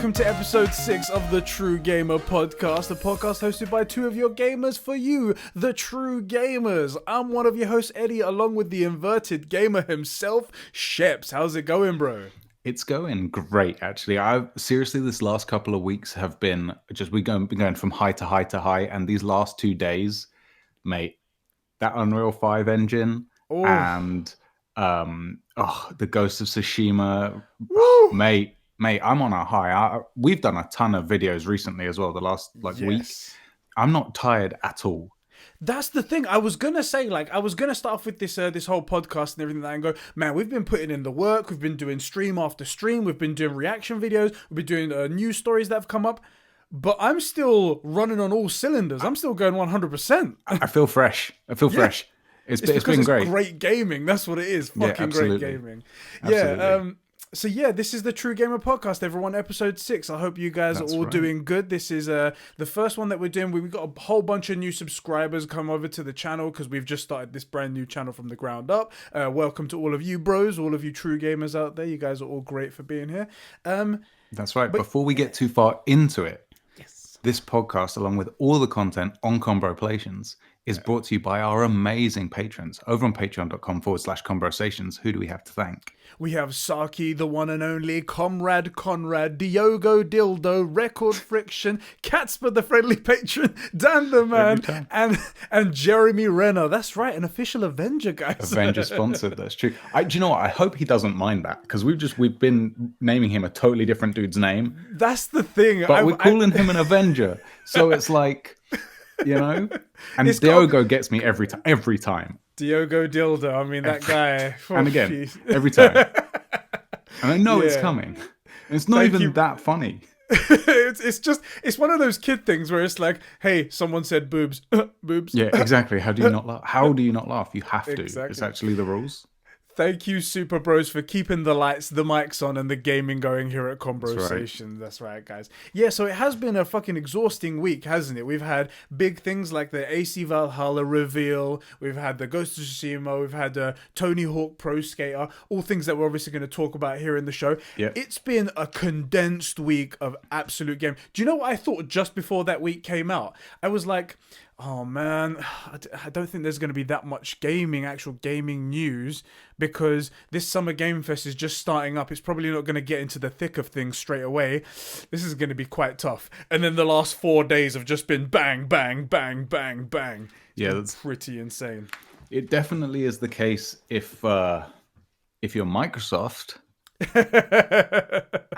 welcome to episode 6 of the True Gamer podcast, the podcast hosted by two of your gamers for you, the True Gamers. I'm one of your hosts, Eddie, along with the inverted gamer himself, Sheps. How's it going, bro? It's going great, actually. I've seriously, this last couple of weeks have been just been going from high to high to high, and these last 2 days, mate, that Unreal 5 engine and the Ghost of Tsushima, mate, I'm on a high. We've done a ton of videos recently as well, the last week. I'm not tired at all. That's the thing. I was gonna say, I was gonna start off with this this whole podcast and everything and go, man, we've been putting in the work. We've been doing stream after stream. We've been doing reaction videos. We've been doing news stories that have come up. But I'm still running on all cylinders. I'm still going 100%. I feel fresh. Fresh. It's been great. It's great gaming. That's what it is. Fucking great gaming. Absolutely. Yeah. So yeah, this is the True Gamer podcast, everyone, episode 6. I hope you guys are all doing good. This is the first one that we're doing. We've got a whole bunch of new subscribers come over to the channel because we've just started this brand new channel from the ground up. Welcome to all of you bros, all of you true gamers out there. You guys are all great for being here. That's right. Before we get too far into it, this podcast, along with all the content on Conbrosations, is brought to you by our amazing patrons over on patreon.com/Conbrosations. Who do we have to thank? We have Saki, the one and only, Comrade Conrad, Diogo Dildo, Record Friction, Catsper the Friendly Patron, Dan the Man, and Jeremy Renner. That's right, an official Avenger, guys. Avenger sponsored, that's true. Do you know what? I hope he doesn't mind that, because we've been naming him a totally different dude's name. That's the thing. But we're calling him an Avenger, so it's like... You know, and Diogo gets me every time. Diogo Dildo, I mean that guy. And again, every time. And I know it's coming. It's not even that funny. it's one of those kid things where it's like, hey, someone said boobs, boobs. Yeah, exactly. How do you not laugh? How do you not laugh? You have to. Exactly. It's actually the rules. Thank you, Super Bros, for keeping the lights, the mics on, and the gaming going here at Conbrosations. That's right, guys. Yeah, so it has been a fucking exhausting week, hasn't it? We've had big things like the AC Valhalla reveal. We've had the Ghost of Tsushima. We've had Tony Hawk Pro Skater. All things that we're obviously going to talk about here in the show. Yeah. It's been a condensed week of absolute game. Do you know what I thought just before that week came out? I was like... oh man, I don't think there's going to be that much actual gaming news, because this Summer Game Fest is just starting up. It's probably not going to get into the thick of things straight away. This is going to be quite tough. And then the last 4 days have just been bang, bang, bang, bang, bang. Yeah, that's pretty insane. It definitely is the case if you're Microsoft.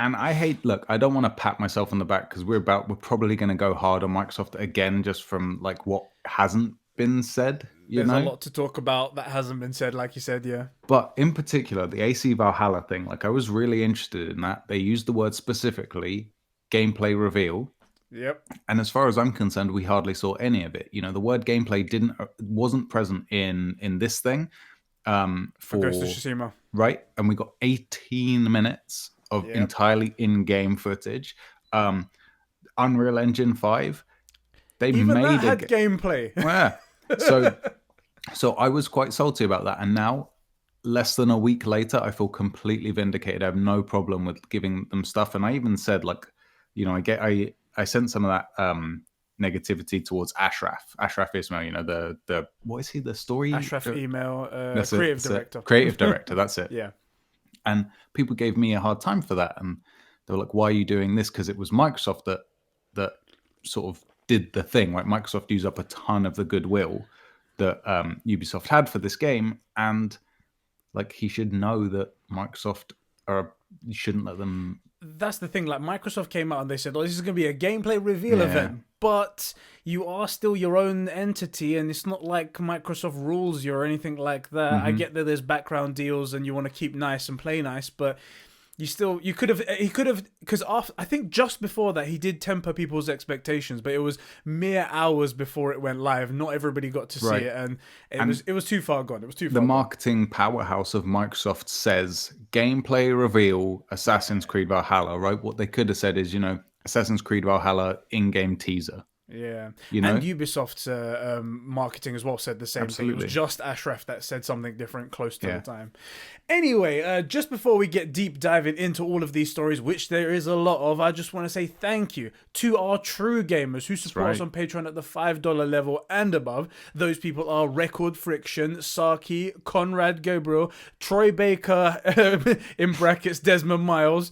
And I don't want to pat myself on the back, because we're probably going to go hard on Microsoft again, just from what hasn't been said. There's a lot to talk about that hasn't been said, like you said, yeah. But in particular, the AC Valhalla thing, I was really interested in that. They used the word specifically, gameplay reveal. Yep. And as far as I'm concerned, we hardly saw any of it. The word gameplay wasn't present in this thing. For Ghost of Tsushima. Right, and we got 18 minutes of entirely in-game footage. Unreal Engine 5, they even made that had gameplay. Yeah, so I was quite salty about that, and now, less than a week later, I feel completely vindicated. I have no problem with giving them stuff, and I even said, I sent some of that negativity towards Ashraf Ismail, the what is he, the story Ashraf creative director. Creative director, that's it. Yeah. And people gave me a hard time for that, and they were like, why are you doing this? Because it was Microsoft that sort of did the thing, right? Microsoft used up a ton of the goodwill that Ubisoft had for this game, and he should know that Microsoft you shouldn't let them. That's the thing, Microsoft came out and they said, this is going to be a gameplay reveal event, but you are still your own entity, and it's not like Microsoft rules you or anything like that. I get that there's background deals and you want to keep nice and play nice, but he could have, because I think just before that, he did temper people's expectations, but it was mere hours before it went live. Not everybody got to see it, and it was too far gone. It was too far The gone. marketing powerhouse of Microsoft says gameplay reveal Assassin's Creed Valhalla, right? What they could have said is, Assassin's Creed Valhalla in-game teaser. Yeah, You know? and Ubisoft's marketing as well said the same thing. It was just Ashraf that said something different close to the time. Anyway, just before we get deep diving into all of these stories, which there is a lot of, I just want to say thank you to our true gamers who support us on Patreon at the $5 level and above. Those people are Record Friction, Saki, Conrad Gabriel, Troy Baker, in brackets Desmond Miles,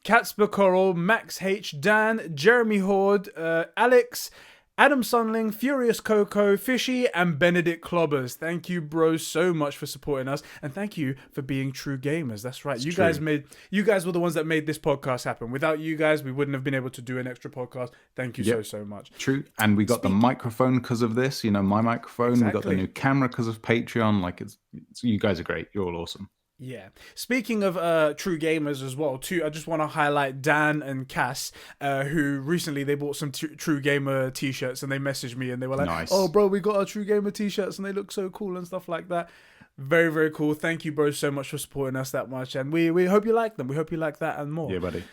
Catsper Coral, Max H, Dan, Jeremy Horde, Alex, Adam Sunling, Furious Coco, Fishy, and Benedict Clobbers. Thank you, bros, so much for supporting us, and thank you for being true gamers. That's right. You guys were the ones that made this podcast happen. Without you guys, we wouldn't have been able to do an extra podcast. Thank you so much. True. And we got the microphone because of this. You know, my microphone. Exactly. We got the new camera because of Patreon. Like, it's you guys are great. You're all awesome. Yeah. Speaking of true gamers as well, too, I just want to highlight Dan and Cass, who recently they bought some True Gamer t-shirts, and they messaged me and they were like, "Oh, bro, we got our True Gamer t-shirts and they look so cool and stuff like that." Very, very cool. Thank you, bros, so much for supporting us that much, and we hope you like them. We hope you like that and more. Yeah, buddy.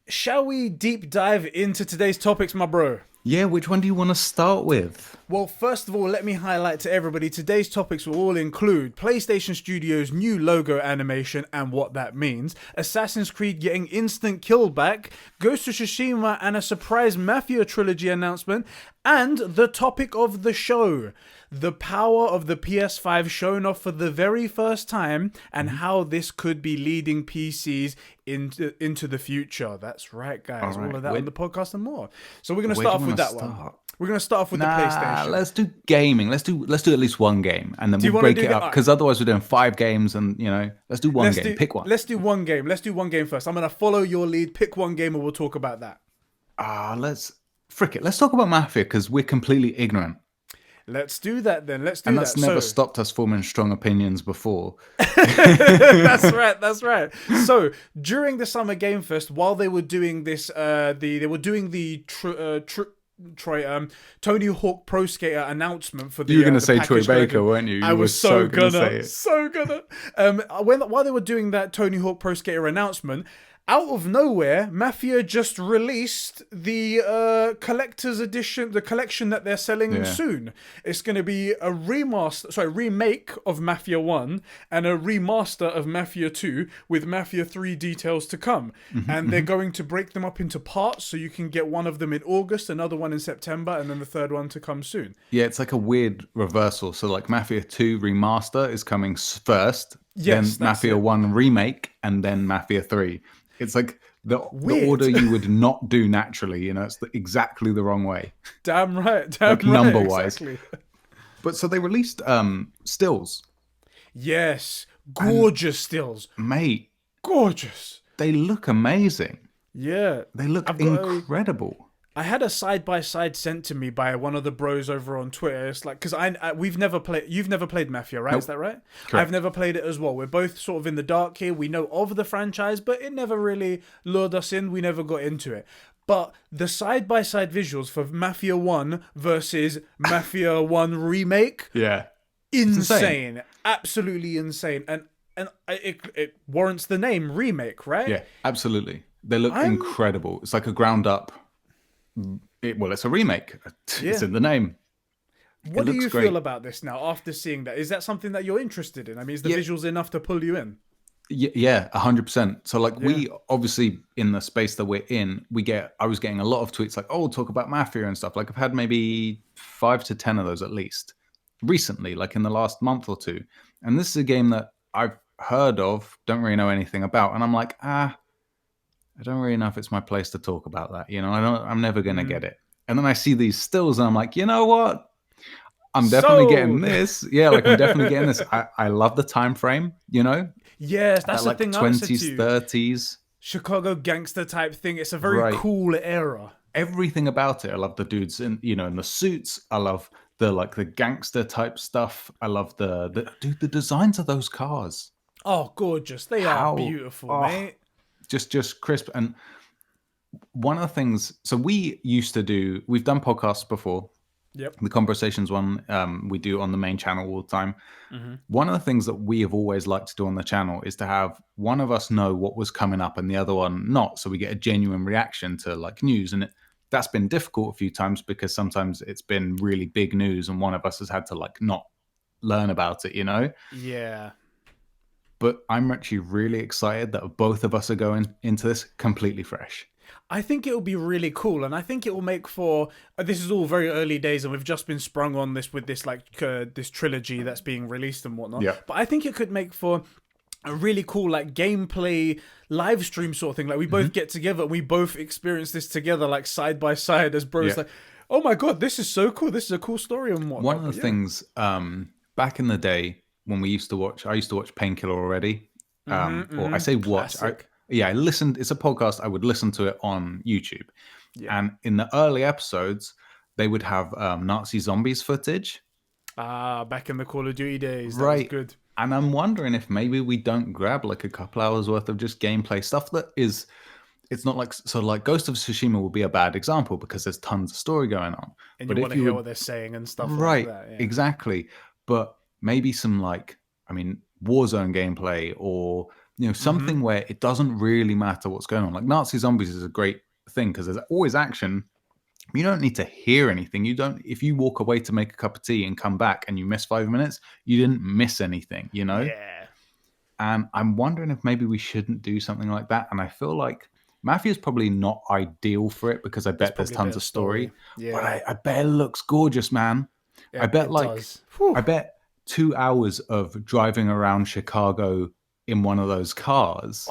Shall we deep dive into today's topics, my bro? Yeah, which one do you want to start with? Well, first of all, let me highlight to everybody, today's topics will all include PlayStation Studios' new logo animation and what that means, Assassin's Creed getting instant kill back, Ghost of Tsushima and a surprise Mafia trilogy announcement, and the topic of the show, the power of the PS5 shown off for the very first time and how this could be leading PCs into the future. That's right, guys. All of that on the podcast and more. So we're going to start off with that one. We're going to start off with the PlayStation. Let's do gaming. Let's do at least one game, and then we'll break it up, because otherwise we're doing 5 games, and let's do one game. Pick one. Let's do one game. Let's do one game first. I'm going to follow your lead. Pick one game, and we'll talk about that. Let's talk about Mafia, because we're completely ignorant. Let's do that then. And that's never stopped us forming strong opinions before. That's right. So during the Summer Game Fest, while they were doing this, they were doing the Tony Hawk Pro Skater announcement for the. You were going to say Troy Baker, weren't you? I was so gonna. While they were doing that Tony Hawk Pro Skater announcement, out of nowhere, Mafia just released the collector's edition, the collection that they're selling soon. It's going to be a remake of Mafia 1 and a remaster of Mafia 2 with Mafia 3 details to come. And they're going to break them up into parts, so you can get one of them in August, another one in September, and then the third one to come soon. Yeah, it's like a weird reversal. So like Mafia 2 remaster is coming first, then Mafia 1 remake, and then Mafia 3. It's like the order you would not do naturally. It's exactly the wrong way. Damn right. Number-wise. Exactly. But so they released stills. Yes. Gorgeous stills. Mate. Gorgeous. They look amazing. Yeah. They look incredible. I had a side-by-side sent to me by one of the bros over on Twitter. It's like, because you've never played Mafia, right? Nope. Is that right? Correct. I've never played it as well. We're both sort of in the dark here. We know of the franchise, but it never really lured us in. We never got into it. But the side-by-side visuals for Mafia 1 versus Mafia 1 Remake, insane. Absolutely insane. And it warrants the name Remake, right? Yeah, absolutely. They look incredible. It's like a ground-up. It's a remake. It's in the name. What do you feel about this now after seeing that? Is that something that you're interested in? I mean, is the visuals enough to pull you in? Yeah, 100%. So like we obviously, in the space that we're in, I was getting a lot of tweets like, "Oh, talk about Mafia and stuff." Like I've had maybe 5 to 10 of those at least recently, like in the last month or two. And this is a game that I've heard of, don't really know anything about, and I'm like, I don't really know if it's my place to talk about that. I'm never going to get it. And then I see these stills and I'm like, you know what? I'm definitely getting this. Yeah, like I'm definitely getting this. I love the time frame, Yes, that's the thing. 20s, 30s. Chicago gangster type thing. It's a very cool era. Everything about it. I love the dudes in the suits. I love the gangster type stuff. I love the designs of those cars. Oh, gorgeous. They are beautiful, mate. Just crisp. And one of the things, so we've done podcasts before. Yep. The Conbrosations one we do on the main channel all the time. One of the things that we have always liked to do on the channel is to have one of us know what was coming up and the other one not, so we get a genuine reaction to like news. And that's been difficult a few times because sometimes it's been really big news and one of us has had to like not learn about it, you know? Yeah. But I'm actually really excited that both of us are going into this completely fresh. I think it'll be really cool, and I think it will make for. This is all very early days, and we've just been sprung on this with this this trilogy that's being released and whatnot. Yeah. But I think it could make for a really cool like gameplay live stream sort of thing. Like we both get together, and we both experience this together, like side by side as bros. Like, oh my god, this is so cool! This is a cool story and whatnot. One of the things back in the day when we used to watch, I used to watch Painkiller Already. Or I say watch. I listened. It's a podcast. I would listen to it on YouTube. Yeah. And in the early episodes, they would have Nazi zombies footage. Back in the Call of Duty days. That right. was good. And I'm wondering if maybe we don't grab like a couple hours worth of just gameplay stuff that is, it's not like, so like Ghost of Tsushima will be a bad example because there's tons of story going on. And you want to hear what they're saying and stuff right, like that. Yeah. Exactly. But maybe some like, I mean, Warzone gameplay or, you know, something where it doesn't really matter what's going on. Like Nazi zombies is a great thing because there's always action. You don't need to hear anything. You don't, if you walk away to make a cup of tea and come back and you miss 5 minutes, you didn't miss anything, you know? Yeah. And I'm wondering if maybe we shouldn't do something like that. And I feel like Mafia is probably not ideal for it because I bet there's tons of story. Yeah. But I bet it looks gorgeous, man. Yeah, I bet I bet 2 hours of driving around Chicago in one of those cars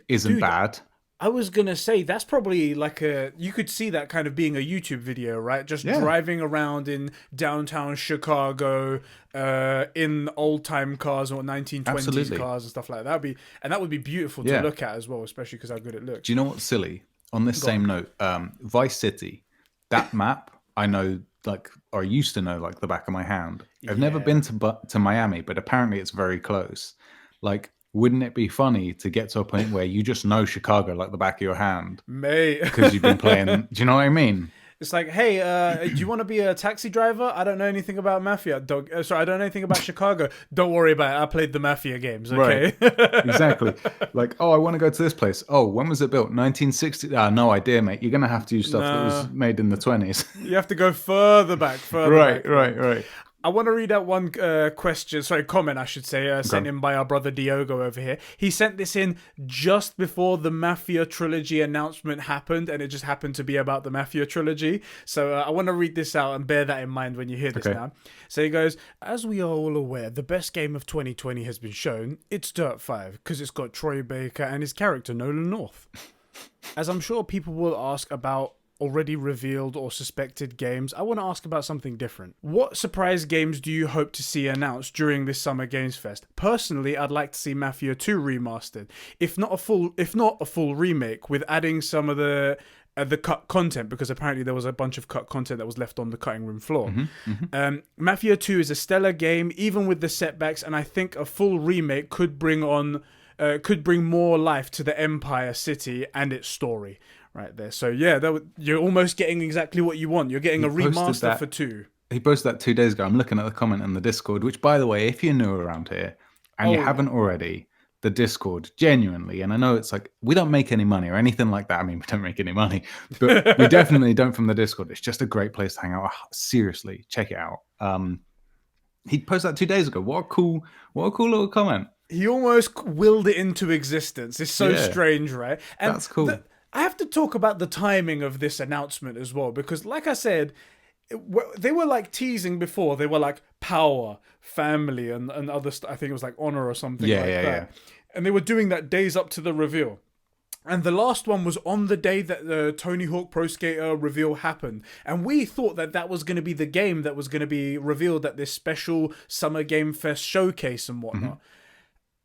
isn't bad. I was gonna say that's probably like you could see that kind of being a YouTube video, right? Just driving around in downtown Chicago in old time cars or 1920s cars and stuff like that. That would be beautiful to look at as well, especially because how good it looks. Do you know what's silly? On this same note, Vice City, that map I know like, or I used to know like the back of my hand. I've never been to Miami, but apparently it's very close. Like, wouldn't it be funny to get to a point where you just know Chicago like the back of your hand? Mate. Because you've been playing. Do you know what I mean? It's like, hey, do you want to be a taxi driver? I don't know anything about Mafia. Sorry, I don't know anything about Chicago. Don't worry about it. I played the Mafia games, okay? Right. Exactly. Like, oh, I want to go to this place. Oh, when was it built? 1960? No idea, mate. You're going to have to use stuff that was made in the 20s. You have to go further back. Right. I want to read out one comment, I should say, sent in by our brother Diogo over here. He sent this in just before the Mafia trilogy announcement happened, and it just happened to be about the Mafia trilogy. So I want to read this out and bear that in mind when you hear this now. So he goes, as we are all aware, the best game of 2020 has been shown. It's Dirt 5, because it's got Troy Baker and his character Nolan North. As I'm sure people will ask about already revealed or suspected games, I want to ask about something different. What surprise games do you hope to see announced during this Summer Games Fest? Personally, I'd like to see Mafia 2 remastered, if not a full remake, with adding some of the cut content, because apparently there was a bunch of cut content that was left on the cutting room floor. Mafia 2 is a stellar game, even with the setbacks, and I think a full remake could bring more life to the Empire City and its story. Right there. So yeah, you're almost getting exactly what you want. You're getting a remaster for 2. He posted that 2 days ago. I'm looking at the comment in the Discord, which, by the way, if you're new around here and you haven't already, the Discord, genuinely, and I know it's like, we don't make any money or anything like that. I mean, we don't make any money, but we definitely don't from the Discord. It's just a great place to hang out. Seriously, check it out. He posted that 2 days ago. What a cool little comment. He almost willed it into existence. It's so strange, right? And that's cool. I have to talk about the timing of this announcement as well, because like I said, they were like teasing before. They were like power, family, and other stuff. I think it was like honor or something like that. Yeah. And they were doing that days up to the reveal. And the last one was on the day that the Tony Hawk Pro Skater reveal happened. And we thought that was going to be the game that was going to be revealed at this special Summer Game Fest showcase and whatnot.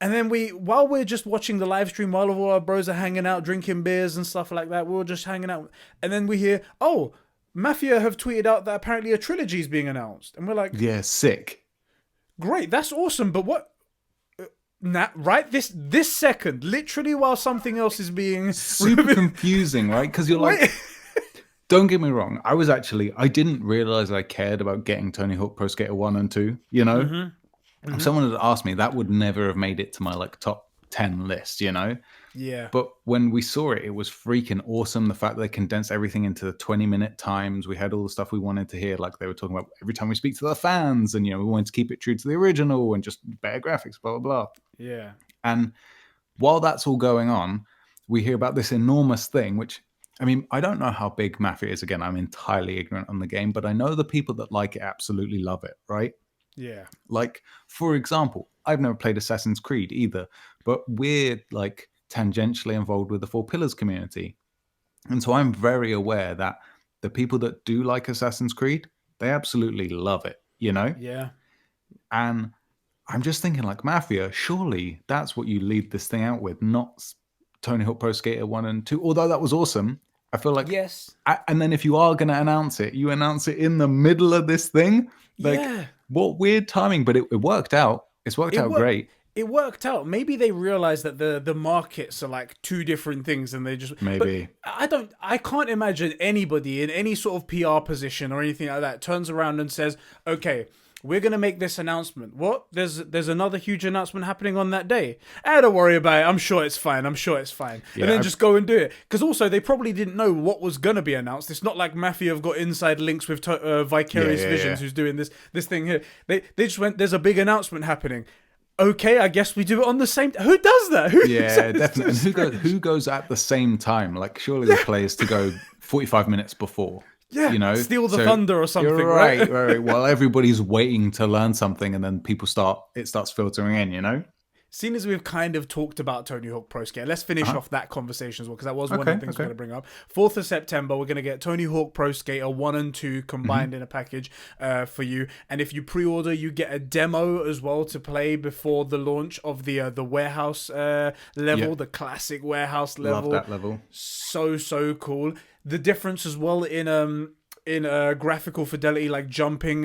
And then while we're just watching the live stream, while all our bros are hanging out, drinking beers and stuff like that, we were just hanging out. And then we hear, oh, Mafia have tweeted out that apparently a trilogy is being announced. And we're like, yeah, sick. Great, that's awesome. But what? Right this second, literally while something else is being super confusing, right? Because you're like, don't get me wrong. I didn't realize I cared about getting Tony Hawk Pro Skater 1 and 2, you know? If someone had asked me, that would never have made it to my like top 10 list, you know? Yeah. But when we saw it, it was freaking awesome. The fact that they condensed everything into the 20-minute times. We had all the stuff we wanted to hear, like they were talking about every time we speak to the fans, and we wanted to keep it true to the original and just better graphics, blah blah blah. Yeah. And while that's all going on, we hear about this enormous thing, which, I mean, I don't know how big Mafia is. Again, I'm entirely ignorant on the game, but I know the people that like it absolutely love it, right? Yeah. Like, for example, I've never played Assassin's Creed either, but we're like tangentially involved with the Four Pillars community. And so I'm very aware that the people that do like Assassin's Creed, they absolutely love it, Yeah. And I'm just thinking, like, Mafia, surely that's what you lead this thing out with, not Tony Hawk Pro Skater 1 and 2, although that was awesome. I feel like, Yes. and then if you are going to announce it, you announce it in the middle of this thing. Like, Yeah. what weird timing, but it worked out. It's worked out great. It worked out. Maybe they realized that the markets are like two different things, and they just Maybe. But I can't imagine anybody in any sort of PR position or anything like that turns around and says, "Okay, we're gonna make this announcement." What? There's another huge announcement happening on that day. Don't worry about it. I'm sure it's fine. Yeah, and then just go and do it. Because also they probably didn't know what was gonna be announced. It's not like Mafia have got inside links with Vicarious Visions, who's doing this thing here. They just went, "There's a big announcement happening." Okay, I guess we do it on the same. Who does that? Definitely. And who goes at the same time? Like, surely the players to go 45 minutes before. Yeah, steal the thunder or something, you're right. While everybody's waiting to learn something, and then it starts filtering in. Seeing as we've kind of talked about Tony Hawk Pro Skater, let's finish off that conversation as well, because that was one of the things we're going to bring up. 4th of September, we're going to get Tony Hawk Pro Skater 1 and 2 combined in a package for you. And if you pre-order, you get a demo as well to play before the launch of the warehouse level, the classic warehouse level. Love that level. So cool. The difference as well in graphical fidelity, like jumping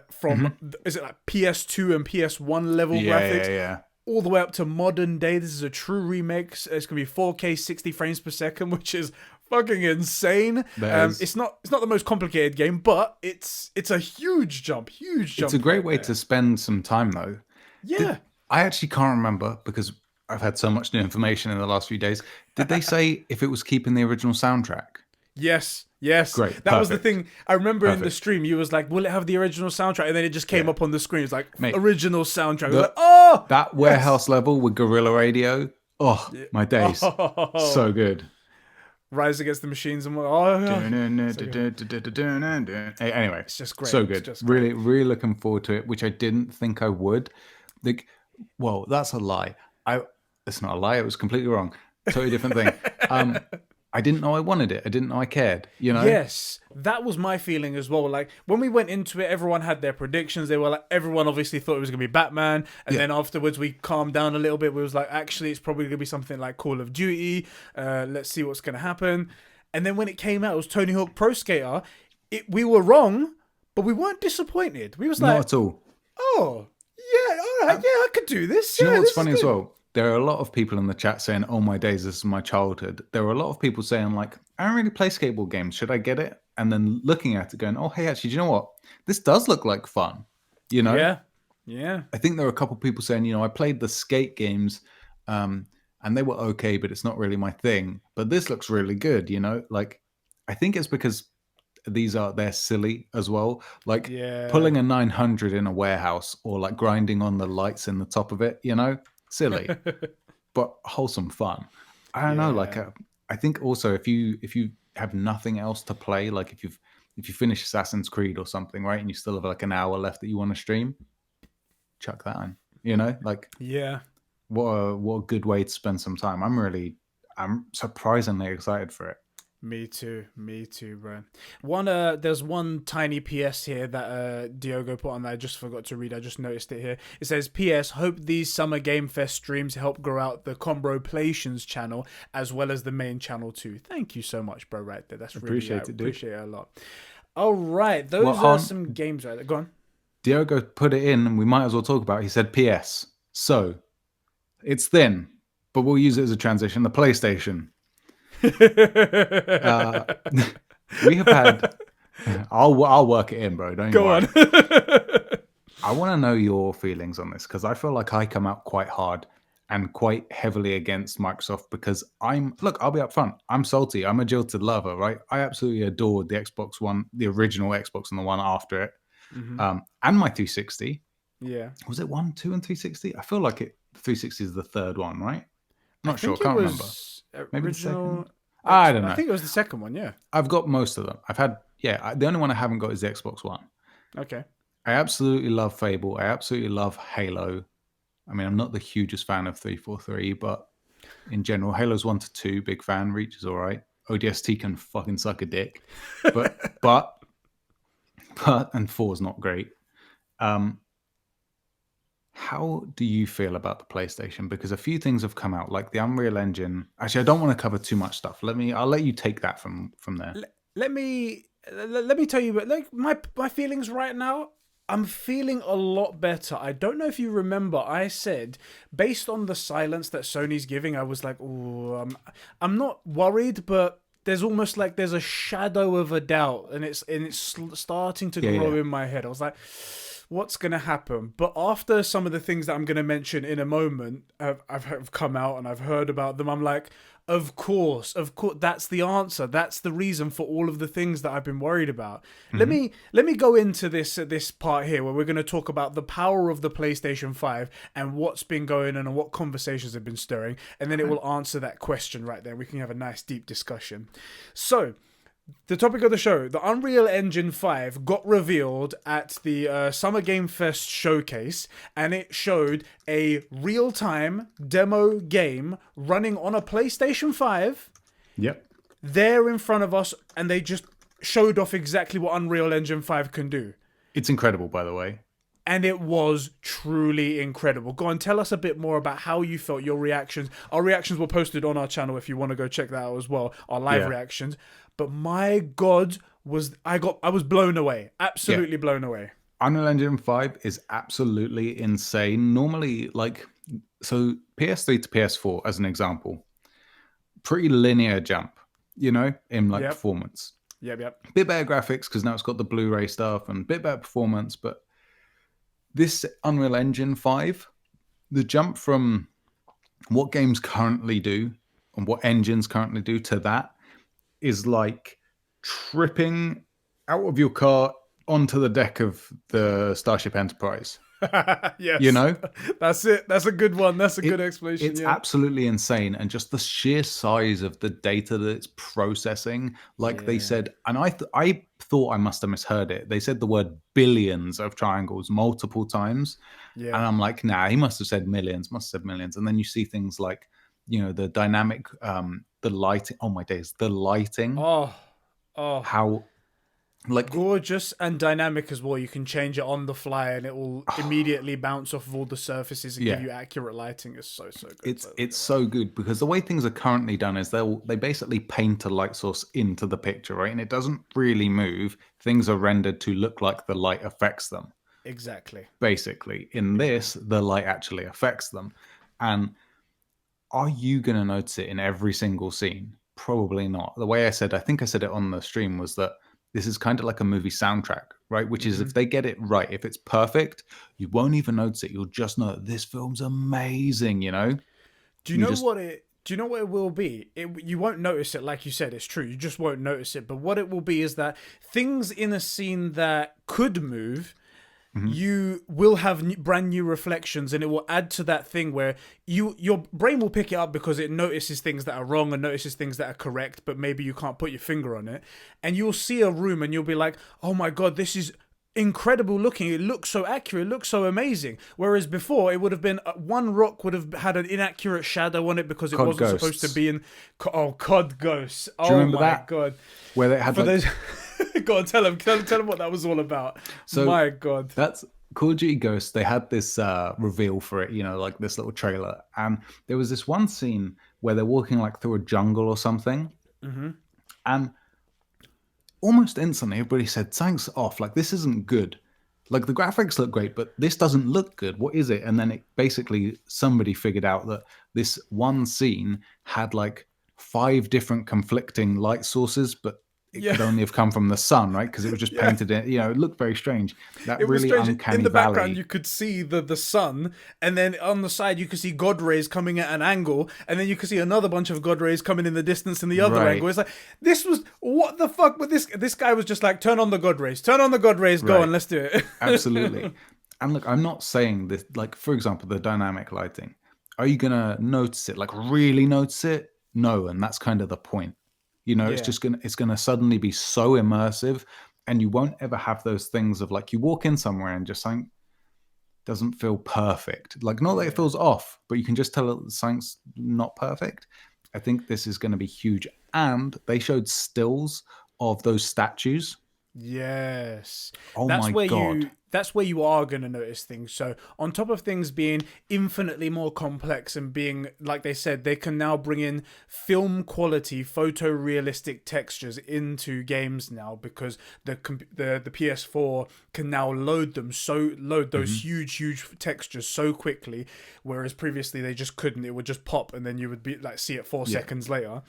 from is it like PS2 and PS1 level graphics? Yeah. All the way up to modern day. This is a true remake. It's gonna be 4K 60 frames per second, which is fucking insane. It's not the most complicated game, but it's a huge jump. It's a great way to spend some time though. Yeah. I actually can't remember because I've had so much new information in the last few days. Did they say if it was keeping the original soundtrack? Yes. Great. That was the thing. I remember in the stream, you was like, "Will it have the original soundtrack?" And then it just came up on the screen. It's like, "Mate, original soundtrack." Like, oh! That warehouse level with Guerrilla Radio. Oh, my days. So good. Rise Against the Machines and what? Anyway, it's just great. So good. Really, really looking forward to it, which I didn't think I would. Like, well, that's a lie. It's not a lie. It was completely wrong. Totally different thing. I didn't know I wanted it. I didn't know I cared, Yes, that was my feeling as well. Like, when we went into it, everyone had their predictions. They were like, everyone obviously thought it was going to be Batman. And then afterwards, we calmed down a little bit. We was like, actually, it's probably going to be something like Call of Duty. Let's see what's going to happen. And then when it came out, it was Tony Hawk Pro Skater. We were wrong, but we weren't disappointed. We was like... Not at all. Oh, yeah, all right. I could do this. Do you know what's funny as well? There are a lot of people in the chat saying, "Oh my days, this is my childhood." There are a lot of people saying, like, "I don't really play skateboard games. Should I get it?" And then looking at it going, "Oh, hey, actually, do you know what? This does look like fun." Yeah. I think there are a couple of people saying, I played the skate games and they were okay, but it's not really my thing. But this looks really good, Like, I think it's because they're silly as well. Like, pulling a 900 in a warehouse or like grinding on the lights in the top of it, silly, but wholesome fun. I don't know. Like, I think also if you have nothing else to play, like if you finish Assassin's Creed or something, right, and you still have like an hour left that you want to stream, chuck that on. Like, what a good way to spend some time. I'm surprisingly excited for it. Me too, bro. There's one tiny PS here that Diogo put on that I just forgot to read. I just noticed it here. It says, "PS, hope these Summer Game Fest streams help grow out the Conbrosations channel as well as the main channel too." Thank you so much, bro, right there. That's really appreciate it, dude. Appreciate it a lot. All right, those are some games right there. Go on. Diogo put it in and we might as well talk about it. He said, "PS, so it's thin, but we'll use it as a transition. The PlayStation." We have had. I'll work it in, bro. Don't you worry. Go on. I want to know your feelings on this because I feel like I come out quite hard. and quite heavily against Microsoft because I'll be upfront. I'm salty. I'm a jilted lover, right? I absolutely adored the Xbox One, the original Xbox and the one after it, and my 360. Yeah. Was it 1, 2, and 360? I feel like 360 is the third one, right? I Not sure. think it Can't remember. was Maybe the original. second. I don't know. I think it was the second one. Yeah. I've got most of them. I've had, the only one I haven't got is the Xbox One. Okay. I absolutely love Fable. I absolutely love Halo. I mean, I'm not the hugest fan of 343, but in general, Halo's 1 to 2, big fan. Reach is all right. ODST can fucking suck a dick, but and 4's not great. How do you feel about the PlayStation? Because a few things have come out, like the Unreal Engine. Actually, I don't want to cover too much stuff. I'll let you take that from there. Let me tell you, but like my feelings right now. I'm feeling a lot better. I don't know if you remember, I said, based on the silence that Sony's giving, I was like, oh, I'm not worried, but there's almost like there's a shadow of a doubt, and it's starting to grow in my head. I was like, what's going to happen? But after some of the things that I'm going to mention in a moment have come out and I've heard about them, I'm like, of course, that's the answer. That's the reason for all of the things that I've been worried about. Let me go into this part here where we're going to talk about the power of the PlayStation 5 and what's been going on and what conversations have been stirring, and then it will answer that question right there. We can have a nice deep discussion. So, the topic of the show, the Unreal Engine 5 got revealed at the Summer Game Fest showcase, and it showed a real-time demo game running on a PlayStation 5. Yep. There in front of us, and they just showed off exactly what Unreal Engine 5 can do. It's incredible, by the way. And it was truly incredible. Go on, tell us a bit more about how you felt, your reactions. Our reactions were posted on our channel if you want to go check that out as well, our live reactions. But my God, I was blown away. Absolutely blown away. Unreal Engine 5 is absolutely insane. Normally, so PS3 to PS4, as an example, pretty linear jump, in performance. Yep. Bit better graphics because now it's got the Blu-ray stuff and bit better performance. But this Unreal Engine 5, the jump from what games currently do and what engines currently do to that is like tripping out of your car onto the deck of the Starship Enterprise. Yes. That's it. That's a good one. That's a good explanation. It's absolutely insane. And just the sheer size of the data that it's processing, they said, and I thought I must have misheard it. They said the word billions of triangles multiple times. Yeah. And I'm like, nah, he must have said millions, And then you see things like, the dynamic, the lighting. Oh my days, the lighting. Oh. How gorgeous and dynamic as well. You can change it on the fly and it will immediately bounce off of all the surfaces and give you accurate lighting. It's so good. It's so good because the way things are currently done is they basically paint a light source into the picture, right? And it doesn't really move. Things are rendered to look like the light affects them. Exactly. Basically, in this, the light actually affects them. And are you going to notice it in every single scene? Probably not. The way I think I said it on the stream was that this is kind of like a movie soundtrack, right? Which is if they get it right, if it's perfect, you won't even notice it. You'll just know this film's amazing, Do you know what it will be? You won't notice it, like you said, it's true. You just won't notice it. But what it will be is that things in a scene that could move, you will have brand new reflections, and it will add to that thing where your brain will pick it up because it notices things that are wrong and notices things that are correct, but maybe you can't put your finger on it. And you'll see a room and you'll be like, oh my God, this is incredible looking. It looks so accurate. It looks so amazing. Whereas before, it would have been one rock would have had an inaccurate shadow on it because it wasn't supposed to be in. COD Ghosts. Do you remember that? God. Where they had Go on, tell them what that was all about. So my God. That's Call of Duty Ghosts. They had this reveal for it, like this little trailer. And there was this one scene where they're walking through a jungle or something. And almost instantly, everybody said, something's off. This isn't good. The graphics look great, but this doesn't look good. What is it? And then somebody figured out that this one scene had 5 different conflicting light sources, but it could only have come from the sun, right? Because it was just painted in, it looked very strange. That It was really strange. uncanny In the valley. background, you could see the sun, and then on the side, you could see God rays coming at an angle, and then you could see another bunch of God rays coming in the distance in the other Right. angle. It's like, this was, what the fuck? But this guy was just like, turn on the God rays, go Right. on, let's do it. Absolutely. And look, I'm not saying this, like, for example, the dynamic lighting. Are you going to notice it, like really notice it? No. And that's kind of the point. It's Yeah. it's going to suddenly be so immersive, and you won't ever have those things of like, you walk in somewhere and just something doesn't feel perfect. Like, not that it feels off, but you can just tell that something's not perfect. I think this is going to be huge. And they showed stills of those statues. Yes. Oh my God. That's where you are going to notice things. So on top of things being infinitely more complex and being, like they said, they can now bring in film quality, photorealistic textures into games now, because the PS4 can now load those huge textures so quickly, whereas previously they just couldn't. It would just pop and then you would be like see it 4 seconds later.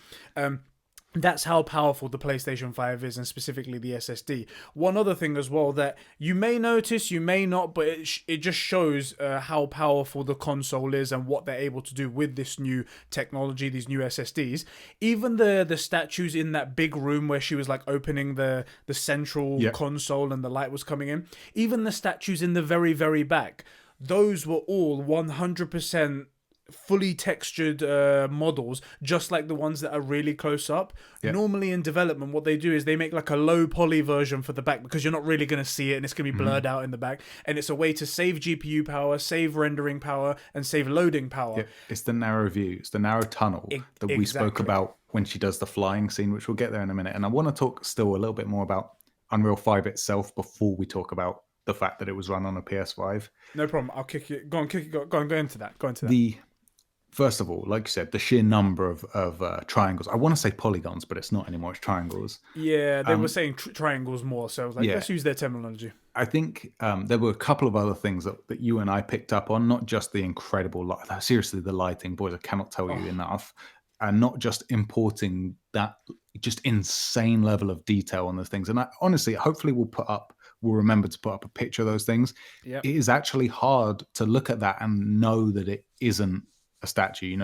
That's how powerful the PlayStation 5 is, and specifically the SSD. One other thing as well that you may notice, you may not, but it just shows how powerful the console is and what they're able to do with this new technology, these new SSDs. Even the statues in that big room where she was like opening the central console and the light was coming in, even the statues in the very, very back, those were all 100% fully textured models, just like the ones that are really close up. Normally in development, what they do is they make like a low poly version for the back, because you're not really going to see it and it's going to be blurred out in the back, and it's a way to save GPU power, save rendering power, and save loading power. It's the narrow view, it's the narrow tunnel that we spoke about when she does the flying scene, which we'll get there in a minute. And I want to talk still a little bit more about Unreal 5 itself before we talk about the fact that it was run on a PS5. No problem. I'll kick it. Go into that. First of all, like you said, the sheer number of triangles. I want to say polygons, but it's not anymore. It's triangles. Yeah, they were saying triangles more, so I was like, let's use their terminology. I think there were a couple of other things that you and I picked up on, not just the incredible light. Seriously, the lighting, boys, I cannot tell you enough. And not just importing that just insane level of detail on those things. And honestly, hopefully we'll remember to put up a picture of those things. It is actually hard to look at that and know that it isn't a statue.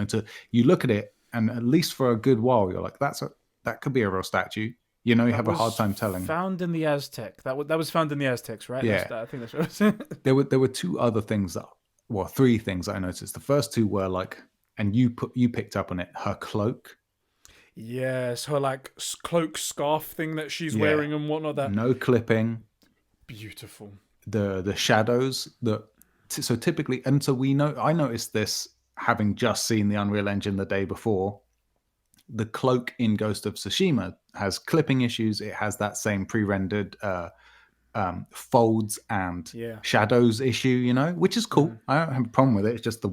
You look at it, and at least for a good while, you're like, that could be a real statue. You have a hard time telling. Found in the Aztec. That was found in the Aztecs, right? Yeah. I think that's right. There were two other things three things that I noticed. The first two were like, and you picked up on it, her cloak. Yes, her like cloak scarf thing that she's wearing and whatnot. That no clipping. Beautiful. The shadows so typically, and so I noticed this having just seen the Unreal Engine the day before. The cloak in Ghost of Tsushima has clipping issues. It has that same pre-rendered folds and shadows issue, which is cool. I don't have a problem with it. It's just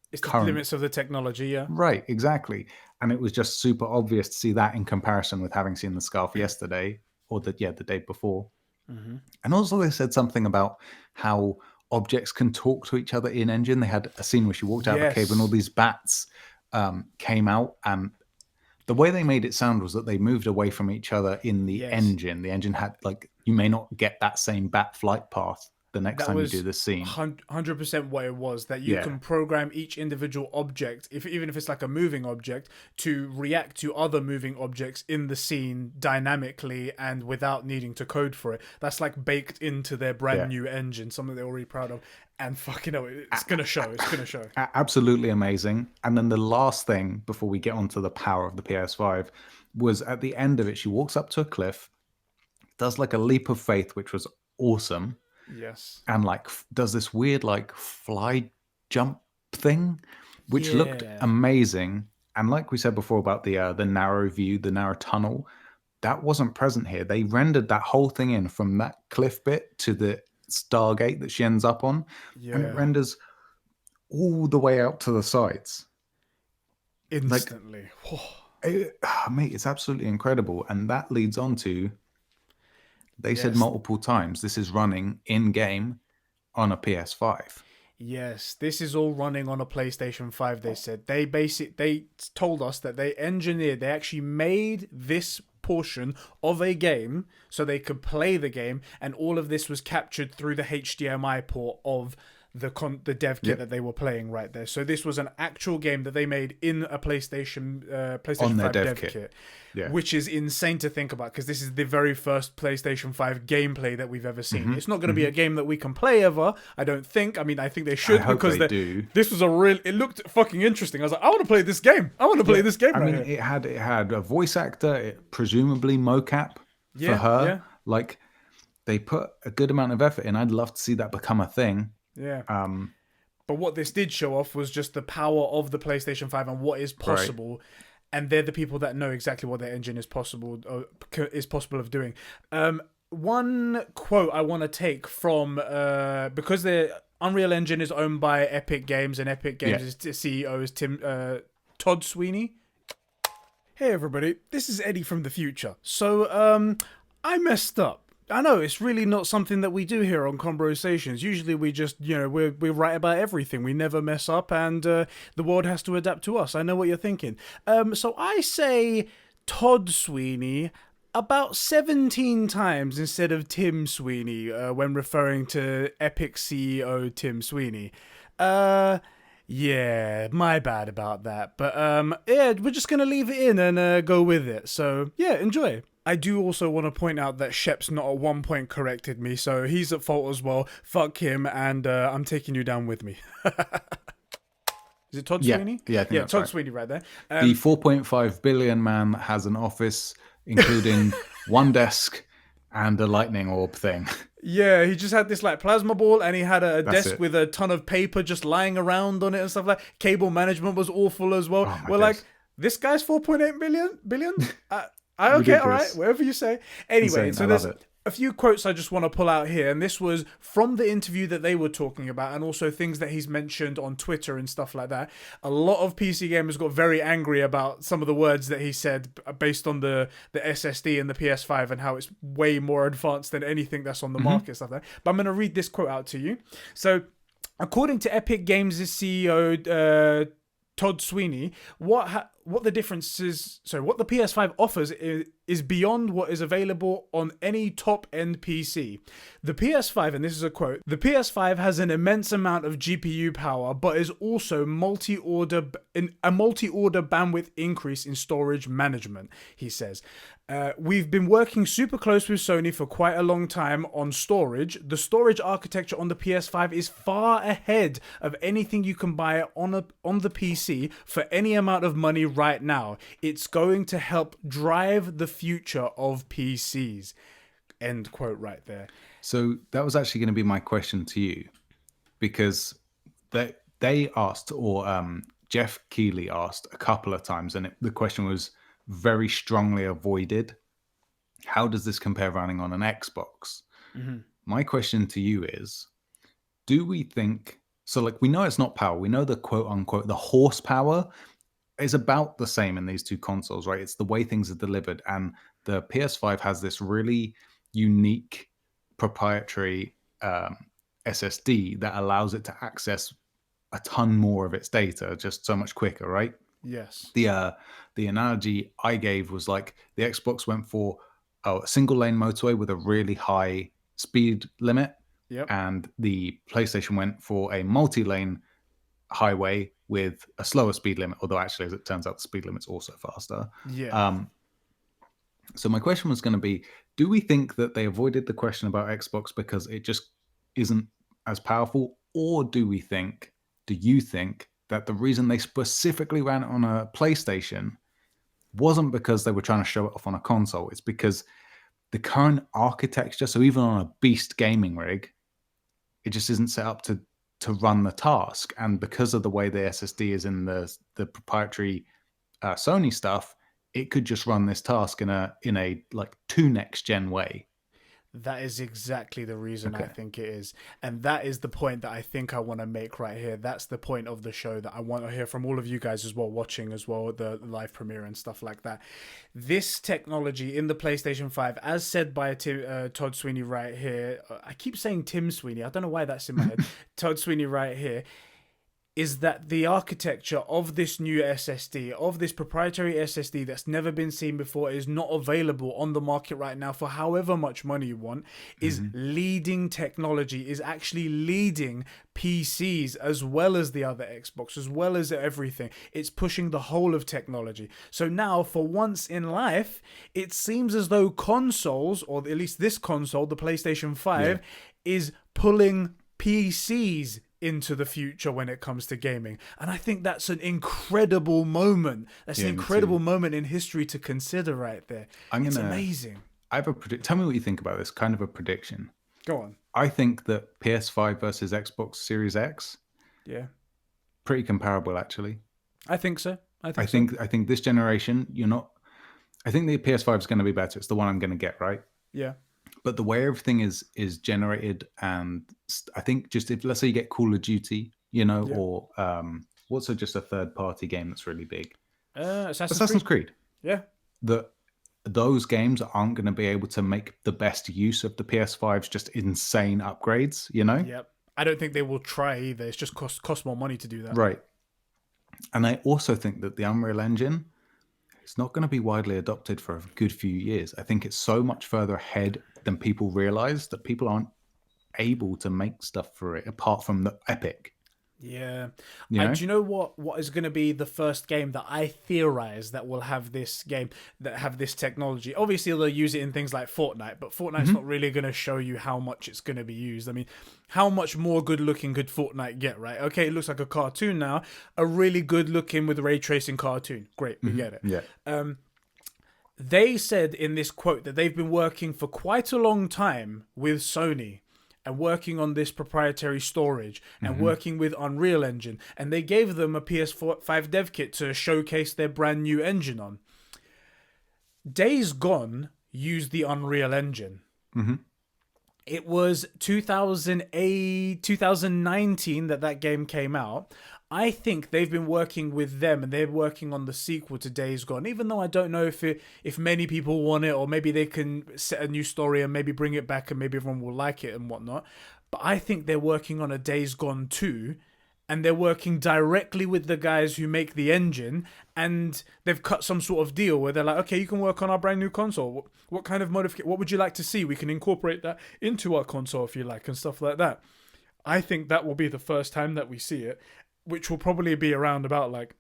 it's the limits of the technology, Right, exactly. And it was just super obvious to see that in comparison with having seen the scarf yesterday, or the day before. And also they said something about how objects can talk to each other in engine. They had a scene where she walked out of the cave and all these bats came out, and the way they made it sound was that they moved away from each other in the engine. The engine had, like, you may not get that same bat flight path the next time you do this scene. 100% what it was, that you can program each individual object, even if it's like a moving object, to react to other moving objects in the scene dynamically and without needing to code for it. That's like baked into their brand new engine, something they're already proud of. And fucking hell, it's going to show. It's going to show. Absolutely amazing. And then the last thing before we get onto the power of the PS5 was at the end of it, she walks up to a cliff, does like a leap of faith, which was awesome. Yes. And like does this weird like fly jump thing, which looked amazing. And like we said before about the narrow view, the narrow tunnel, that wasn't present here. They rendered that whole thing in from that cliff bit to the Stargate that she ends up on, and it renders all the way out to the sides instantly. Mate, it's absolutely incredible. And that leads on to, they said multiple times, this is running in game on a PS5. Yes, this is all running on a PlayStation 5. They said they told us that they actually made this portion of a game so they could play the game, and all of this was captured through the HDMI port of the dev kit that they were playing right there. So this was an actual game that they made in a PlayStation 5 dev kit. Yeah. Which is insane to think about, because this is the very first PlayStation 5 gameplay that we've ever seen. It's not going to be a game that we can play ever, I don't think. I mean, I think they should, because this was it looked fucking interesting. I was like, I want to play this game. I want to play this game here. It had a voice actor, presumably mocap for her. Yeah. Like, they put a good amount of effort in. I'd love to see that become a thing. Yeah. But what this did show off was just the power of the PlayStation 5 and what is possible. Right. And they're the people that know exactly what their engine is possible of doing. One quote I want to take from because the Unreal Engine is owned by Epic Games, and Epic Games' CEO is Todd Sweeney. Hey everybody, this is Eddie from the future. So I messed up. I know it's really not something that we do here on Conbrosations. Usually we just, we write about everything. We never mess up, and the world has to adapt to us. I know what you're thinking. So I say Todd Sweeney about 17 times instead of Tim Sweeney when referring to Epic CEO Tim Sweeney. Yeah, my bad about that. But yeah, we're just going to leave it in and go with it. So yeah, enjoy. I do also want to point out that Shep's not at one point corrected me, so he's at fault as well. Fuck him, and I'm taking you down with me. Is it Todd Sweeney? Yeah, I think that's Todd right. Sweeney right there. The 4.5 billion man has an office, including one desk and a lightning orb thing. Yeah, he just had this like plasma ball, and he had a desk with a ton of paper just lying around on it and stuff like that. Cable management was awful as well. We're like, this guy's 4.8 billion? Okay, all right, whatever you say. Anyway, so there's a few quotes I just want to pull out here, and this was from the interview that they were talking about, and also things that he's mentioned on Twitter and stuff like that. A lot of PC gamers got very angry about some of the words that he said based on the SSD and the PS5 and how it's way more advanced than anything that's on the market and stuff like that. But I'm going to read this quote out to you. So, according to Epic Games' CEO, Todd Sweeney, what the difference is, what the PS5 offers is beyond what is available on any top-end PC. The PS5, and this is a quote, the PS5 has an immense amount of GPU power, but is also a multi-order bandwidth increase in storage management, he says. We've been working super close with Sony for quite a long time on storage. The storage architecture on the PS5 is far ahead of anything you can buy on the PC for any amount of money right now. It's going to help drive the future of PCs. End quote right there. So that was actually going to be my question to you, because they asked, or Jeff Keighley asked a couple of times, and the question was very strongly avoided. How does this compare running on an Xbox? My question to you is, do we think, so like we know it's not power, we know the quote unquote, the horsepower is about the same in these two consoles, right? It's the way things are delivered, and the PS5 has this really unique proprietary SSD that allows it to access a ton more of its data just so much quicker, right? Yes. The analogy I gave was like the Xbox went for a single lane motorway with a really high speed limit. Yep. And the PlayStation went for a multi-lane highway with a slower speed limit, although actually, as it turns out, the speed limit's also faster. Yeah. So my question was going to be, do we think that they avoided the question about Xbox because it just isn't as powerful? Or do you think that the reason they specifically ran it on a PlayStation wasn't because they were trying to show it off on a console? It's because the current architecture, so even on a beast gaming rig, it just isn't set up to run the task. And because of the way the SSD is in the proprietary Sony stuff, it could just run this task in a like 2 next gen way. That is exactly the reason I think it is. And that is the point that I think I want to make right here. That's the point of the show that I want to hear from all of you guys as well, watching as well, the live premiere and stuff like that. This technology in the PlayStation 5, as said by Todd Sweeney right here, I keep saying Tim Sweeney. I don't know why that's in my head. Todd Sweeney right here. is that the architecture of this new SSD, of this proprietary SSD that's never been seen before, is not available on the market right now for however much money you want, is leading technology, is actually leading PCs as well as the other Xbox, as well as everything. It's pushing the whole of technology. So now, for once in life, it seems as though consoles, or at least this console, the PlayStation 5, is pulling PCs into the future when it comes to gaming. And I think that's an incredible moment. That's an incredible moment in history to consider right there. It's amazing. I have a tell me what you think about this, kind of a prediction. Go on. I think that PS5 versus Xbox Series X, pretty comparable actually. I think so. I think this generation, I think the PS5 is going to be better. It's the one I'm going to get, right? Yeah. But the way everything is generated, and I think just if, let's say you get Call of Duty, or what's just a third party game that's really big? Assassin's Creed. Yeah. Those games aren't going to be able to make the best use of the PS5's just insane upgrades, Yep. I don't think they will try either. It's just cost more money to do that. Right. And I also think that the Unreal Engine, it's not going to be widely adopted for a good few years. I think it's so much further ahead than people realize that people aren't able to make stuff for it apart from the Epic. Yeah. Do you know what is going to be the first game that I theorize that will have this game, that have this technology? Obviously, they'll use it in things like Fortnite, but Fortnite's not really going to show you how much it's going to be used. I mean, how much more good looking could Fortnite get, right? Okay, it looks like a cartoon now. A really good looking with ray tracing cartoon. Great, we get it. Yeah. They said in this quote that they've been working for quite a long time with Sony and working on this proprietary storage and working with Unreal Engine. And they gave them a PS5 dev kit to showcase their brand new engine on. Days Gone used the Unreal Engine. It was 2019 that game came out. I think they've been working with them, and they're working on the sequel to Days Gone, even though I don't know if many people want it, or maybe they can set a new story and maybe bring it back and maybe everyone will like it and whatnot. But I think they're working on a Days Gone 2, and they're working directly with the guys who make the engine, and they've cut some sort of deal where they're like, okay, you can work on our brand new console. What kind of modification? What would you like to see? We can incorporate that into our console if you like, and stuff like that. I think that will be the first time that we see it, which will probably be around about like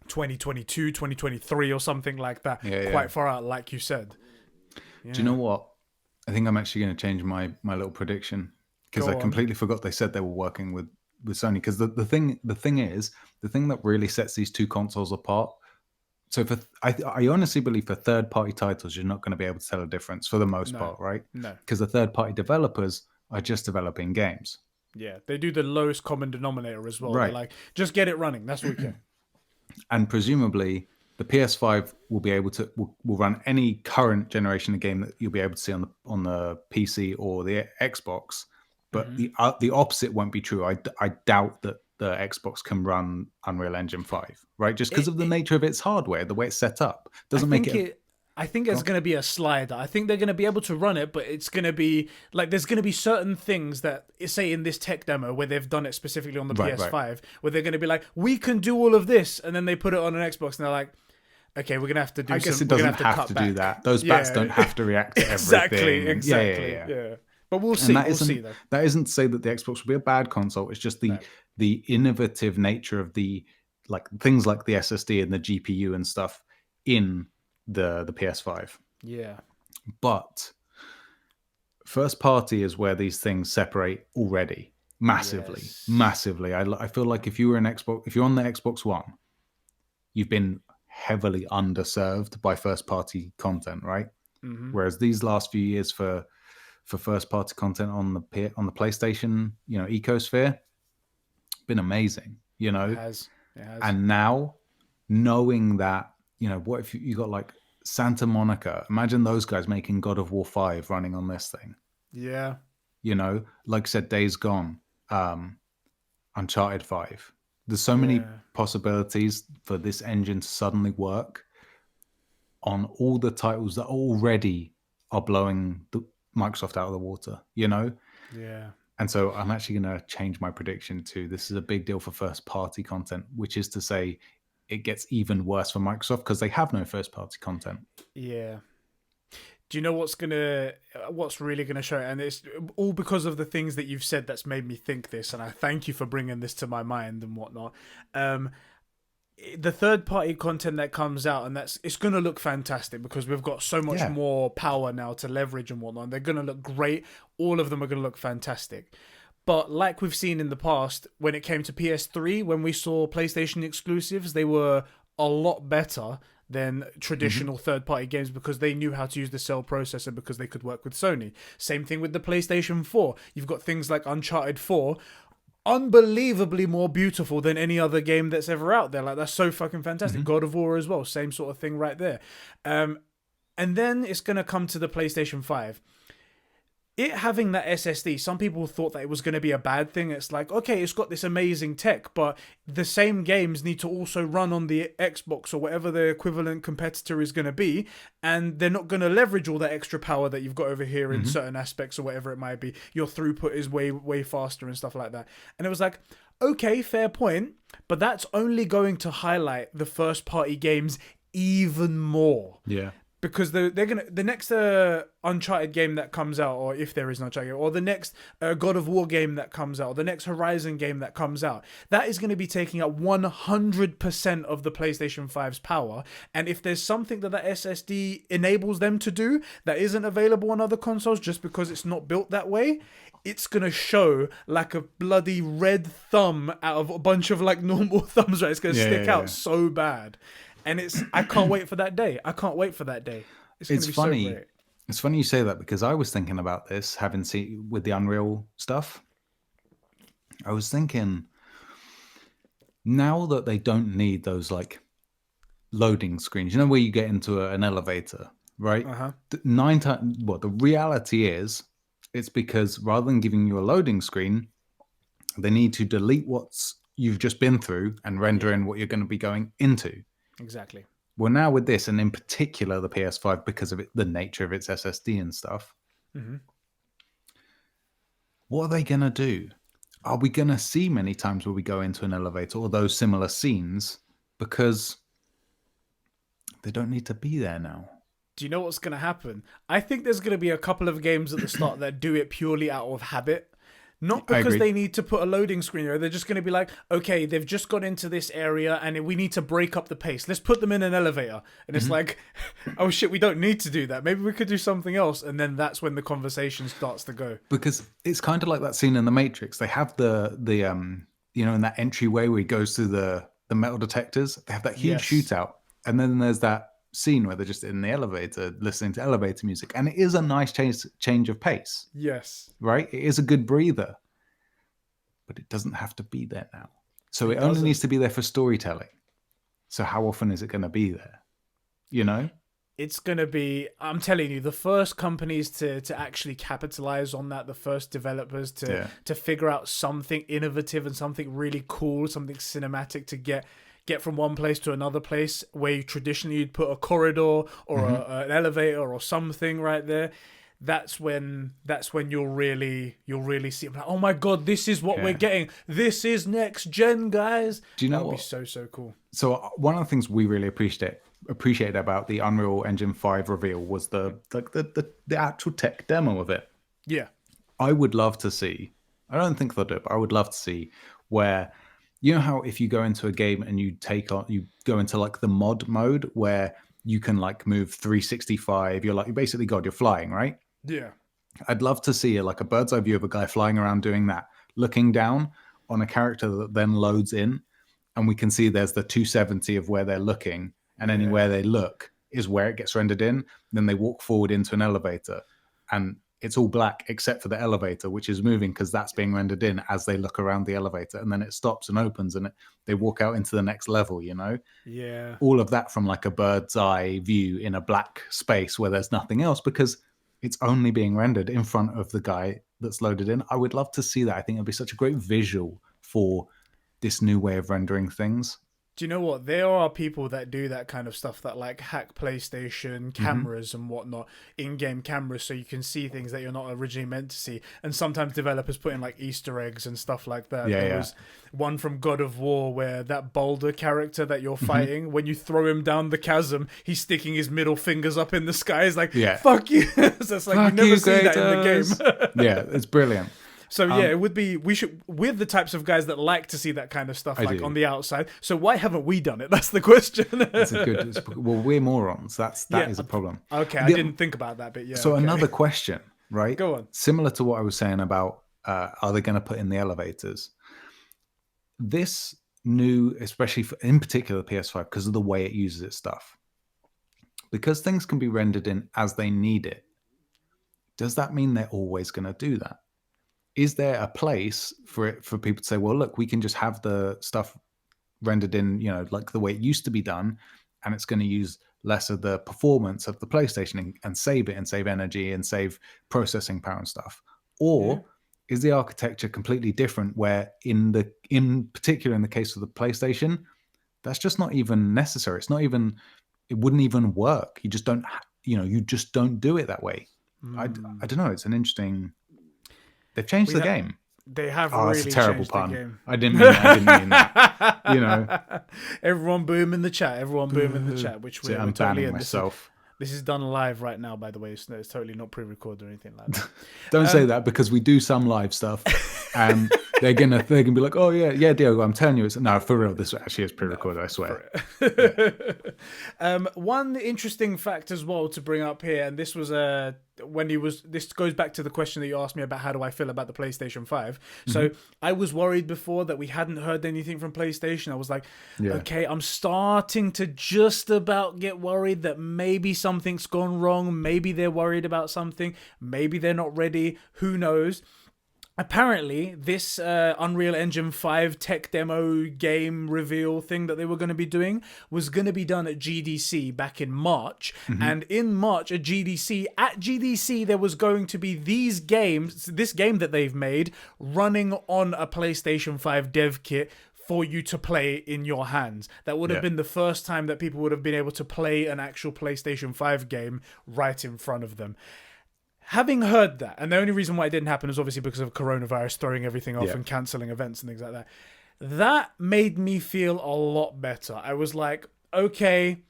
2022, 2023 or something like that. Quite far out, like you said. Yeah. Do you know what? I think I'm actually going to change my little prediction, because I completely forgot they said they were working with Sony. Because the thing that really sets these two consoles apart. So I honestly believe for third-party titles, you're not going to be able to tell a difference for the most part, right? No. Because the third-party developers are just developing games. Yeah, they do the lowest common denominator as well. Right. They're like, just get it running. That's what we can. And presumably, the PS5 will be able to will run any current generation of game that you'll be able to see on the PC or the Xbox. But the opposite won't be true. I doubt that the Xbox can run Unreal Engine 5, right? Just because of the nature of its hardware, the way it's set up doesn't make it. I think it's going to be a slider. I think they're going to be able to run it, but it's going to be like there's going to be certain things that, say in this tech demo where they've done it specifically on the PS5, where they're going to be like, we can do all of this, and then they put it on an Xbox and they're like, okay, we're going to have to do. I guess it doesn't have to do that. Those bats don't have to react to everything. Exactly. Yeah. But we'll see. We'll see though. That isn't to say that the Xbox will be a bad console. It's just the innovative nature of the things like the SSD and the GPU and stuff in the PS5. Yeah. But first party is where these things separate already massively. I feel like if you're on the Xbox One, you've been heavily underserved by first party content, right? Whereas these last few years for first party content on the PlayStation, ecosphere, been amazing, It has. And now knowing that, what if you got like Santa Monica? Imagine those guys making God of War 5 running on this thing. Yeah. Like I said, Days Gone, Uncharted 5. There's so many possibilities for this engine to suddenly work on all the titles that already are blowing Microsoft out of the water, Yeah. And so I'm actually going to change my prediction to this is a big deal for first party content, which is to say it gets even worse for Microsoft because they have no first party content. Yeah. Do you know what's really gonna show? And it's all because of the things that you've said that's made me think this. And I thank you for bringing this to my mind and whatnot. The third party content that comes out, and it's gonna look fantastic because we've got so much more power now to leverage and whatnot. And they're gonna look great. All of them are gonna look fantastic. But like we've seen in the past, when it came to PS3, when we saw PlayStation exclusives, they were a lot better than traditional third-party games because they knew how to use the cell processor because they could work with Sony. Same thing with the PlayStation 4. You've got things like Uncharted 4, unbelievably more beautiful than any other game that's ever out there. Like, that's so fucking fantastic. God of War as well, same sort of thing right there. And then it's going to come to the PlayStation 5. It having that SSD, some people thought that it was going to be a bad thing. It's like, okay, it's got this amazing tech, but the same games need to also run on the Xbox or whatever the equivalent competitor is going to be, and they're not going to leverage all that extra power that you've got over here in certain aspects or whatever it might be. Your throughput is way, way faster and stuff like that. And it was like, okay, fair point, but that's only going to highlight the first-party games even more. Yeah. Because the next Uncharted game that comes out, or if there is an Uncharted game, or the next God of War game that comes out, or the next Horizon game that comes out, that is going to be taking up 100% of the PlayStation 5's power. And if there's something that SSD enables them to do that isn't available on other consoles just because it's not built that way, it's going to show like a bloody red thumb out of a bunch of like normal thumbs, right? It's going to stick out so bad. And I can't wait for that day. I can't wait for that day. It's going to be funny. So great. It's funny you say that because I was thinking about this, having seen with the Unreal stuff. I was thinking now that they don't need those like loading screens, you know, where you get into an elevator, right? The reality is it's because rather than giving you a loading screen, they need to delete what's you've just been through and render in what you're going to be going into. Exactly. Well, now with this, and in particular the PS5, because of the nature of its SSD and stuff, what are they going to do? Are we going to see many times where we go into an elevator or those similar scenes? Because they don't need to be there now. Do you know what's going to happen? I think there's going to be a couple of games at the start that do it purely out of habit. Not because they need to put a loading screen there. They're just going to be like, okay, they've just got into this area and we need to break up the pace. Let's put them in an elevator. And it's like, oh shit, we don't need to do that. Maybe we could do something else. And then that's when the conversation starts to go. Because it's kind of like that scene in The Matrix. They have the in that entryway where he goes through the metal detectors. They have that huge shootout. And then there's that scene where they're just in the elevator listening to elevator music, and it is a nice change of pace. Yes, right, it is a good breather, but it doesn't have to be there now. So it only needs to be there for storytelling. So how often is it going to be there? You know, it's going to be, I'm telling you, the first companies to actually capitalize on that, the first developers to figure out something innovative and something really cool, something cinematic to get from one place to another place where you traditionally you'd put a corridor or an elevator or something right there. That's when you'll really see it. Like, oh my god, this is what we're getting. This is next gen, guys. Do you know That'll what? Be so cool. So one of the things we really appreciated about the Unreal Engine 5 reveal was the actual tech demo of it. Yeah, I would love to see. I don't think they'll do it, but I would love to see where. You know how if you go into a game and you go into like the mod mode where you can like move 365, you're basically God, you're flying, right? Yeah. I'd love to see like a bird's eye view of a guy flying around doing that, looking down on a character that then loads in, and we can see there's the 270 of where they're looking, and anywhere they look is where it gets rendered in. Then they walk forward into an elevator, and it's all black except for the elevator, which is moving because that's being rendered in as they look around the elevator, and then it stops and opens and they walk out into the next level, you know? Yeah. All of that from like a bird's eye view in a black space where there's nothing else because it's only being rendered in front of the guy that's loaded in. I would love to see that. I think it'd be such a great visual for this new way of rendering things. Do you know what? There are people that do that kind of stuff, that like hack PlayStation cameras and whatnot, in-game cameras, so you can see things that you're not originally meant to see. And sometimes developers put in like Easter eggs and stuff like that. Yeah, there was one from God of War where that boulder character that you're fighting, when you throw him down the chasm, he's sticking his middle fingers up in the sky. It's like, fuck you. So it's like, you never see that in the game. Yeah, it's brilliant. So it would be, we're the types of guys that like to see that kind of stuff on the outside. So why haven't we done it? That's the question. Well, we're morons. That is a problem. Okay, I didn't think about that, but yeah. So another question, right? Go on. Similar to what I was saying about, are they going to put in the elevators? This new, especially in particular the PS5, because of the way it uses its stuff, because things can be rendered in as they need it. Does that mean they're always going to do that? Is there a place for people to say, well, look, we can just have the stuff rendered in, like the way it used to be done, and it's going to use less of the performance of the PlayStation and save it and save energy and save processing power and stuff? Or is the architecture completely different, where in particular in the case of the PlayStation, that's just not even necessary? It wouldn't even work. You just don't, you just don't do it that way. I don't know. It's an interesting. They've changed the game. They have really that's a terrible changed pun. the game. I didn't mean that. Everyone boom in the chat. Which we're I'm totally banning myself. This is done live right now, by the way. It's totally not pre-recorded or anything like that. Don't say that, because we do some live stuff, and they're gonna be like, oh yeah, Diogo, I'm telling you, it's no, for real. This actually is pre-recorded. I swear. One interesting fact as well to bring up here, and this was this goes back to the question that you asked me about how do I feel about the PlayStation 5. So I was worried before that we hadn't heard anything from PlayStation. I was like, okay, I'm starting to just about get worried that maybe something's gone wrong. Maybe they're worried about something. Maybe they're not ready. Who knows? Apparently, this Unreal Engine 5 tech demo game reveal thing that they were going to be doing was going to be done at GDC back in March. And in March at GDC, there was going to be this game that they've made running on a PlayStation 5 dev kit for you to play in your hands. That would have been the first time that people would have been able to play an actual PlayStation 5 game right in front of them. Having heard that, and the only reason why it didn't happen is obviously because of coronavirus throwing everything off and cancelling events and things like that. That made me feel a lot better. I was like, okay,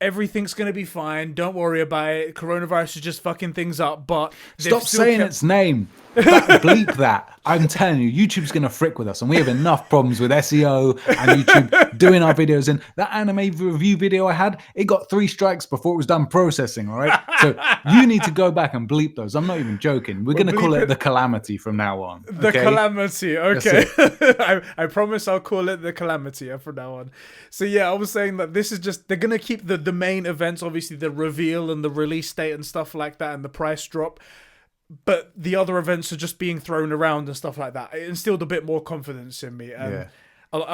everything's going to be fine. Don't worry about it. Coronavirus is just fucking things up, but... Stop saying its name. Bleep that. I'm telling you, YouTube's going to frick with us, and we have enough problems with SEO and YouTube doing our videos. And that anime review video I had, it got 3 strikes before it was done processing, all right? So you need to go back and bleep those. I'm not even joking. We're going to call it the Calamity from now on. The Calamity, okay. I promise I'll call it the Calamity from now on. So yeah, I was saying that this is just, they're going to keep the main events, obviously the reveal and the release date and stuff like that, and the price drop. But the other events are just being thrown around and stuff like that. It instilled a bit more confidence in me. I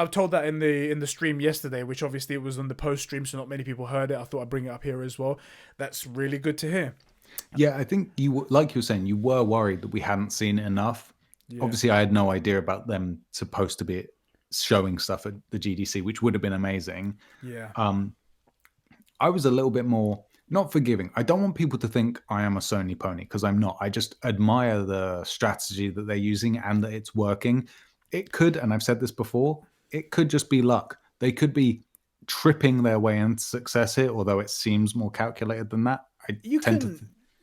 told that in the stream yesterday, which obviously it was on the post stream, so not many people heard it. I thought I'd bring it up here as well. That's really good to hear. Yeah, I think like you were saying, you were worried that we hadn't seen it enough. Yeah. Obviously, I had no idea about them supposed to be showing stuff at the GDC, which would have been amazing. Yeah. I was a little bit more not forgiving. I don't want people to think I am a Sony pony, because I'm not. I just admire the strategy that they're using and that it's working. It could, and I've said this before, it could just be luck. They could be tripping their way into success here, although it seems more calculated than that.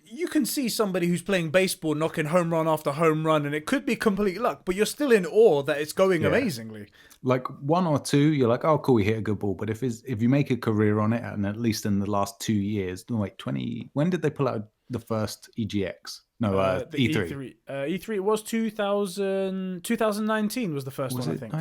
You can see somebody who's playing baseball knocking home run after home run, and it could be complete luck, but you're still in awe that it's going amazingly. Like 1 or 2, you're like, oh, cool, he hit a good ball. But if you make a career on it, and at least in the last 2 years, when did they pull out the first EGX? No, E3. E3 was 2019 was the first one, I think.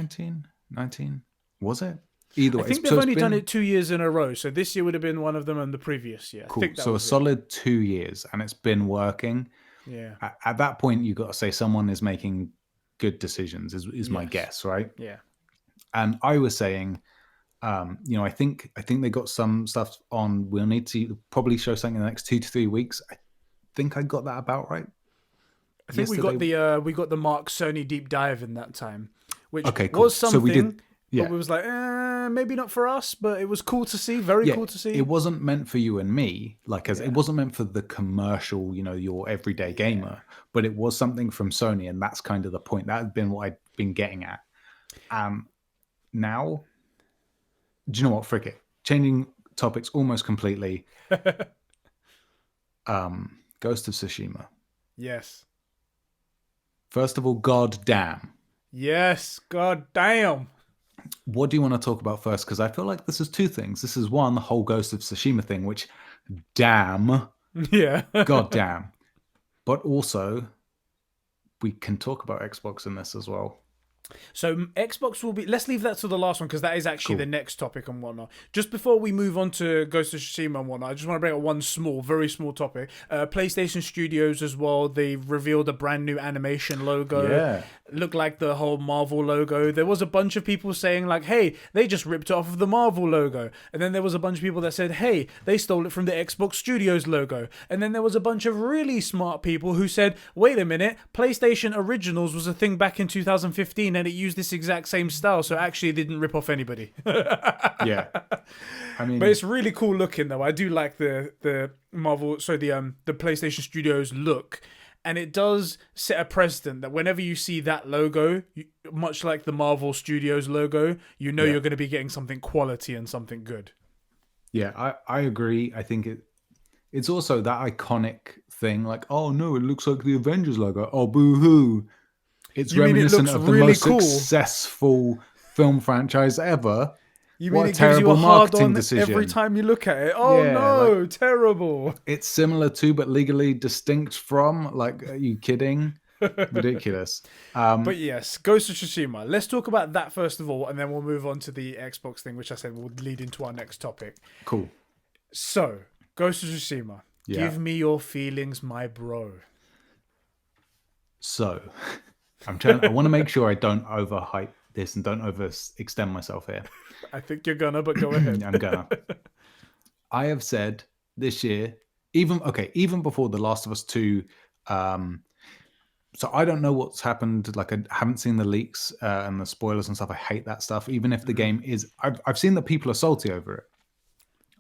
19? Was it? Either way. I think they've only done it 2 years in a row. So this year would have been one of them, and the previous year. Cool. So a solid 2 years, and it's been working. Yeah. At that point, you've got to say someone is making good decisions, is my guess, right? Yeah. And I was saying, I think they got some stuff on. We'll need to probably show something in the next 2 to 3 weeks. I think I got that about right. I think we got the Mark Sony deep dive in that time, which cool. was something. So we did. But we was like, maybe not for us, but it was cool to see. Very cool to see. It wasn't meant for you and me, like as it wasn't meant for the commercial, your everyday gamer, but it was something from Sony, and that's kind of the point. That had been what I'd been getting at. Now, do you know what? Frick it. Changing topics almost completely. Ghost of Tsushima. Yes. First of all, god damn. Yes, god damn. What do you want to talk about first? Because I feel like this is two things. This is one, the whole Ghost of Tsushima thing, which, damn. Yeah. God damn. But also, we can talk about Xbox in this as well. So Xbox will be... Let's leave that to the last one, because that is actually the next topic and whatnot. Just before we move on to Ghost of Tsushima and whatnot, I just want to bring up one very small topic. PlayStation Studios as well, they've revealed a brand new animation logo. Yeah. Looked like the whole Marvel logo. There was a bunch of people saying like, hey, they just ripped it off of the Marvel logo. And then there was a bunch of people that said, hey, they stole it from the Xbox Studios logo. And then there was a bunch of really smart people who said, wait a minute, PlayStation Originals was a thing back in 2015 and it used this exact same style, so actually it didn't rip off anybody. Yeah. I mean, but it's really cool looking though. I do like the Marvel, the PlayStation Studios look. And it does set a precedent that whenever you see that logo, much like the Marvel Studios logo, you're going to be getting something quality and something good. Yeah, I agree. I think it's also that iconic thing, like, oh no, it looks like the Avengers logo. Oh, boo-hoo. It's reminiscent of the most successful film franchise ever. You mean it gives you a hard on every time you look at it? Oh terrible. It's similar to, but legally distinct from. Like, are you kidding? Ridiculous. But yes, Ghost of Tsushima. Let's talk about that first of all, and then we'll move on to the Xbox thing, which I said will lead into our next topic. Cool. So, Ghost of Tsushima. Yeah. Give me your feelings, my bro. So, I want to make sure I don't overhype this and don't overextend myself here. I think you're gonna, but go ahead. I'm gonna. I have said this year, even before The Last of Us 2, so I don't know what's happened. Like, I haven't seen the leaks and the spoilers and stuff. I hate that stuff. Even if the game is, I've seen that people are salty over it.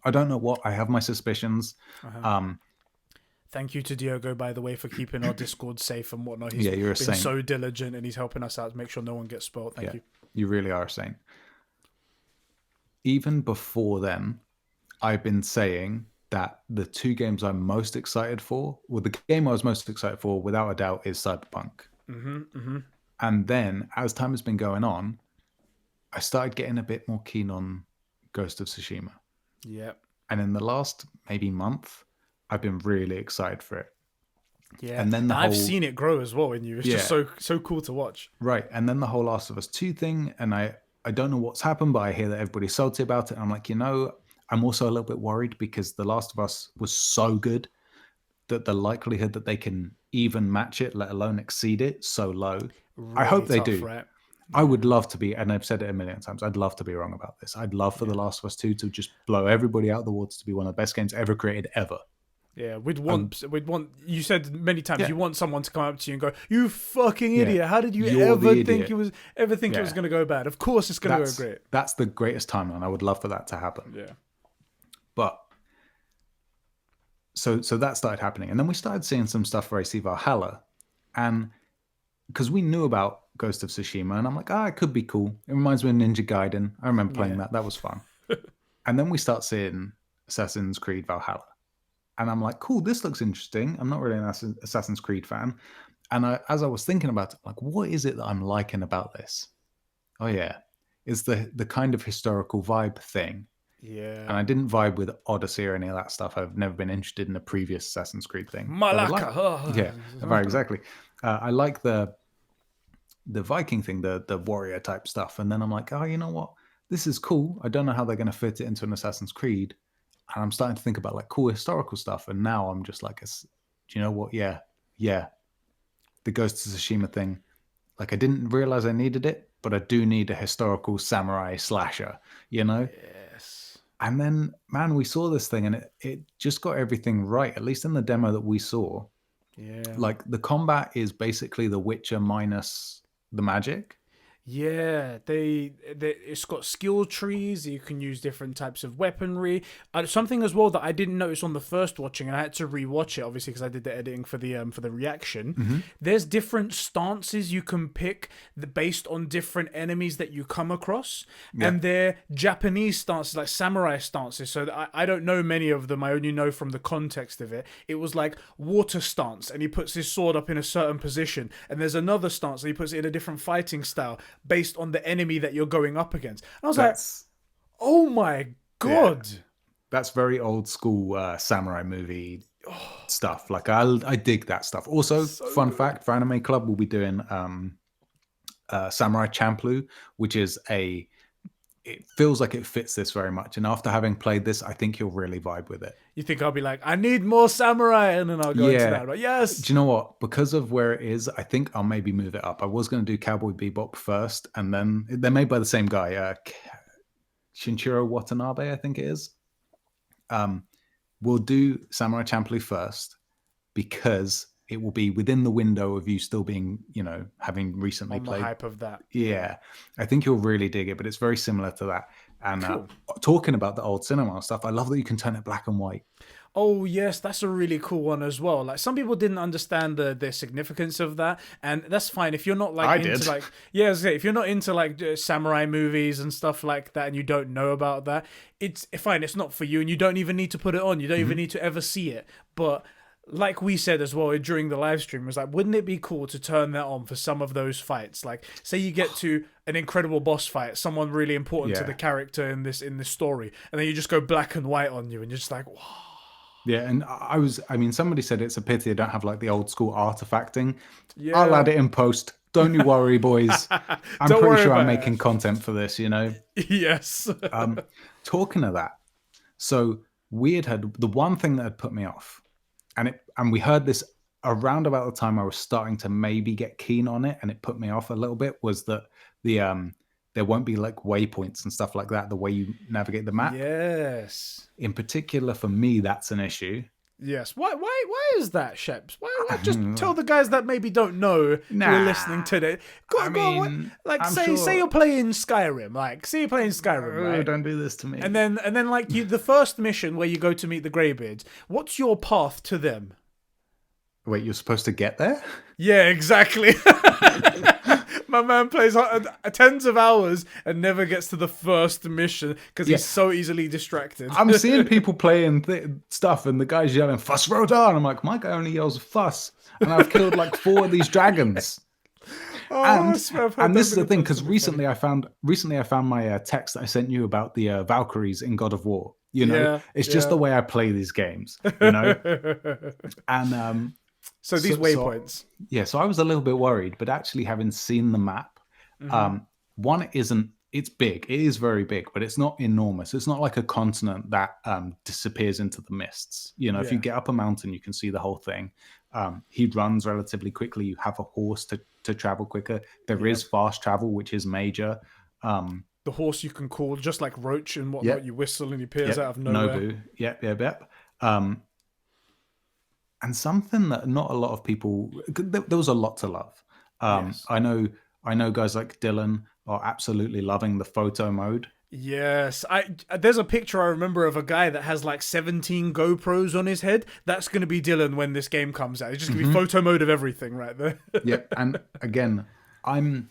I don't know what. I have my suspicions. Thank you to Diogo, by the way, for keeping our Discord safe and whatnot. He's you're a saint. So diligent and he's helping us out to make sure no one gets spoiled. Thank you. You really are a saint. Even before then, I've been saying that the two games I'm most excited for, the game I was most excited for, without a doubt, is Cyberpunk. And then, as time has been going on, I started getting a bit more keen on Ghost of Tsushima. Yep. And in the last maybe month, I've been really excited for it. Yeah, and then I've seen it grow as well in you. It's just so cool to watch. Right, and then the whole Last of Us 2 thing, and I don't know what's happened, but I hear that everybody's salty about it. And I'm like, I'm also a little bit worried because The Last of Us was so good that the likelihood that they can even match it, let alone exceed it, so low. Really I hope they do. Right? I would love to be, and I've said it a million times, I'd love to be wrong about this. I'd love for The Last of Us 2 to just blow everybody out of the water, to be one of the best games ever created ever. Yeah, we'd want. You said many times you want someone to come up to you and go, "You fucking idiot! How did you ever think it was going to go bad? Of course, it's going to go great." That's the greatest timeline. I would love for that to happen. Yeah, but so that started happening, and then we started seeing some stuff for AC Valhalla, and because we knew about Ghost of Tsushima, and I'm like, it could be cool. It reminds me of Ninja Gaiden. I remember playing that. That was fun. And then we start seeing Assassin's Creed Valhalla. And I'm like, cool, this looks interesting. I'm not really an Assassin's Creed fan. And as I was thinking about it, like, what is it that I'm liking about this? Oh, yeah. It's the kind of historical vibe thing. Yeah. And I didn't vibe with Odyssey or any of that stuff. I've never been interested in the previous Assassin's Creed thing. Malaka. Very exactly. I like the Viking thing, the warrior type stuff. And then I'm like, you know what? This is cool. I don't know how they're going to fit it into an Assassin's Creed. And I'm starting to think about like cool historical stuff. And now I'm just like, do you know what? Yeah. The Ghost of Tsushima thing. Like, I didn't realize I needed it, but I do need a historical samurai slasher, Yes. And then, man, we saw this thing and it just got everything right, at least in the demo that we saw. Yeah. Like, the combat is basically The Witcher minus the magic. Yeah, it's got skill trees. You can use different types of weaponry. Something as well that I didn't notice on the first watching, and I had to rewatch it obviously because I did the editing for the reaction. Mm-hmm. There's different stances you can pick based on different enemies that you come across, and they're Japanese stances, like samurai stances. So I don't know many of them. I only know from the context of it. It was like water stance, and he puts his sword up in a certain position, and there's another stance, and he puts it in a different fighting style based on the enemy that you're going up against. And I was like, oh my God. Yeah, that's very old school samurai movie stuff. Like I dig that stuff. Also, fun fact for Anime Club, we'll be doing Samurai Champloo, which is it feels like it fits this very much. And after having played this, I think you'll really vibe with it. You think I'll be like, I need more samurai, and then I'll go into that. But yes. Do you know what? Because of where it is, I think I'll maybe move it up. I was going to do Cowboy Bebop first, and then they're made by the same guy, Shinichiro Watanabe, I think it is. We'll do Samurai Champloo first because it will be within the window of you still being, having recently played. The hype of that. Yeah, I think you'll really dig it, but it's very similar to that. And talking about the old cinema stuff, I love that you can turn it black and white. Oh yes, that's a really cool one as well. Like some people didn't understand the significance of that, and that's fine if you're not like if you're not into like samurai movies and stuff like that, and you don't know about that, it's fine. It's not for you, and you don't even need to put it on. You don't even need to ever see it. But like we said as well during the live stream, was like, wouldn't it be cool to turn that on for some of those fights? Like, say you get to an incredible boss fight, someone really important to the character in this story, and then you just go black and white on you, and you're just like, wow. Yeah, and somebody said it's a pity they don't have like the old school artifacting. Yeah. I'll add it in post. Don't you worry, boys. I'm pretty sure I'm making content for this, Yes. Talking of that, so we had the one thing that had put me off, and we heard this around about the time I was starting to maybe get keen on it, and it put me off a little bit, was that there won't be like waypoints and stuff like that, the way you navigate the map. Yes. In particular, for me, that's an issue. Yes. Why is that, Sheps? Why just tell the guys that maybe don't know who are listening today. Go on. Like say you're playing Skyrim. Like say you're playing Skyrim, right? Don't do this to me. And then like the first mission where you go to meet the Greybeards, what's your path to them? Wait, you're supposed to get there? Yeah, exactly. My man plays tens of hours and never gets to the first mission because he's so easily distracted. I'm seeing people playing stuff and the guy's yelling, "Fuss Rodan!" I'm like, my guy only yells "fuss," and I've killed like 4 of these dragons. And this is the thing, because recently I found my text that I sent you about the Valkyries in God of War. It's just the way I play these games. And so these waypoints. So I was a little bit worried, but actually having seen the map, one, it's big. It is very big, but it's not enormous. It's not like a continent that disappears into the mists. If you get up a mountain, you can see the whole thing. He runs relatively quickly. You have a horse to travel quicker. There is fast travel, which is major. The horse you can call, just like Roach and whatnot. You whistle and he appears out of nowhere. Nobu. Yep. And something that not a lot of people, there was a lot to love. I know guys like Dylan are absolutely loving the photo mode. Yes, there's a picture I remember of a guy that has like 17 GoPros on his head. That's going to be Dylan when this game comes out. It's just going to be photo mode of everything right there. Yep, and again, I'm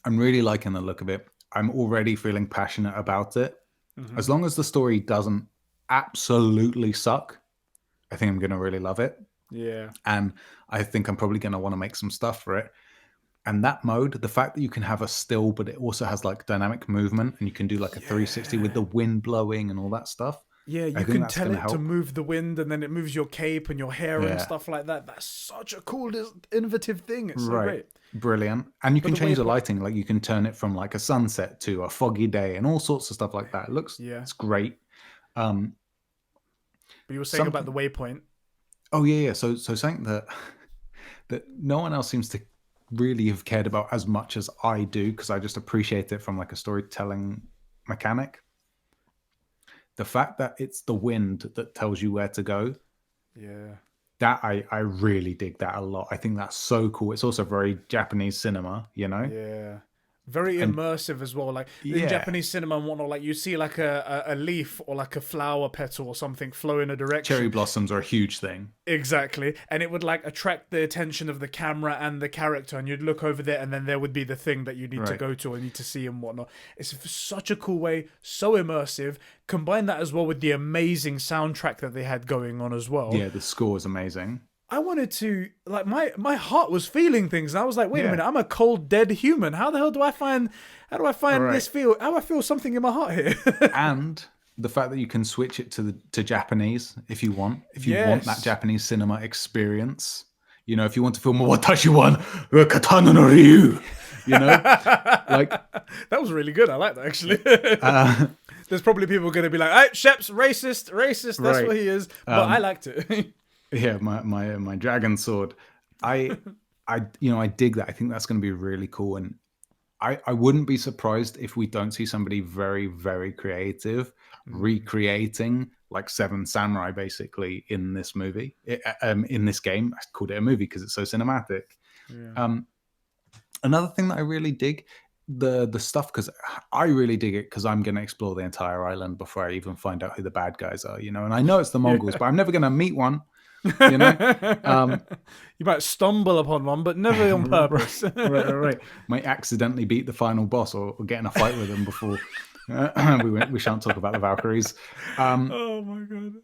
really liking the look of it. I'm already feeling passionate about it. As long as the story doesn't absolutely suck, I think I'm going to really love it. Yeah. And I think I'm probably going to want to make some stuff for it. And that mode, the fact that you can have a still, but it also has like dynamic movement and you can do like a 360 with the wind blowing and all that stuff. Yeah, you can tell it to move the wind and then it moves your cape and your hair and stuff like that. That's such a cool, innovative thing. It's so great. Brilliant. And you can change the lighting. Like you can turn it from like a sunset to a foggy day and all sorts of stuff like that. It looks, it's great. But you were saying about the waypoint. Oh yeah. So something that no one else seems to really have cared about as much as I do, because I just appreciate it from like a storytelling mechanic. The fact that it's the wind that tells you where to go. Yeah. That I really dig that a lot. I think that's so cool. It's also very Japanese cinema, Yeah. Very And immersive as well. Like in yeah, Japanese cinema and whatnot, like you see like a leaf or like a flower petal or something flow in a cherry direction. blossoms are a huge thing. Exactly. And it would like attract the attention of the camera and the character, and you'd look over there and then there would be the thing that you need to Right. go to or need to see and whatnot. It's such a cool way, so immersive. Combine that as well with the amazing soundtrack that they had going on as well. Yeah, the score is amazing. I wanted to like my heart was feeling things, and I was like, wait a Yeah. minute, I'm a cold dead human. How the hell do I find Right. this feel? How do I feel something in my heart here? And the fact that you can switch it to Japanese if you want. If you want that Yes. Japanese cinema experience. You know, if you want to feel more Watashi wa katana no ryu. You know? Like That was really good. I like that actually. There's probably people going to be like, "Hey, Shep's racist. That's Right. what he is." But I liked it. yeah, my dragon sword. I I dig that. I think that's going to be really cool, and I wouldn't be surprised if we don't see somebody very, very creative recreating like Seven Samurai basically in this movie, in this game. I called it a movie because it's so cinematic. Yeah. Another thing that I really dig, the stuff, because I really dig it because I'm going to explore the entire island before I even find out who the bad guys are, you know. And I know it's the Mongols, but I'm never going to meet one, you know. You might stumble upon one, but never on purpose. right. Might accidentally beat the final boss or get in a fight with them before. We shan't talk about the Valkyries. Oh my god.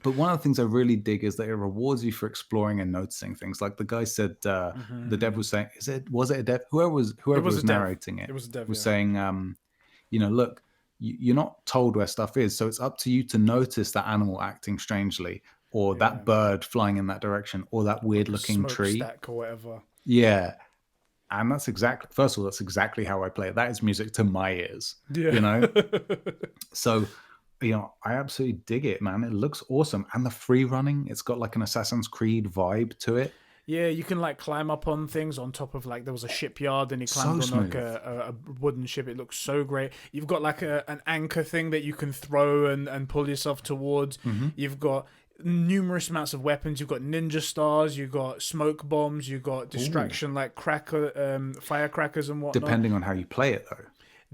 But one of the things I really dig is that it rewards you for exploring and noticing things. Like the guy said, the dev was saying, was it a dev? Whoever was a dev. narrating it, It was a dev, was yeah. saying, you know, look, you're not told where stuff is, so it's up to you to notice that animal acting strangely, or that bird flying in that direction, or that weird looking tree, smokestack or whatever. Yeah. And that's exactly, first of all, that's exactly how I play it. That is music to my ears, Yeah. you know? So, you know, I absolutely dig it, man. It looks awesome. And the free running, it's got like an Assassin's Creed vibe to it. Yeah, you can like climb up on things on top of like there was a shipyard and you climbed So on like smooth. a wooden ship. It looks so great. You've got like an anchor thing that you can throw and pull yourself towards. You've got numerous amounts of weapons. You've got ninja stars. You've got smoke bombs. You've got distraction like firecrackers and whatnot. Depending on how you play it, though.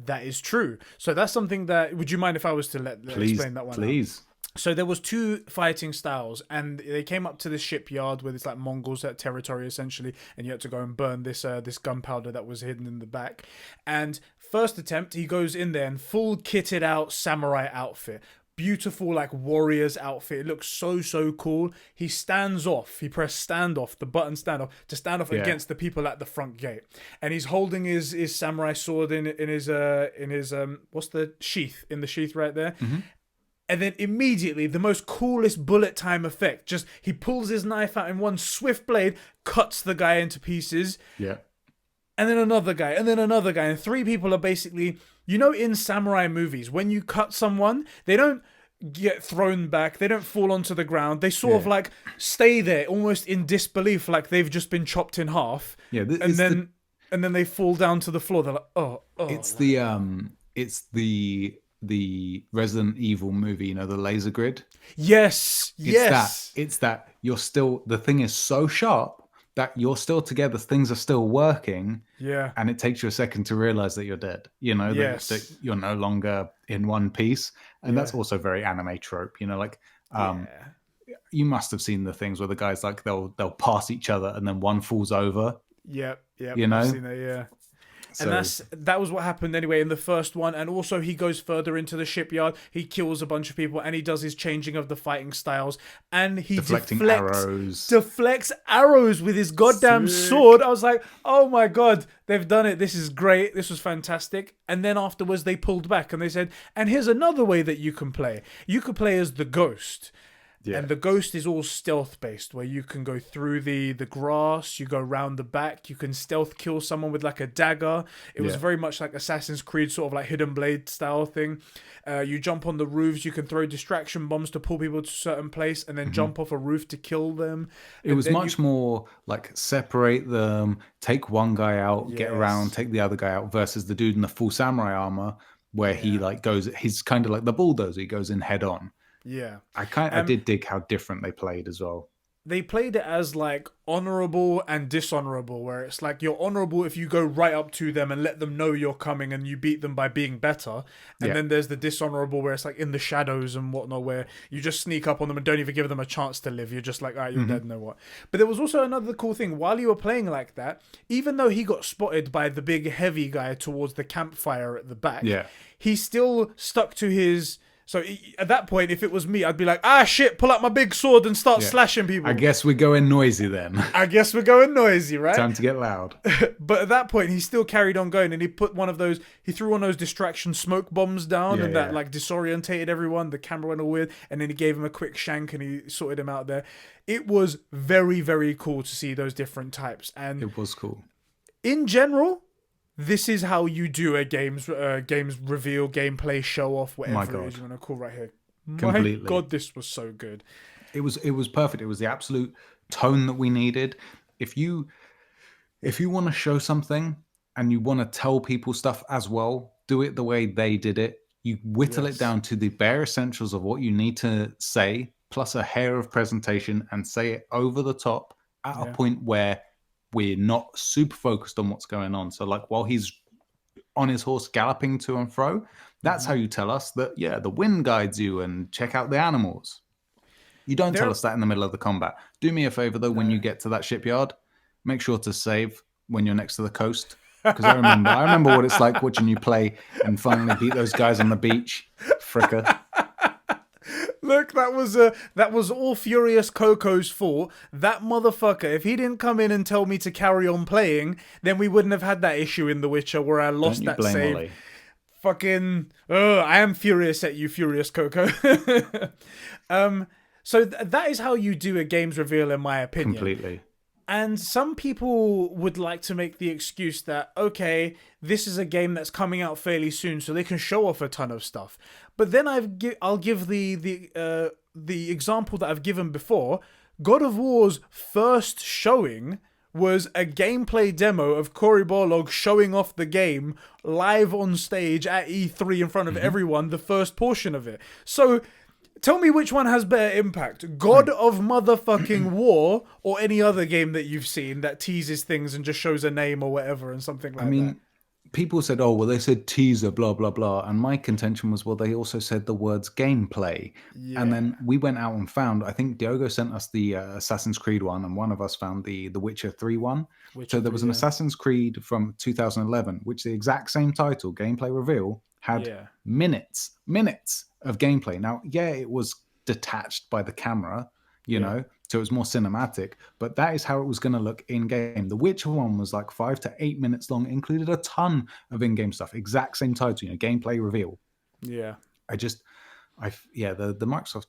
That is true. So that's something that. Would you mind if I was to explain that one? Please. So there was two fighting styles, and they came up to this shipyard with this like Mongols territory essentially, and you had to go and burn this this gunpowder that was hidden in the back. And first attempt, he goes in there and full kitted out samurai outfit. Beautiful like warrior's outfit. It looks so cool. He stands off. He pressed stand off, the button stand off, to stand off against the people at the front gate. And he's holding his samurai sword in his what's the sheath? In the sheath right there. And then immediately, the most coolest bullet time effect. Just he pulls his knife out in one swift blade, cuts the guy into pieces. Yeah. And then another guy, and then another guy. And three people are basically, you know, in samurai movies, when you cut someone, they don't get thrown back. They don't fall onto the ground. They sort of like stay there, almost in disbelief, like they've just been chopped in half. Yeah. And then they fall down to the floor. They're like, oh. It's the Resident Evil movie, you know, the laser grid. Yes. It's that you're still, the thing is so sharp that you're still together, things are still working. Yeah. And it takes you a second to realize that you're dead, you know, that you're no longer in one piece. And that's also very anime trope, you know, like you must have seen the things where the guys like they'll pass each other and then one falls over. Yep. You know? I've seen it, yeah. And that was what happened anyway in the first one. And also he goes further into the shipyard. He kills a bunch of people and he does his changing of the fighting styles. And he deflects arrows with his goddamn sword. I was like, oh my God, they've done it. This is great. This was fantastic. And then afterwards they pulled back and they said, and here's another way that you can play. You could play as the ghost. Yeah. And the ghost is all stealth based, where you can go through the grass, you go round the back, you can stealth kill someone with like a dagger. It was very much like Assassin's Creed, sort of like hidden blade style thing. You jump on the roofs, you can throw distraction bombs to pull people to a certain place and then jump off a roof to kill them. It was much more like separate them, take one guy out, get around, take the other guy out, versus the dude in the full samurai armor where he like goes, he's kind of like the bulldozer, he goes in head on. Yeah. I did dig how different they played as well. they played it as like honorable and dishonorable, where it's like you're honorable if you go right up to them and let them know you're coming and you beat them by being better. And then there's the dishonorable where it's like in the shadows and whatnot, where you just sneak up on them and don't even give them a chance to live. You're just like, all right, you're dead, know what. But there was also another cool thing. While you were playing like that, even though he got spotted by the big heavy guy towards the campfire at the back, he still stuck to his... So at that point, if it was me, I'd be like, shit, pull out my big sword and start slashing people. I guess we're going noisy then. I guess we're going noisy, right? Time to get loud. But at that point, he still carried on going, and he threw one of those distraction smoke bombs down, and that like disorientated everyone. The camera went all weird, and then he gave him a quick shank, and he sorted him out there. It was very, very cool to see those different types. And it was cool. In general... This is how you do a games reveal, gameplay, show off, whatever it is you want to call right here. Completely. My God, this was so good. It was perfect. It was the absolute tone that we needed. If you want to show something and you want to tell people stuff as well, do it the way they did it. You whittle it down to the bare essentials of what you need to say, plus a hair of presentation, and say it over the top at a point where we're not super focused on what's going on. So like while he's on his horse galloping to and fro, that's how you tell us that, the wind guides you and check out the animals. You don't tell us that in the middle of the combat. Do me a favor though, when you get to that shipyard, make sure to save when you're next to the coast. Because I remember what it's like watching you play and finally beat those guys on the beach. Fricker. Look, that was all Furious Coco's fault. That motherfucker, if he didn't come in and tell me to carry on playing, then we wouldn't have had that issue in The Witcher where I lost that save. Ollie. Fucking, I am furious at you, Furious Coco. So that is how you do a games reveal, in my opinion. Completely. And some people would like to make the excuse that, okay, this is a game that's coming out fairly soon, so they can show off a ton of stuff. But then I'll give the example that I've given before. God of War's first showing was a gameplay demo of Cory Barlog showing off the game live on stage at E3 in front of everyone, the first portion of it. So... tell me which one has better impact, God of motherfucking War or any other game that you've seen that teases things and just shows a name or whatever and something like that. People said, they said teaser, blah, blah, blah. And my contention was, they also said the words gameplay. Yeah. And then we went out and found, I think Diogo sent us the Assassin's Creed one, and one of us found the Witcher 3 one. So there was an Assassin's Creed from 2011, which the exact same title, Gameplay Reveal, had minutes of gameplay. Now, it was detached by the camera, you know, so it was more cinematic, but that is how it was going to look in game. The Witcher one was like 5 to 8 minutes long, included a ton of in-game stuff. Exact same title, Gameplay Reveal. Yeah. The Microsoft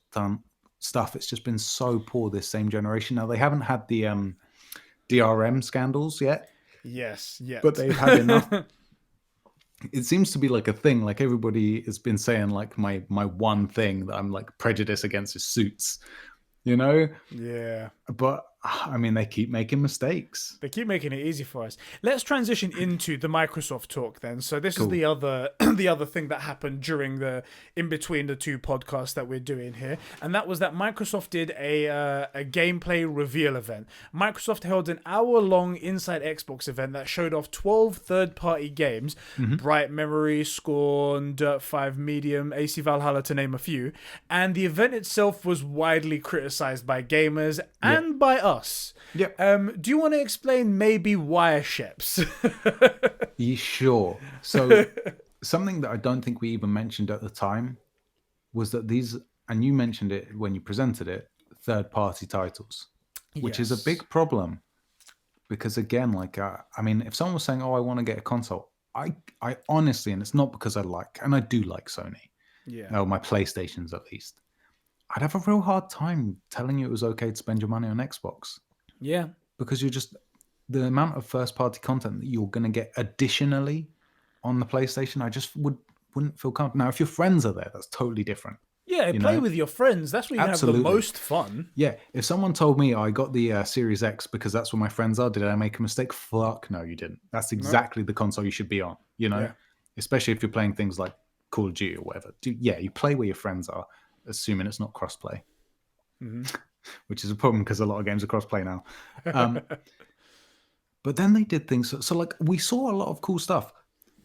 stuff, it's just been so poor this same generation. Now, they haven't had the DRM scandals yet. Yes, but they've had enough. It seems to be like a thing. Like everybody has been saying, like my one thing that I'm like prejudiced against is suits, Yeah. But they keep making mistakes. They keep making it easy for us. Let's transition into the Microsoft talk then. So this is the other thing that happened during in between the two podcasts that we're doing here, and that was that Microsoft did a gameplay reveal event. Microsoft held an hour-long Inside Xbox event that showed off 12 third-party games: Bright Memory, Scorn, Dirt 5 Medium, AC Valhalla, to name a few. And the event itself was widely criticized by gamers and by us. Yep. Do you want to explain maybe why, Sheps? Yeah, sure. So something that I don't think we even mentioned at the time was that these, and you mentioned it when you presented it, third-party titles, which is a big problem. Because again, if someone was saying, I want to get a console, I honestly, and it's not because I do like Sony. Yeah. Or my PlayStations at least. I'd have a real hard time telling you it was okay to spend your money on Xbox. Yeah. Because the amount of first-party content that you're going to get additionally on the PlayStation, I just wouldn't feel comfortable. Now, if your friends are there, that's totally different. Yeah, play with your friends. That's where you have the most fun. Yeah, if someone told me I got the Series X because that's where my friends are, did I make a mistake? Fuck no, you didn't. That's exactly the console you should be on, Especially if you're playing things like Call of Duty or whatever. You play where your friends are, assuming it's not crossplay. which is a problem because a lot of games are cross-play now. But then they did things. So like we saw a lot of cool stuff.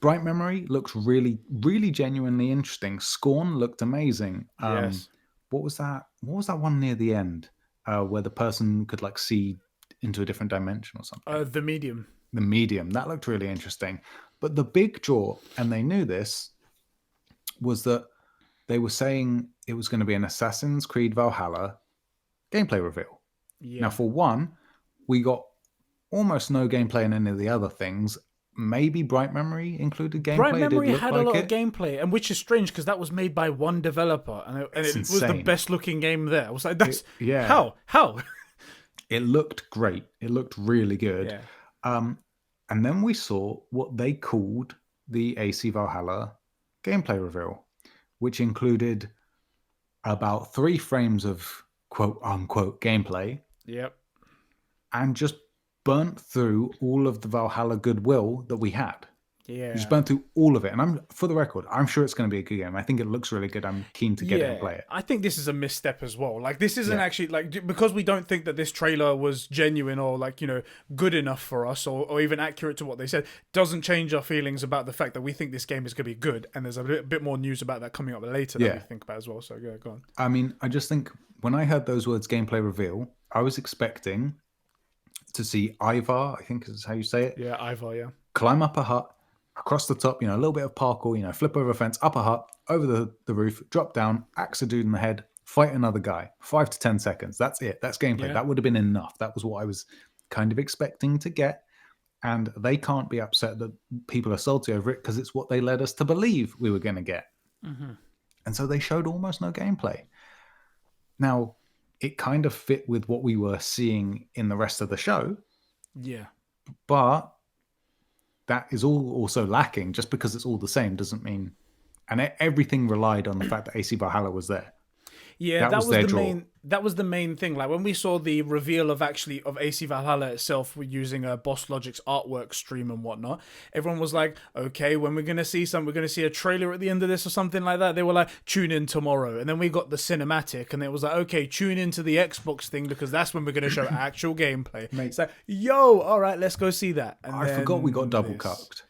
Bright Memory looks really, really genuinely interesting. Scorn looked amazing. Yes. What was that? What was that one near the end where the person could like see into a different dimension or something? The Medium. The Medium. That looked really interesting. But the big draw, and they knew this, was that they were saying it was going to be an Assassin's Creed Valhalla gameplay reveal. Yeah. Now, for one, we got almost no gameplay in any of the other things. Maybe Bright Memory included gameplay. Bright Memory had like a lot of gameplay, and which is strange because that was made by one developer, and it was the best looking game there. I was like, that's how? It looked great. It looked really good. Yeah. And then we saw what they called the AC Valhalla gameplay reveal, which included about 3 frames of quote unquote gameplay. Yep. And just burnt through all of the Valhalla goodwill that we had. Yeah. Just burnt through all of it. And for the record, I'm sure it's going to be a good game. I think it looks really good. I'm keen to get it and play it. I think this is a misstep as well. Like, this isn't actually, like, because we don't think that this trailer was genuine or, like, you know, good enough for us or even accurate to what they said, doesn't change our feelings about the fact that we think this game is going to be good. And there's a bit more news about that coming up later that we think about as well. So, yeah, go on. I mean, I just think when I heard those words, gameplay reveal, I was expecting to see Ivar, I think is how you say it. Yeah, Ivar, yeah. Climb up a hut, across the top, you know, a little bit of parkour, you know, flip over a fence, up a hut, over the roof, drop down, axe a dude in the head, fight another guy. 5 to 10 seconds. That's it. That's gameplay. Yeah. That would have been enough. That was what I was kind of expecting to get. And they can't be upset that people are salty over it because it's what they led us to believe we were going to get. Mm-hmm. And so they showed almost no gameplay. Now, it kind of fit with what we were seeing in the rest of the show. Yeah. But that is all also lacking. Just because it's all the same doesn't mean... And everything relied on the fact that AC Valhalla was there. Yeah, that was the main thing. Like when we saw the reveal of AC Valhalla itself, we're using a Boss Logic's artwork stream and whatnot. Everyone was like, okay, when we're gonna see a trailer at the end of this or something like that. They were like, tune in tomorrow. And then we got the cinematic, and it was like, okay, tune into the Xbox thing because that's when we're gonna show actual gameplay. Mate. It's like, yo, all right, let's go see that. And I forgot we got double cucked. Cucked.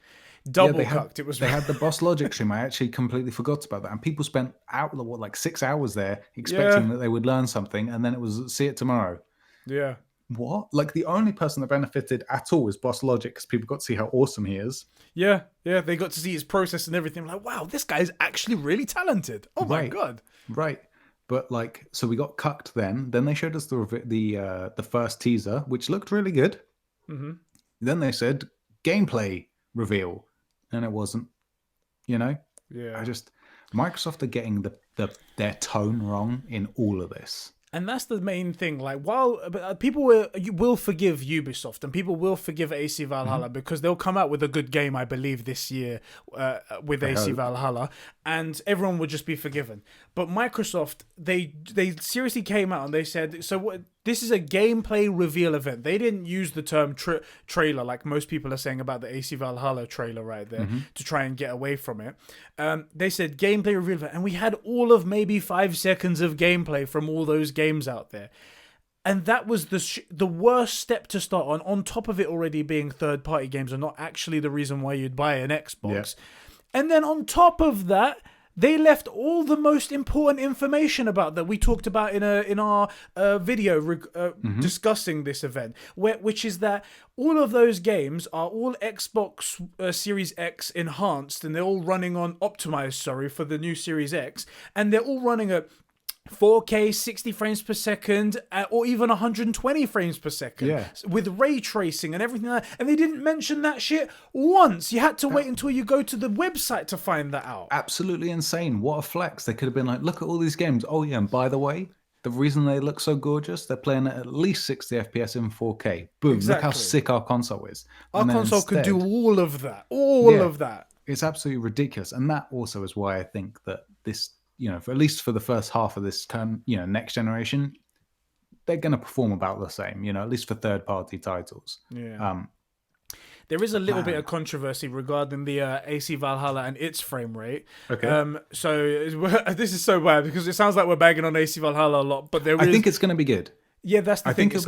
They had the Boss Logic stream. I actually completely forgot about that. And people spent 6 hours there expecting that they would learn something, and then it was see it tomorrow. Yeah. What? Like the only person that benefited at all was Boss Logic because people got to see how awesome he is. Yeah. They got to see his process and everything. Like, wow, this guy's actually really talented. Oh my god. Right. But so we got cucked then. Then they showed us the first teaser, which looked really good. Mm-hmm. Then they said gameplay reveal. And it wasn't, you know? Yeah. Microsoft are getting their tone wrong in all of this. And that's the main thing. Like, while people will forgive Ubisoft and people will forgive AC Valhalla because they'll come out with a good game, I believe, this year with AC Valhalla, and everyone will just be forgiven. But Microsoft, they seriously came out and they said, so what? This is a gameplay reveal event. They didn't use the term trailer like most people are saying about the AC Valhalla trailer right there to try and get away from it. They said gameplay reveal event, and we had all of maybe 5 seconds of gameplay from all those games out there. And that was the worst step to start on top of it already being third-party games and not actually the reason why you'd buy an Xbox. Yeah. And then on top of that, they left all the most important information about that we talked about in our video discussing this event, which is that all of those games are all Xbox Series X enhanced, and they're all running on optimized, for the new Series X, and they're all running at 4K 60 frames per second or even 120 frames per second with ray tracing and everything like that. And they didn't mention that shit once. You had to wait until you go to the website to find that out. Absolutely insane. What a flex. They could have been like, look at all these games. Oh yeah, and by the way, the reason they look so gorgeous, they're playing at least 60 FPS in 4K. Boom. Exactly. Look how sick our console is. Our console could do all of that. All of that. It's absolutely ridiculous. And that also is why I think that this, at least for the first half of this next generation, they're going to perform about the same, at least for third-party titles. Yeah. There is a little bit of controversy regarding the AC Valhalla and its frame rate. Okay. So this is so bad because it sounds like we're bagging on AC Valhalla a lot, but I think it's going to be good. Yeah, that's the I thing. think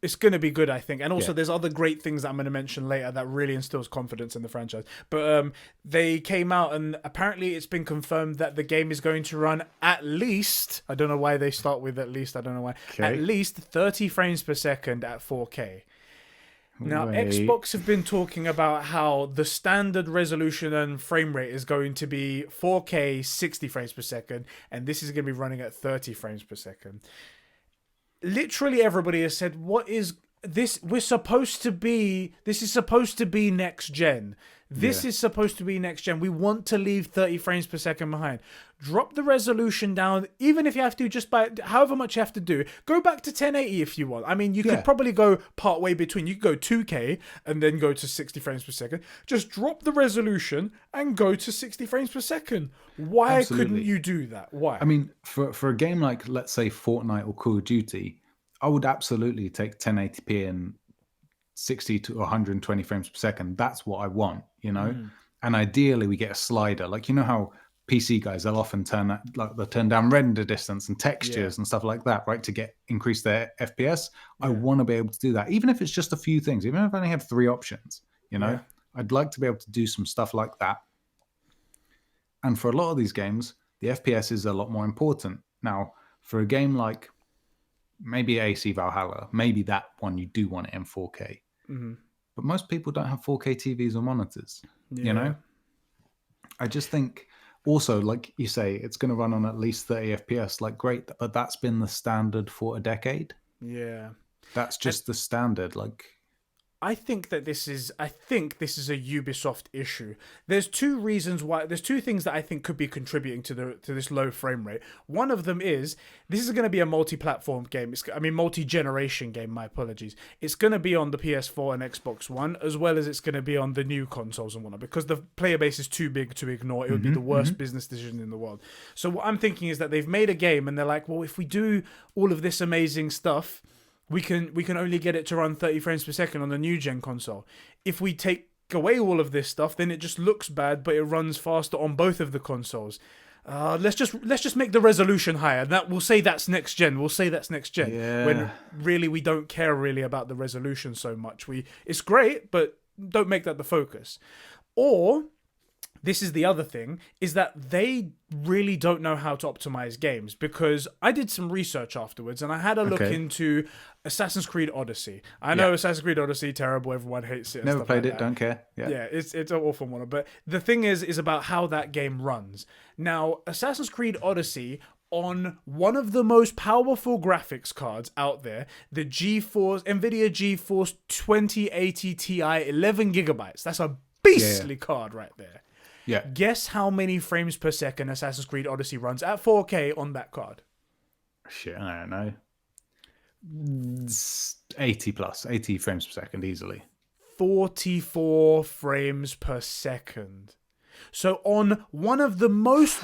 It's gonna be good, I think. And also, there's other great things that I'm gonna mention later that really instills confidence in the franchise. But they came out and apparently it's been confirmed that the game is going to run at least. I don't know why they start with at least. I don't know why. Okay. At least 30 frames per second at 4K. Now, Xbox have been talking about how the standard resolution and frame rate is going to be 4K 60 frames per second, and this is going to be running at 30 frames per second. Literally everybody has said, what is this? This is supposed to be next gen. This is supposed to be next gen. We want to leave 30 frames per second behind. Drop the resolution down, even if you have to, just by however much you have to do. Go back to 1080 if you want. I mean, you could probably go part way between. You could go 2K and then go to 60 frames per second. Just drop the resolution and go to 60 frames per second. Why couldn't you do that? Why? I mean, for a game like, let's say, Fortnite or Call of Duty, I would absolutely take 1080p and 60 to 120 frames per second. That's what I want, you know? And ideally we get a slider. Like, you know how PC guys, they'll often they'll turn down render distance and textures and stuff like that, right? To increase their FPS. I want to be able to do that. Even if it's just a few things, even if I only have 3 options, you know, I'd like to be able to do some stuff like that. And for a lot of these games, the FPS is a lot more important. Now, for a game like maybe AC Valhalla, maybe that one you do want it in 4K. But most people don't have 4K TVs or monitors, you know? I just think also, like you say, it's going to run on at least 30 FPS, like great, but that's been the standard for a decade. Yeah. That's just the standard, like... I think this is a Ubisoft issue. There's 2 reasons why. There's 2 things that I think could be contributing to this low frame rate. One of them is this is going to be a multi-platform game. Multi-generation game. My apologies. It's going to be on the PS4 and Xbox One, as well as it's going to be on the new consoles and whatnot, because the player base is too big to ignore. It would be the worst business decision in the world. So what I'm thinking is that they've made a game and they're like, well, if we do all of this amazing stuff, we can only get it to run 30 frames per second on the new gen console. If we take away all of this stuff, then it just looks bad, but it runs faster on both of the consoles. Let's just make the resolution higher. We'll say that's next gen. Yeah. When really we don't care really about the resolution so much. It's great, but don't make that the focus. Or this is the other thing, is that they really don't know how to optimize games, because I did some research afterwards and I had a look into Assassin's Creed Odyssey. I know Assassin's Creed Odyssey, terrible, everyone hates it. Never played it, don't care. Yeah, it's an awful one. But the thing is about how that game runs. Now, Assassin's Creed Odyssey, on one of the most powerful graphics cards out there, the NVIDIA GeForce 2080 Ti 11 gigabytes. That's a beastly card right there. Yeah. Guess how many frames per second Assassin's Creed Odyssey runs at 4K on that card? Shit, I don't know. 80 frames per second easily. 44 frames per second. So on one of the most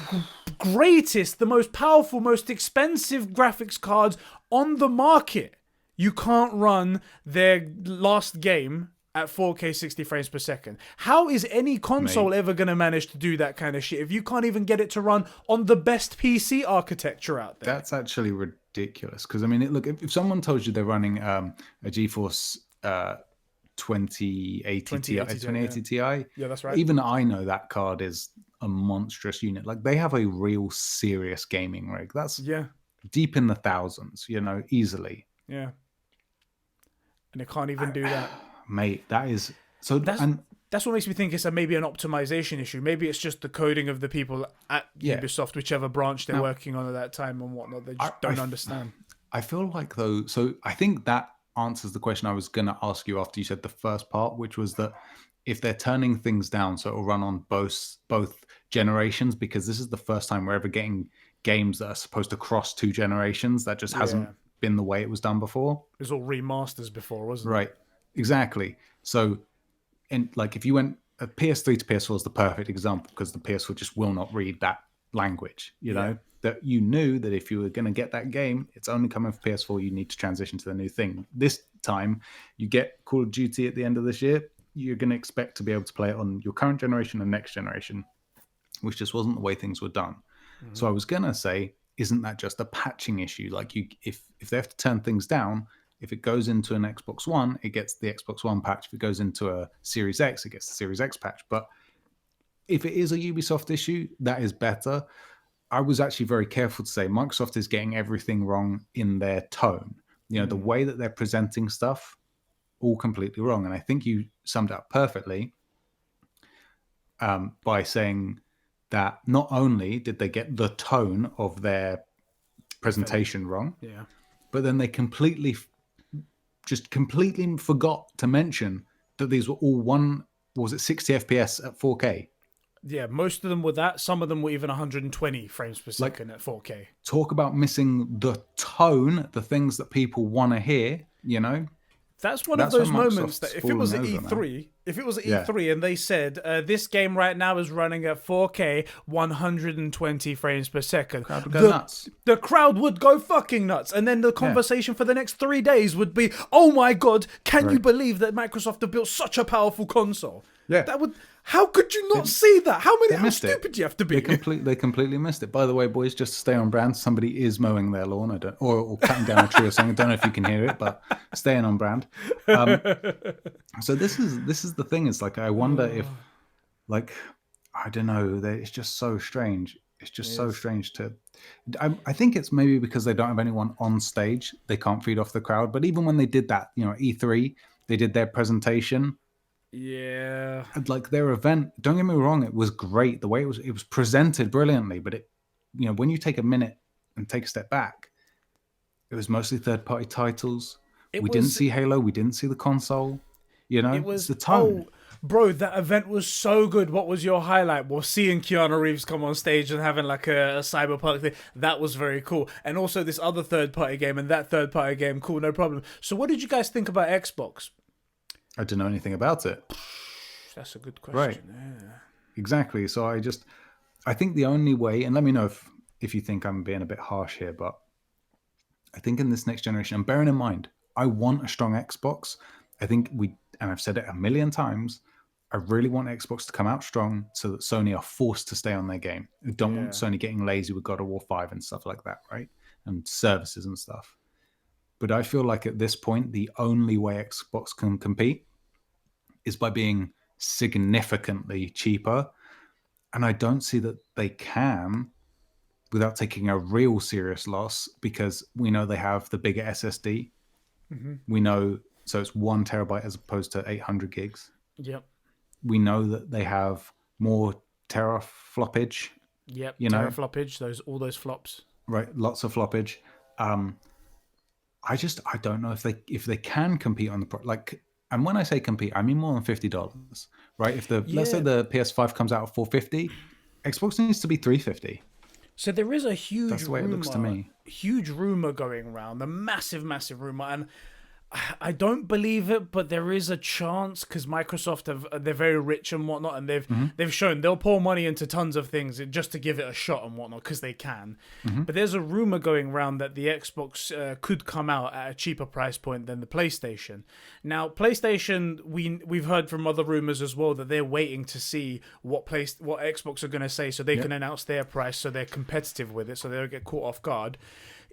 greatest, the most powerful, most expensive graphics cards on the market, you can't run their last game at 4K 60 frames per second. How is any console ever going to manage to do that kind of shit if you can't even get it to run on the best PC architecture out there? That's actually ridiculous. Because, I mean, look, if someone told you they're running a GeForce 2080 Ti, yeah, that's right. Even I know that card is a monstrous unit. Like, they have a real serious gaming rig. That's deep in the thousands, you know, easily. Yeah. And it can't even do that. Mate, that is so. That's what makes me think it's maybe an optimization issue. Maybe it's just the coding of the people at Ubisoft, whichever branch they're working on at that time and whatnot. They just don't understand. I feel like, though, so I think that answers the question I was going to ask you after you said the first part, which was that if they're turning things down so it'll run on both generations, because this is the first time we're ever getting games that are supposed to cross 2 generations. That just hasn't been the way it was done before. It was all remasters before, wasn't it? Right. Exactly. So, if you went a PS3 to PS4 is the perfect example, because the PS4 just will not read that language. You know that you knew that if you were going to get that game, it's only coming for PS4. You need to transition to the new thing. This time, you get Call of Duty at the end of this year. you're going to expect to be able to play it on your current generation and next generation, which just wasn't the way things were done. So I was going to say, isn't that just a patching issue? Like, if they have to turn things down, if it goes into an Xbox One, it gets the Xbox One patch. If it goes into a Series X, it gets the Series X patch. But if it is a Ubisoft issue, that is better. I was actually very careful to say Microsoft is getting everything wrong in their tone. The way that they're presenting stuff, all completely wrong. And I think you summed it up perfectly by saying that not only did they get the tone of their presentation wrong, but then they completely forgot to mention that these were all 60 FPS at 4K. Yeah, most of them were that. Some of them were even 120 frames per second at 4K. Talk about missing the tone, the things that people want to hear, That's one of those moments that if it was at E3, and they said this game right now is running at 4K, 120 frames per second, crowd would go nuts. The crowd would go fucking nuts, and then the conversation for the next 3 days would be, "Oh my god, can you believe that Microsoft have built such a powerful console?" Yeah, How could you not see that? How stupid do you have to be? They completely missed it. By the way, boys, just to stay on brand, somebody is mowing their lawn, or cutting down a tree or something. I don't know if you can hear it, but staying on brand. So this is the thing. It's like, I wonder if, like, I don't know. It's just so strange. It's just so strange to. I think it's maybe because they don't have anyone on stage. They can't feed off the crowd. But even when they did that, E3, they did their presentation. Yeah, like their event, don't get me wrong, it was great the way it was presented brilliantly, but it, when you take a minute and take a step back, it was mostly third-party titles. We didn't see Halo, we didn't see the console. It was the tone. Bro, that event was so good. What was your highlight? Well, seeing Keanu Reeves come on stage and having like a cyberpunk thing, that was very cool. And also this other third-party game, and that third-party game, cool, no problem. So what did you guys think about Xbox? I didn't know anything about it. That's a good question. Right. Yeah. Exactly. So I think the only way, and let me know if you think I'm being a bit harsh here, but I think in this next generation, and bearing in mind, I want a strong Xbox. I think and I've said it a million times, I really want Xbox to come out strong so that Sony are forced to stay on their game. I don't want Sony getting lazy with God of War 5 and stuff like that, right? And services and stuff. But I feel like at this point, the only way Xbox can compete is by being significantly cheaper. And I don't see that they can without taking a real serious loss, because we know they have the bigger SSD. We know, so it's 1 terabyte as opposed to 800 gigs. Yep. We know that they have more terafloppage. Yep, terafloppage, all those flops. Right, lots of floppage. I don't know if they can compete on the and when I say compete, I mean more than $50, right? If let's say the PS5 comes out at $450, Xbox needs to be $350. So there is a huge That's the way it looks to me. Huge rumor going around, a massive rumor, and I don't believe it, but there is a chance, because Microsoft they're very rich and whatnot, and they've shown they'll pour money into tons of things just to give it a shot and whatnot, because they can. But there's a rumor going around that the Xbox could come out at a cheaper price point than the PlayStation. Now, PlayStation, we've heard from other rumors as well that they're waiting to see what Xbox are going to say so they can announce their price, so they're competitive with it, so they don't get caught off guard.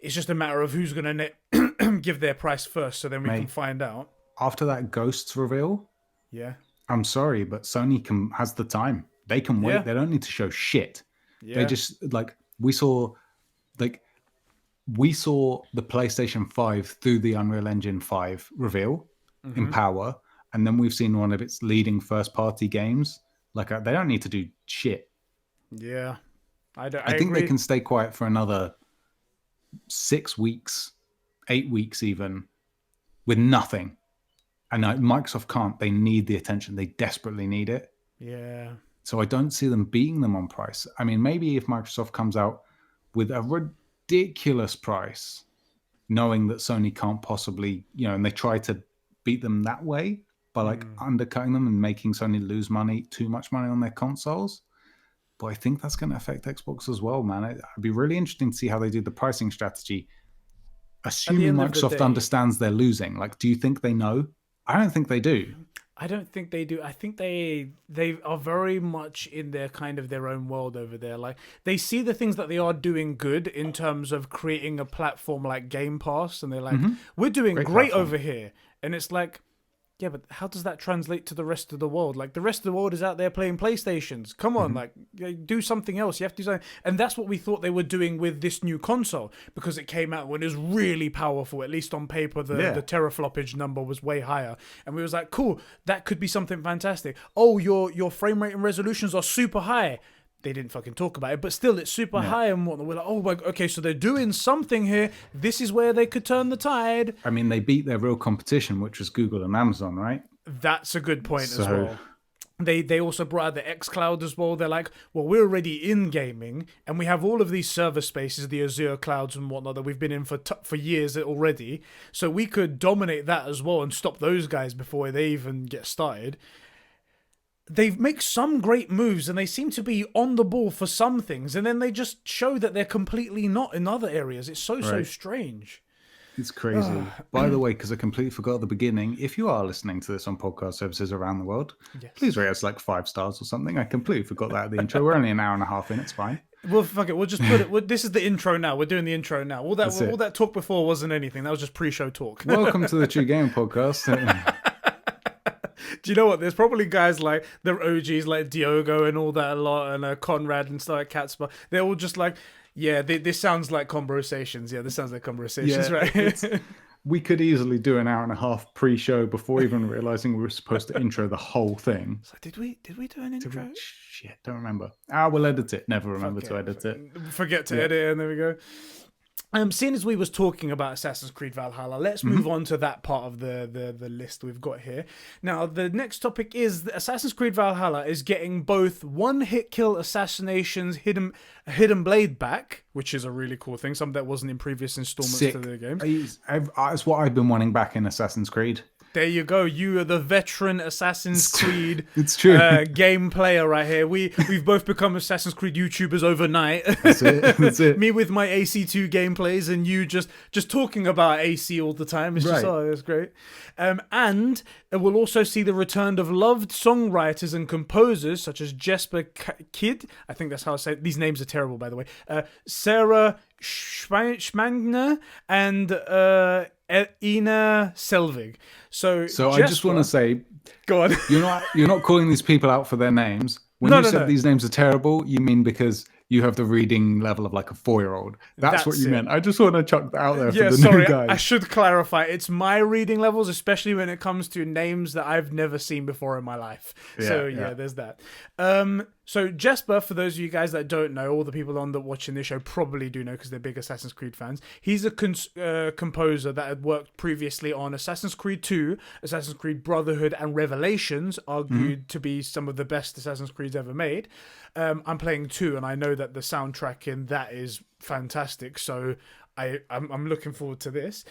It's just a matter of who's going to give their price first, so then we can find out. After that Ghosts reveal, yeah, I'm sorry, but Sony has the time. They can wait. They don't need to show shit. Yeah. They just, we saw the PlayStation 5 through the Unreal Engine 5 reveal in power, and then we've seen one of its leading first-party games. They don't need to do shit. Yeah, I think agree. They can stay quiet for another 6 weeks, 8 weeks even, with nothing. And Microsoft can't. They need the attention. They desperately need it. Yeah. So I don't see them beating them on price. I mean, maybe if Microsoft comes out with a ridiculous price, knowing that Sony can't possibly, and they try to beat them that way by undercutting them and making Sony lose too much money on their consoles. But I think that's going to affect Xbox as well, man. It'd be really interesting to see how they do the pricing strategy. Assuming Microsoft understands they're losing. Do you think they know? I don't think they do. I don't think they do. I think they are very much in their kind of their own world over there. Like they see the things that they are doing good in terms of creating a platform like Game Pass, and they're like, we're doing great over here. And it's like, yeah, but how does that translate to the rest of the world? Like the rest of the world is out there playing PlayStations. Come on, like do something else. You have to do something. And that's what we thought they were doing with this new console, because it came out when it was really powerful. At least on paper, the terafloppage number was way higher, and we was like, cool, that could be something fantastic. Oh, your frame rate and resolutions are super high. They didn't fucking talk about it, but still, it's super high and whatnot. We're like, oh, okay, so they're doing something here. This is where they could turn the tide. I mean, they beat their real competition, which was Google and Amazon, right? That's a good point as well. They also brought out the xCloud as well. They're like, well, we're already in gaming, and we have all of these server spaces, the Azure clouds and whatnot, that we've been in for years already. So we could dominate that as well and stop those guys before they even get started. They make some great moves, and they seem to be on the ball for some things, and then they just show that they're completely not in other areas. It's so strange. It's crazy. By the way, because I completely forgot at the beginning, if you are listening to this on podcast services around the world, please rate us like 5 stars or something. I completely forgot that at the intro. We're only an hour and a half in. It's fine. Well, fuck it. We'll just put it. This is the intro now. We're doing the intro now. All that talk before wasn't anything. That was just pre-show talk. Welcome to the True Game Podcast. Do you know what? There's probably guys like the OGs like Diogo and all that a lot, and Conrad and stuff like Catspa. They're all just like, yeah, this sounds like Conbrosations. Yeah, this sounds like Conbrosations, right? We could easily do an hour and a half pre-show before even realizing we were supposed to intro the whole thing. So did we do an intro? Shit, don't remember. We'll edit it. Never remember to edit it. Forget to edit, and there we go. Seeing as we was talking about Assassin's Creed Valhalla, let's move on to that part of the list we've got here. Now, the next topic is that Assassin's Creed Valhalla is getting both one-hit kill assassinations, hidden blade back, which is a really cool thing, something that wasn't in previous installments to the game. It's what I've been wanting back in Assassin's Creed. There you go. You are the veteran Assassin's Creed it's true. Game player right here. We've both become Assassin's Creed YouTubers overnight. That's it. Me with my AC2 gameplays, and you just talking about AC all the time. It's just, it's great. And we'll also see the return of loved songwriters and composers such as Jesper Kyd. I think that's how I say it. These names are terrible, by the way. Sarah Schachner and Einar Selvik. So Jesper, I just want to say, go on. You're not calling these people out for their names. When you said these names are terrible, you mean because you have the reading level of like a 4-year-old. That's what you meant. I just want to chuck that out there for the new guys. I should clarify. It's my reading levels, especially when it comes to names that I've never seen before in my life. There's that. So Jesper, for those of you guys that don't know, all the people watching this show probably do know because they're big Assassin's Creed fans. He's a composer that had worked previously on Assassin's Creed 2, Assassin's Creed Brotherhood and Revelations, argued to be some of the best Assassin's Creeds ever made. I'm playing 2, and I know that the soundtrack in that is fantastic, so I'm looking forward to this.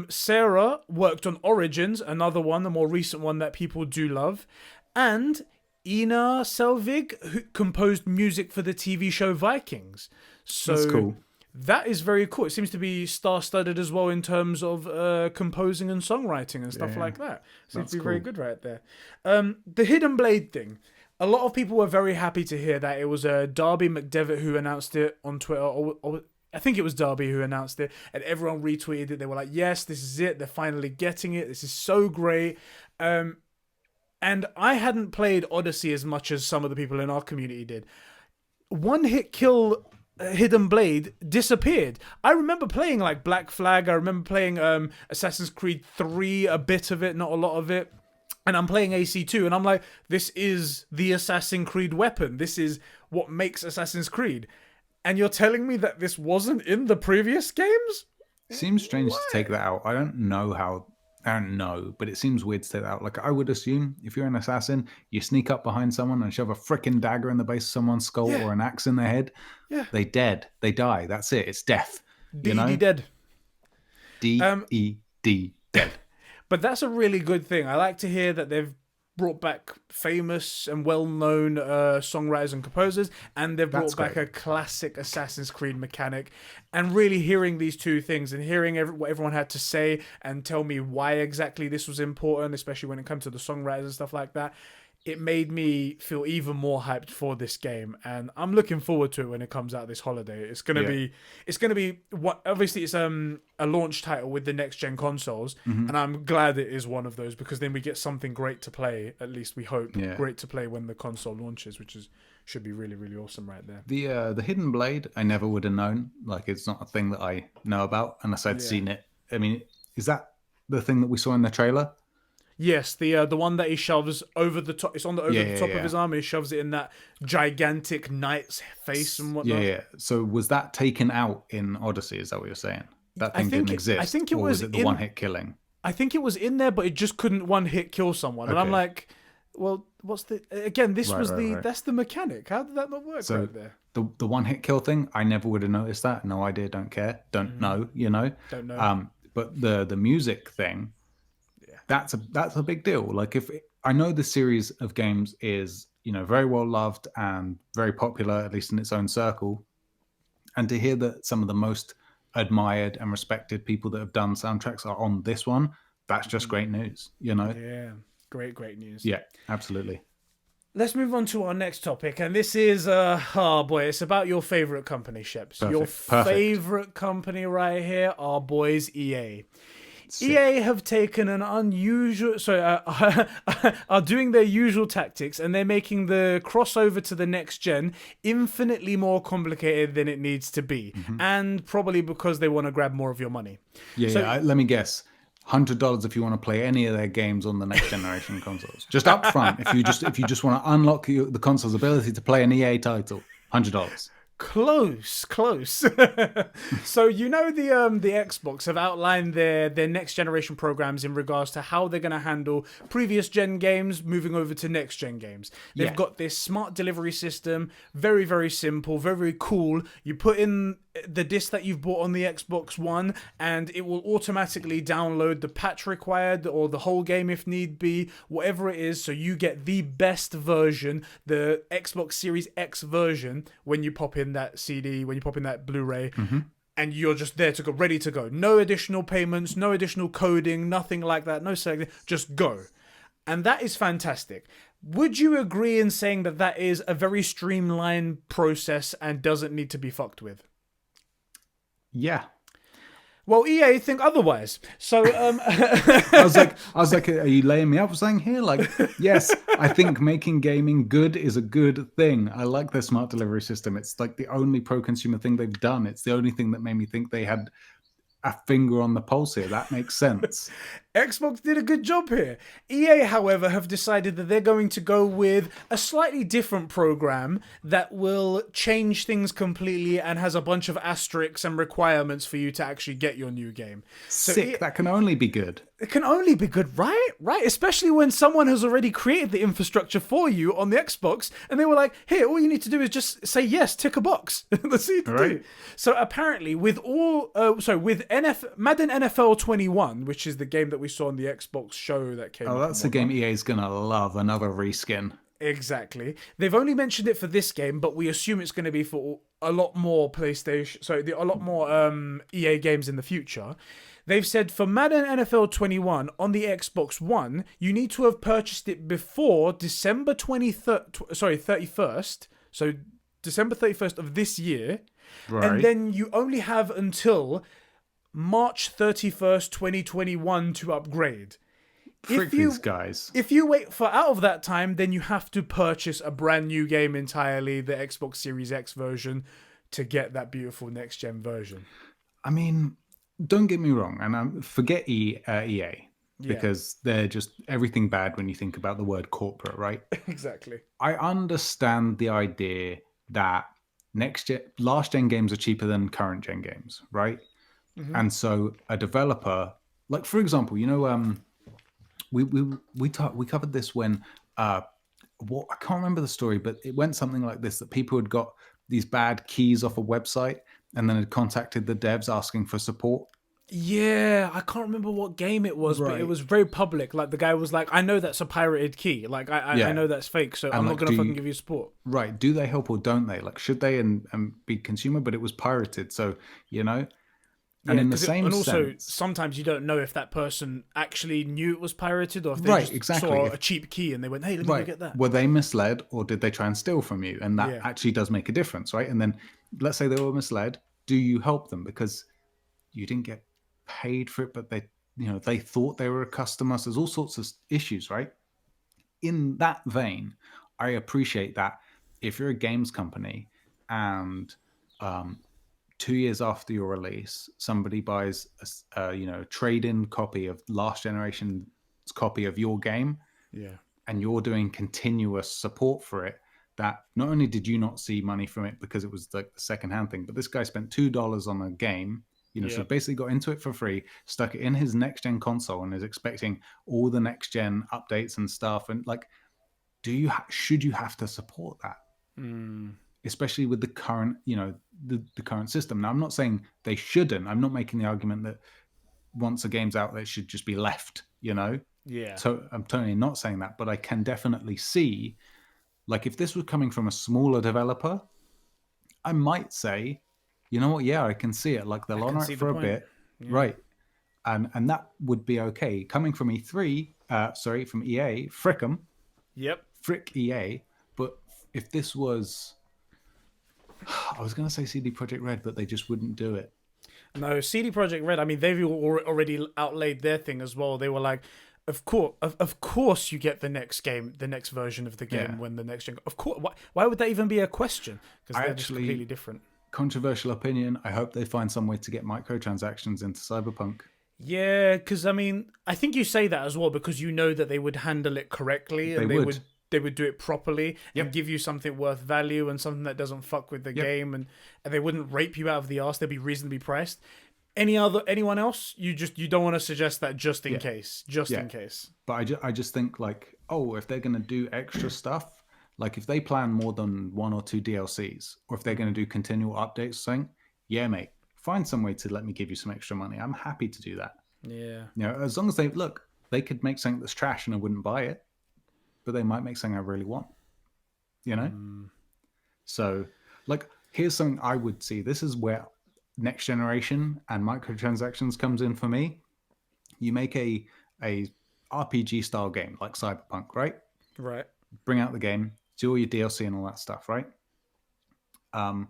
Sarah worked on Origins, another one, the more recent one that people do love, and Einar Selvik, who composed music for the TV show Vikings. So that's cool. That is very cool. It seems to be star-studded as well in terms of composing and songwriting and stuff like that. Seems to be very good right there. The Hidden Blade thing. A lot of people were very happy to hear that. It was Darby McDevitt who announced it on Twitter, or I think it was Darby who announced it, and everyone retweeted it. They were like, yes, this is it. They're finally getting it. This is so great. And I hadn't played Odyssey as much as some of the people in our community did. One-hit kill Hidden Blade disappeared. I remember playing like Black Flag. I remember playing Assassin's Creed 3, a bit of it, not a lot of it. And I'm playing AC2, and I'm like, this is the Assassin's Creed weapon. This is what makes Assassin's Creed. And you're telling me that this wasn't in the previous games? Seems strange to take that out. I don't know, but it seems weird to take that out. Like, I would assume if you're an assassin, you sneak up behind someone and shove a freaking dagger in the base of someone's skull or an axe in their head. Yeah. They dead. They die. That's it. It's death. D-E-D dead. D-E-D dead. But that's a really good thing. I like to hear that they've brought back famous and well-known songwriters and composers, and they've brought back a classic Assassin's Creed mechanic. And really hearing these two things and hearing what everyone had to say and tell me why exactly this was important, especially when it comes to the songwriters and stuff like that, it made me feel even more hyped for this game, and I'm looking forward to it when it comes out this holiday. It's gonna be what, obviously it's a launch title with the next gen consoles, and I'm glad it is one of those, because then we get something great to play. At least we hope great to play when the console launches, which should be really, really awesome right there. The Hidden Blade, I never would have known. Like, it's not a thing that I know about unless I'd seen it. I mean, is that the thing that we saw in the trailer? Yes, the one that he shoves over the top. It's on the top of his arm. And he shoves it in that gigantic knight's face and whatnot. Yeah. So was that taken out in Odyssey? Is that what you're saying? That thing didn't exist. I think it was it the one-hit killing? I think it was in there, but it just couldn't one-hit kill someone. And I'm like, well, what's the? Again, this was that's the mechanic. How did that not work right there? The one-hit kill thing, I never would have noticed that. No idea. Don't care. Don't know. You know. Don't know. But the music thing. That's a big deal. Like, I know the series of games is, you know, very well loved and very popular, at least in its own circle, and to hear that some of the most admired and respected people that have done soundtracks are on this one, that's just great news, you know? Yeah, great news. Yeah, absolutely. Let's move on to our next topic, and this is it's about your favorite company, Sheps. Your favorite company right here, our boys EA. Sick. EA have taken an are doing their usual tactics, and they're making the crossover to the next gen infinitely more complicated than it needs to be, and probably because they want to grab more of your money. Let me guess. $100 if you want to play any of their games on the next generation consoles. Just up front, if you just want to unlock the console's ability to play an EA title, $100. Close. So you know the Xbox have outlined their next generation programs in regards to how they're going to handle previous gen games moving over to next gen games. They've got this smart delivery system, very, very simple, very, very cool. You put in the disc that you've bought on the Xbox One, and it will automatically download the patch required or the whole game if need be, whatever it is, so you get the best version, the Xbox Series X version, when you pop in that CD, when you pop in that Blu-ray, and you're just there to go, ready to go. No additional payments, no additional coding, nothing like that, no selecting, just go. And that is fantastic. Would you agree in saying that that is a very streamlined process and doesn't need to be fucked with? Yeah. Well, EA think otherwise. So I was like, are you laying me up for something here? Like, yes, I think making gaming good is a good thing. I like their smart delivery system. It's like the only pro-consumer thing they've done. It's the only thing that made me think they had a finger on the pulse here. That makes sense. Xbox did a good job here. EA, however, have decided that they're going to go with a slightly different program that will change things completely and has a bunch of asterisks and requirements for you to actually get your new game. Sick. That can only be good. It can only be good, right? Right. Especially when someone has already created the infrastructure for you on the Xbox, and they were like, "Here, all you need to do is just say yes, tick a box." That's it. Right. So apparently, with Madden NFL 21, which is the game that we saw on the Xbox show that came. Oh, that's a game EA's gonna love. Another reskin. Exactly. They've only mentioned it for this game, but we assume it's going to be for a lot more a lot more EA games in the future. They've said for Madden NFL 21 on the Xbox One, you need to have purchased it before December 31st. So December 31st of this year. Right. And then you only have until March 31st, 2021 to upgrade. These guys. If you wait for out of that time, then you have to purchase a brand new game entirely, the Xbox Series X version, to get that beautiful next-gen version. I mean, don't get me wrong, and forget EA, because they're just everything bad when you think about the word corporate, right? Exactly. I understand the idea that last-gen games are cheaper than current-gen games, right? Mm-hmm. And so a developer, like for example, you know, we covered this when I can't remember the story, but it went something like this: that people had got these bad keys off a website and then had contacted the devs asking for support. Yeah, I can't remember what game it was, but it Right. was very public. Like the guy was like, "I know that's a pirated key. Like I Yeah. know that's fake. So And I'm not like, gonna fucking give you support." right, do they help or don't they? Like, should they and be consumer? But it was pirated, so you know. And Yeah, in the same and also sense, sometimes you don't know if that person actually knew it was pirated or if they right, just exactly. saw a cheap key and they went, "Hey, let me go Right, get that." were they misled or did they try and steal from you? And that Yeah, actually does make a difference, right? And then let's say they were misled. Do you help them because you didn't get paid for it, but they thought they were a customer? So there's all sorts of issues, right? In that vein, I appreciate that if you're a games company and 2 years after your release, somebody buys a trade-in copy of last generation's copy of your game, yeah, and you're doing continuous support for it. That not only did you not see money from it because it was like the second-hand thing, but this guy spent $2 on a game. So yeah. basically got into it for free, stuck it in his next gen console, and is expecting all the next gen updates and stuff. And like, should you have to support that? Mm, Especially with the current, the current system. Now, I'm not saying they shouldn't. I'm not making the argument that once a game's out, it should just be left. yeah, So I'm totally not saying that, but I can definitely see, like, if this was coming from a smaller developer, I might say, you know what? Yeah, I can see it. Like, they'll I can honor see it the for a point. bit, Yeah, right? And that would be okay. Coming from from EA, yep. frick EA. But if this was, I was going to say CD Projekt Red, but they just wouldn't do it. No, CD Projekt Red. I mean, they've already outlaid their thing as well. They were like, of course, you get the next game, the next version of the game when the next gen. Of course, why would that even be a question? Because they're just completely different. Controversial opinion. I hope they find some way to get microtransactions into Cyberpunk. Yeah, because I mean, I think you say that as well because you know that they would handle it correctly and they would do it properly and give you something worth value and something that doesn't fuck with the game and they wouldn't rape you out of the arse. They'd be reasonably priced. Anyone else? You don't want to suggest that just in case, in case. But I just think like, oh, if they're gonna do extra stuff, like if they plan more than 1 or 2 DLCs, or if they're gonna do continual updates, saying, yeah, mate, find some way to let me give you some extra money. I'm happy to do that. Yeah. As long as they could make something that's trash and I wouldn't buy it, but they might make something I really want. So, like, here's something I would see. This is where next generation and microtransactions comes in for me. You make a RPG style game like Cyberpunk, right? Right. Bring out the game, do all your DLC and all that stuff, right? And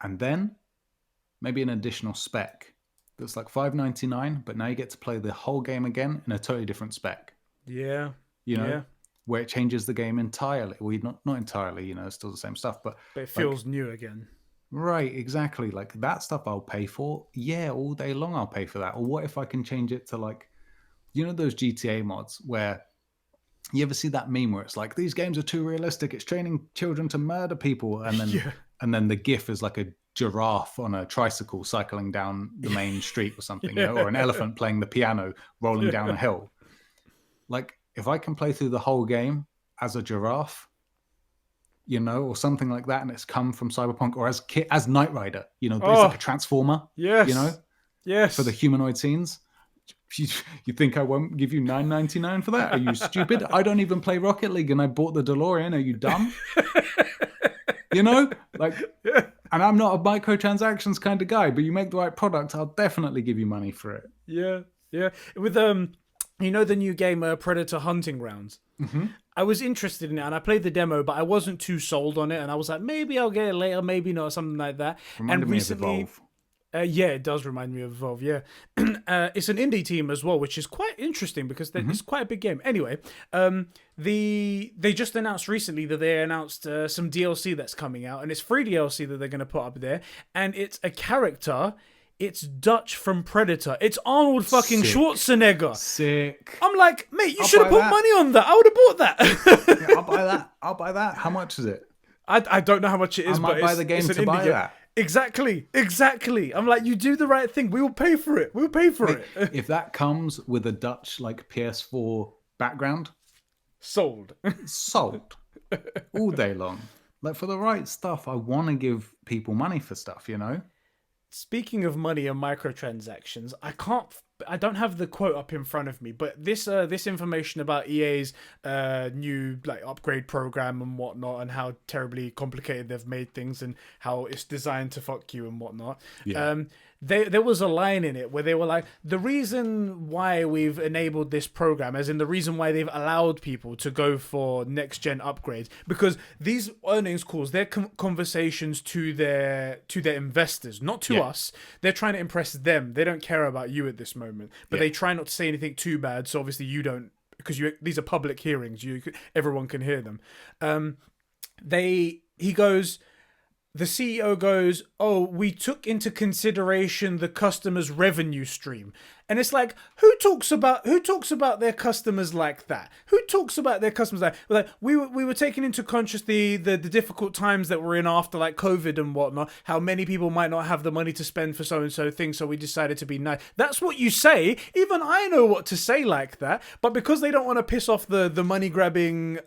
then maybe an additional spec that's like $5.99, but now you get to play the whole game again in a totally different spec. Yeah. Where it changes the game entirely. Well, not entirely, it's still the same stuff, but it feels new again. Right, exactly. Like that stuff I'll pay for. Yeah, all day long I'll pay for that. Or what if I can change it to like, those GTA mods where you ever see that meme where it's like, these games are too realistic, it's training children to murder people, and then and then the GIF is like a giraffe on a tricycle cycling down the main street or something, or an elephant playing the piano rolling down a hill. Like, if I can play through the whole game as a giraffe, or something like that, and it's come from Cyberpunk, or as Knight Rider, it's like a transformer, yes, for the humanoid scenes. You think I won't give you $9.99 for that? Are you stupid? I don't even play Rocket League, and I bought the DeLorean. Are you dumb? And I'm not a microtransactions kind of guy, but you make the right product, I'll definitely give you money for it. Yeah. With the new game Predator Hunting Grounds. Mm-hmm. I was interested in it and I played the demo, but I wasn't too sold on it. And I was like, maybe I'll get it later, maybe not, something like that. Reminded me of Evolve. Yeah, it does remind me of Evolve, yeah. It's an indie team as well, which is quite interesting because it's quite a big game. Anyway, they just announced recently that they announced some DLC that's coming out, and it's free DLC that they're going to put up there, and it's a character. It's Dutch from Predator. It's Arnold fucking Schwarzenegger. Sick. I'm like, mate, you should have put money on that. I would have bought that. Yeah, I'll buy that. How much is it? I don't know how much it is, but buy the game to buy that. Exactly. I'm like, you do the right thing. We will pay for it. If that comes with a Dutch like PS4 background, sold all day long. Like, for the right stuff, I want to give people money for stuff, Speaking of money and microtransactions, I don't have the quote up in front of me, but this information about EA's new like upgrade program and whatnot, and how terribly complicated they've made things and how it's designed to fuck you and whatnot. Yeah. There was a line in it where they were like, the reason why we've enabled this program, as in the reason why they've allowed people to go for next gen upgrades, because these earnings calls, they're conversations to their investors, not to us. They're trying to impress them. They don't care about you at this moment, but they try not to say anything too bad. So obviously you don't, because these are public hearings. Everyone can hear them. The CEO goes, "Oh, we took into consideration the customer's revenue stream." And it's like, who talks about their customers like that? Who talks about their customers like we were taking into conscious the difficult times that we're in after like COVID and whatnot, how many people might not have the money to spend for so and so things, so we decided to be nice. That's what you say. Even I know what to say like that, but because they don't want to piss off the money grabbing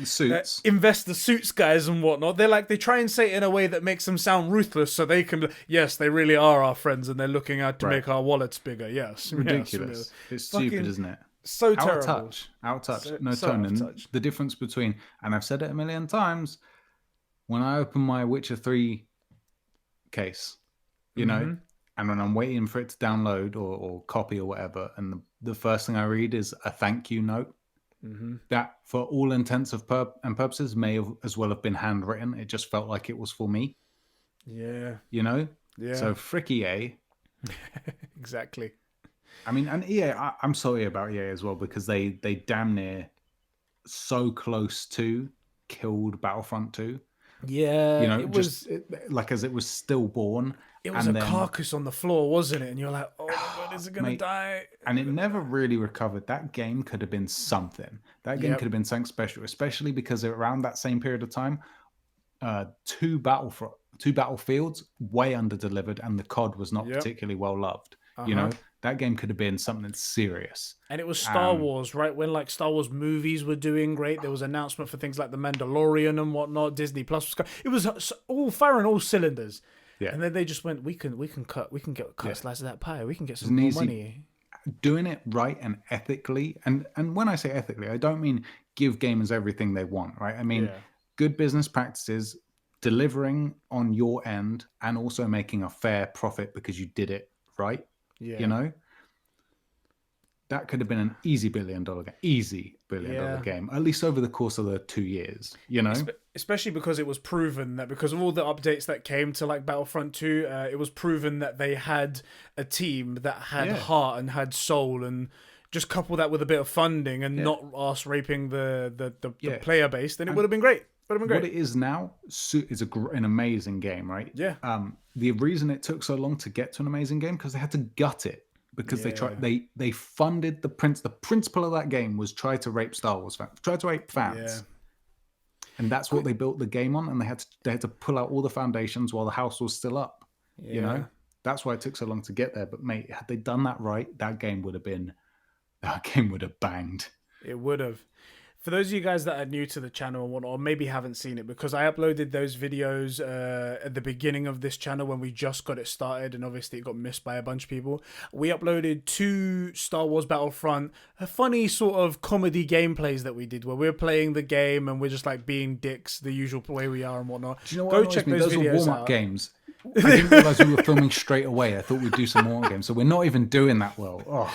suits investor suits guys and whatnot, they try and say it in a way that makes them sound ruthless, so they can, yes, they really are our friends and they're looking out to make our wallets bigger. Yeah. Ridiculous. Yes, it's stupid, isn't it? So terrible. Out of touch. No tone. And the difference between, and I've said it a million times, when I open my Witcher 3 case, you know, and when I'm waiting for it to download or copy or whatever, and the first thing I read is a thank you note, that for all intents and purposes may have as well have been handwritten. It just felt like it was for me. Yeah. You know? Yeah. So frick EA. Exactly. I mean, and EA, I'm sorry about EA as well, because they damn near so close to killed Battlefront 2. Yeah, you know, it just like as it was stillborn. It was a carcass on the floor, wasn't it? And you're like, oh my god, is it gonna die? And it never really recovered. That game could have been something. That game could have been something special, especially because around that same period of time, two battlefields way under-delivered, and the COD was not particularly well loved. You know, that game could have been something serious. And it was Star Wars, right? When like Star Wars movies were doing great, there was announcement for things like The Mandalorian and whatnot. Disney Plus was it was all firing all cylinders. Yeah. And then they just went, we can get a slice of that pie. We can get some more money. Doing it right and ethically, and when I say ethically, I don't mean give gamers everything they want, right? I mean good business practices, delivering on your end, and also making a fair profit because you did it right. Yeah. You know, that could have been an easy $1 billion game, at least over the course of the 2 years, you know? Especially because it was proven that because of all the updates that came to like Battlefront 2, it was proven that they had a team that had heart and had soul, and just couple that with a bit of funding and not ass raping the player base, then it would have been great. What it is now is an amazing game, right? Yeah. The reason it took so long to get to an amazing game because they had to gut it, because they funded the principle of that game was try to rape Star Wars fans, try to rape fans, and that's what they built the game on. And they had to pull out all the foundations while the house was still up. You know, that's why it took so long to get there. But mate, had they done that right, that game would have banged. It would have. For those of you guys that are new to the channel and whatnot, or maybe haven't seen it, because I uploaded those videos at the beginning of this channel when we just got it started, and obviously it got missed by a bunch of people. We uploaded 2 Star Wars Battlefront, a funny sort of comedy gameplays that we did, where we're playing the game and we're just like being dicks, the usual way we are and whatnot. Do you know what? Go check those videos out. Warm-up games. I didn't realize we were filming straight away. I thought we'd do some more games, so we're not even doing that well.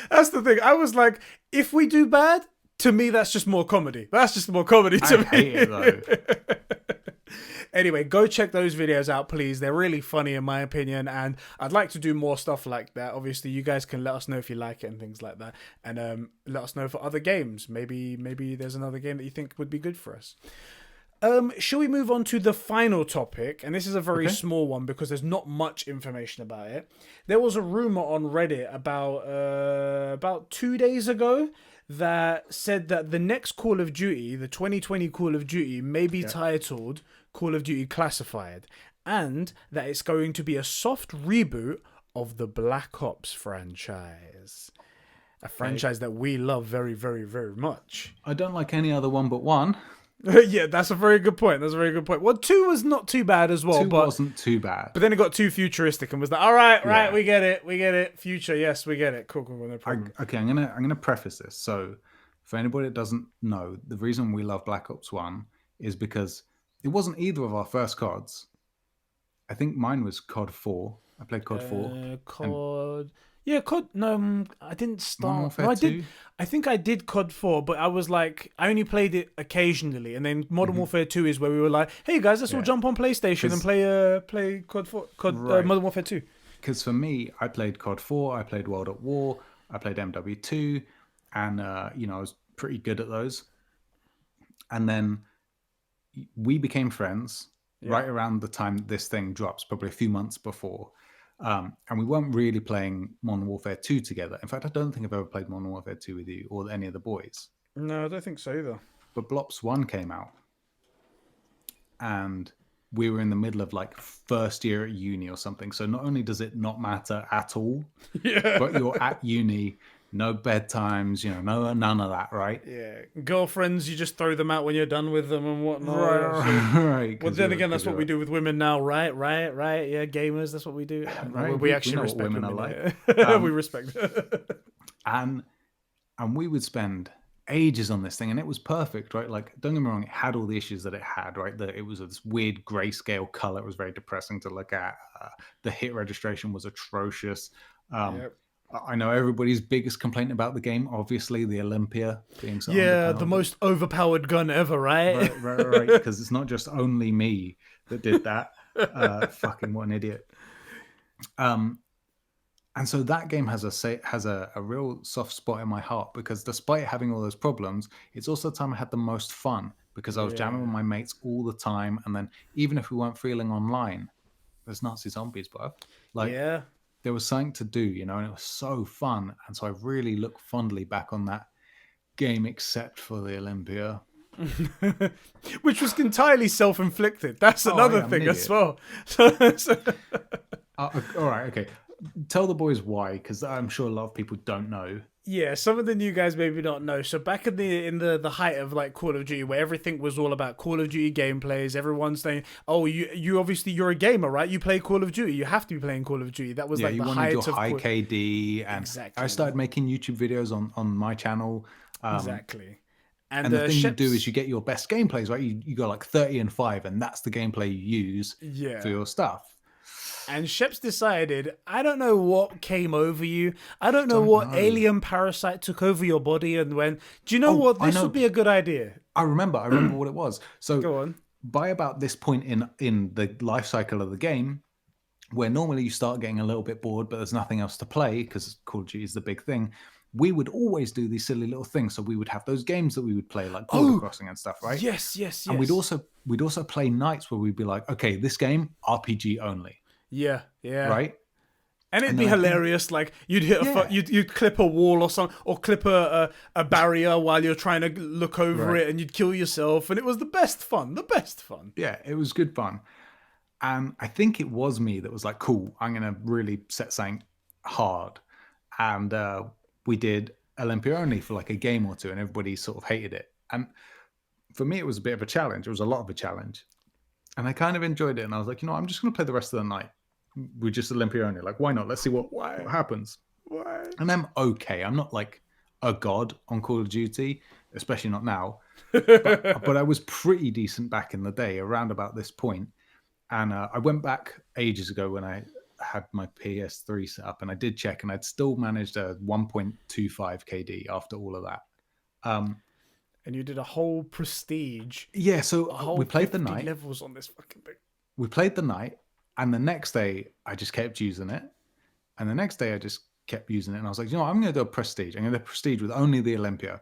That's the thing. I was like, if we do bad, to me, that's just more comedy. That's just more comedy to me. I hate it, though. Anyway, go check those videos out, please. They're really funny, in my opinion, and I'd like to do more stuff like that. Obviously, you guys can let us know if you like it and things like that, and let us know for other games. Maybe there's another game that you think would be good for us. Shall we move on to the final topic? And this is a very small one because there's not much information about it. There was a rumor on Reddit about 2 days ago that said that the next Call of Duty, the 2020 Call of Duty, may be titled Call of Duty Classified, and that it's going to be a soft reboot of the Black Ops franchise. A franchise that we love very, very, very much. I don't like any other one but one. Yeah, that's a very good point. That's a very good point. Well, 2 was not too bad as well. 2 but wasn't too bad. But then it got too futuristic and was like, all right, Yeah. we get it. Future, yes, we get it. Cool, no problem. Okay, I'm gonna preface this. So, for anybody that doesn't know, the reason we love Black Ops 1 is because it wasn't either of our first CODs. I think mine was COD 4. I played COD 4. COD. Yeah, COD. No, I didn't start. Modern Warfare No, I 2? did. I think I did COD 4, but I was like, I only played it occasionally. And then Modern Warfare 2 is where we were like, hey guys, let's all jump on PlayStation and play COD 4, Modern Warfare 2. Because for me, I played COD 4, I played World at War, I played MW2, and I was pretty good at those. And then we became friends right around the time this thing drops, probably a few months before. And we weren't really playing Modern Warfare 2 together. In fact, I don't think I've ever played Modern Warfare 2 with you or any of the boys. No, I don't think so either. But Blops 1 came out. And we were in the middle of like first year at uni or something. So not only does it not matter at all, but you're at uni, no bedtimes, none of that, right? Yeah. Girlfriends, you just throw them out when you're done with them and whatnot. Right. Well, then again, that's what we do with women now, right? Yeah, gamers, that's what we do. Right. We actually know respect what women are like. We respect. and we would spend ages on this thing, and it was perfect, right? Like, don't get me wrong, it had all the issues that it had, right? That it was this weird grayscale color. It was very depressing to look at. The hit registration was atrocious. I know everybody's biggest complaint about the game, obviously, the Olympia being so the most overpowered gun ever, right? Right, because it's not just only me that did that. Fucking what an idiot. And so that game has a real soft spot in my heart, because despite having all those problems, it's also the time I had the most fun, because I was jamming with my mates all the time. And then even if we weren't feeling online, there's Nazi zombies, bro. There was something to do, and it was so fun. And so I really look fondly back on that game, except for the Olympia. Which was entirely self-inflicted. That's another thing as well. All right, okay. Tell the boys why, because I'm sure a lot of people don't know. Yeah, some of the new guys maybe not know. So back in the height of like Call of Duty, where everything was all about Call of Duty gameplays, everyone's saying, "Oh, you obviously you're a gamer, right? You play Call of Duty. You have to be playing Call of Duty." That was like the height of high KD, and exactly. I started making YouTube videos on my channel. Exactly. And the thing you do is you get your best gameplays, right? You go like 30 and 5, and that's the gameplay you use for your stuff. And Sheps decided, I don't know what came over you. I don't know what alien parasite took over your body and went, do you know what? This would be a good idea. I remember what it was. So go on. By about this point in the life cycle of the game, where normally you start getting a little bit bored, but there's nothing else to play because Call of Duty is the big thing, we would always do these silly little things. So we would have those games that we would play, like Border Crossing and stuff, right? Yes. And we'd also play nights where we'd be like, okay, this game, RPG only. Yeah. Right? And it'd be hilarious. Like you'd hit you'd clip a wall or something, or clip a barrier while you're trying to look over it, and you'd kill yourself. And it was the best fun. Yeah, it was good fun. And I think it was me that was like, cool, I'm going to really set something hard. And we did Olympia only for like a game or two, and everybody sort of hated it. And for me, it was a bit of a challenge. It was a lot of a challenge. And I kind of enjoyed it. And I was like, I'm just going to play the rest of the night with just Olympia only. Like, why not? Let's see what happens. Why? And I'm okay. I'm not like a god on Call of Duty, especially not now. But I was pretty decent back in the day, around about this point. And I went back ages ago when I had my PS3 set up, and I did check, and I'd still managed a 1.25 KD after all of that. And you did a whole prestige. Yeah, so we played the night. Levels on this fucking thing. We played the night, and the next day I just kept using it. And the next day I just kept using it, and I was like, I'm going to do a prestige. I'm going to do a prestige with only the Olympia.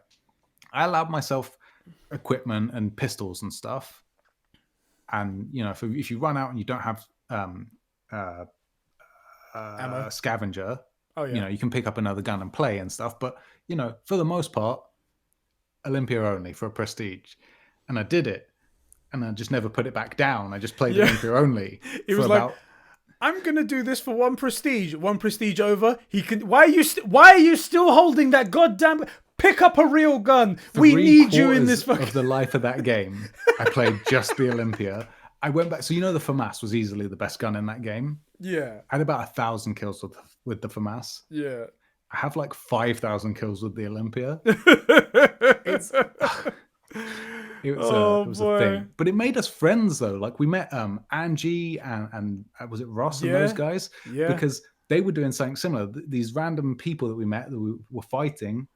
I allowed myself equipment and pistols and stuff. And, if you run out and you don't have ammo, scavenger, you can pick up another gun and play and stuff. But, for the most part, Olympia only for a prestige. And I did it. And I just never put it back down. I just played Olympia only. It was like, I'm gonna do this for one prestige. One prestige over. He can. Why are you still holding that goddamn? Pick up a real gun. We need you in this of the life of that game, I played just the Olympia. I went back. So you know the FAMAS was easily the best gun in that game. Yeah. I had about 1,000 kills with the FAMAS. Yeah. I have like 5,000 kills with the Olympia. It was a thing, but it made us friends though. Like we met Angie and was it Ross and those guys? Yeah, because they were doing something similar. These random people that we met that we were fighting,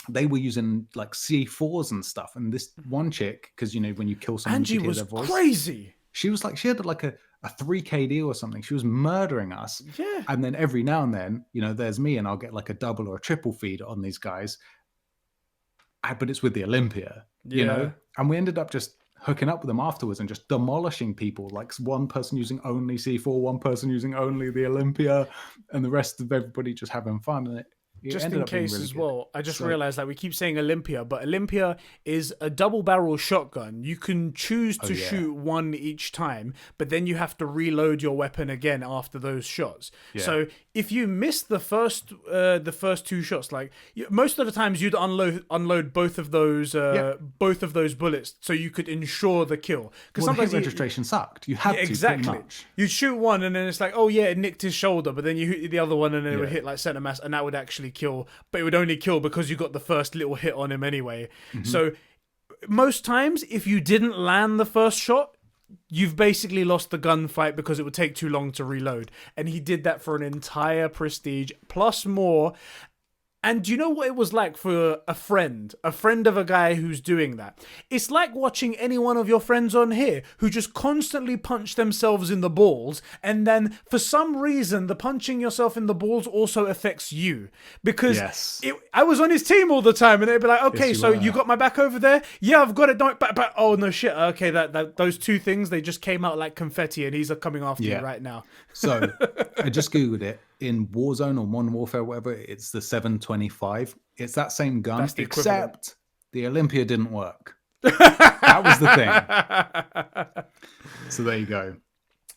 they were using like C4s and stuff. And this one chick, because you know when you kill someone, Angie you hear was their voice. crazy. She was like, she had like a 3KD or something. She was murdering us. Yeah. And then every now and then, you know, there's me and I'll get like a double or a triple feed on these guys. But it's with the Olympia, you know? And we ended up just hooking up with them afterwards and just demolishing people. Like one person using only C4, one person using only the Olympia, and the rest of everybody just having fun. And it just ended in up being case really as good. well, I just realized that we keep saying Olympia, but Olympia is a double barrel shotgun. You can choose to shoot one each time, but then you have to reload your weapon again after those shots. So if you miss the first two shots, like most of the times you'd unload both of those bullets, so you could ensure the kill. Because Well, the sometimes hit registration sucked. You had to exactly. pretty much. You'd shoot one and then it's like, oh yeah, it nicked his shoulder, but then you hit the other one and then it would hit like center mass, and that would actually kill. But it would only kill because you got the first little hit on him anyway. So most times, if you didn't land the first shot, you've basically lost the gunfight because it would take too long to reload. And he did that for an entire prestige plus more. And do you know what it was like for a friend of a guy who's doing that? It's like watching any one of your friends on here who just constantly punch themselves in the balls, and then for some reason the punching yourself in the balls also affects you. Because I was on his team all the time, and they'd be like, okay, so you got my back over there? Yeah, I've got it. Don't, but oh no shit. Okay, that those two things, they just came out like confetti, and he's coming after you right now. So I just Googled it. In Warzone or Modern Warfare, whatever, it's the 725. It's that same gun, except the Olympia didn't work. That was the thing. So there you go.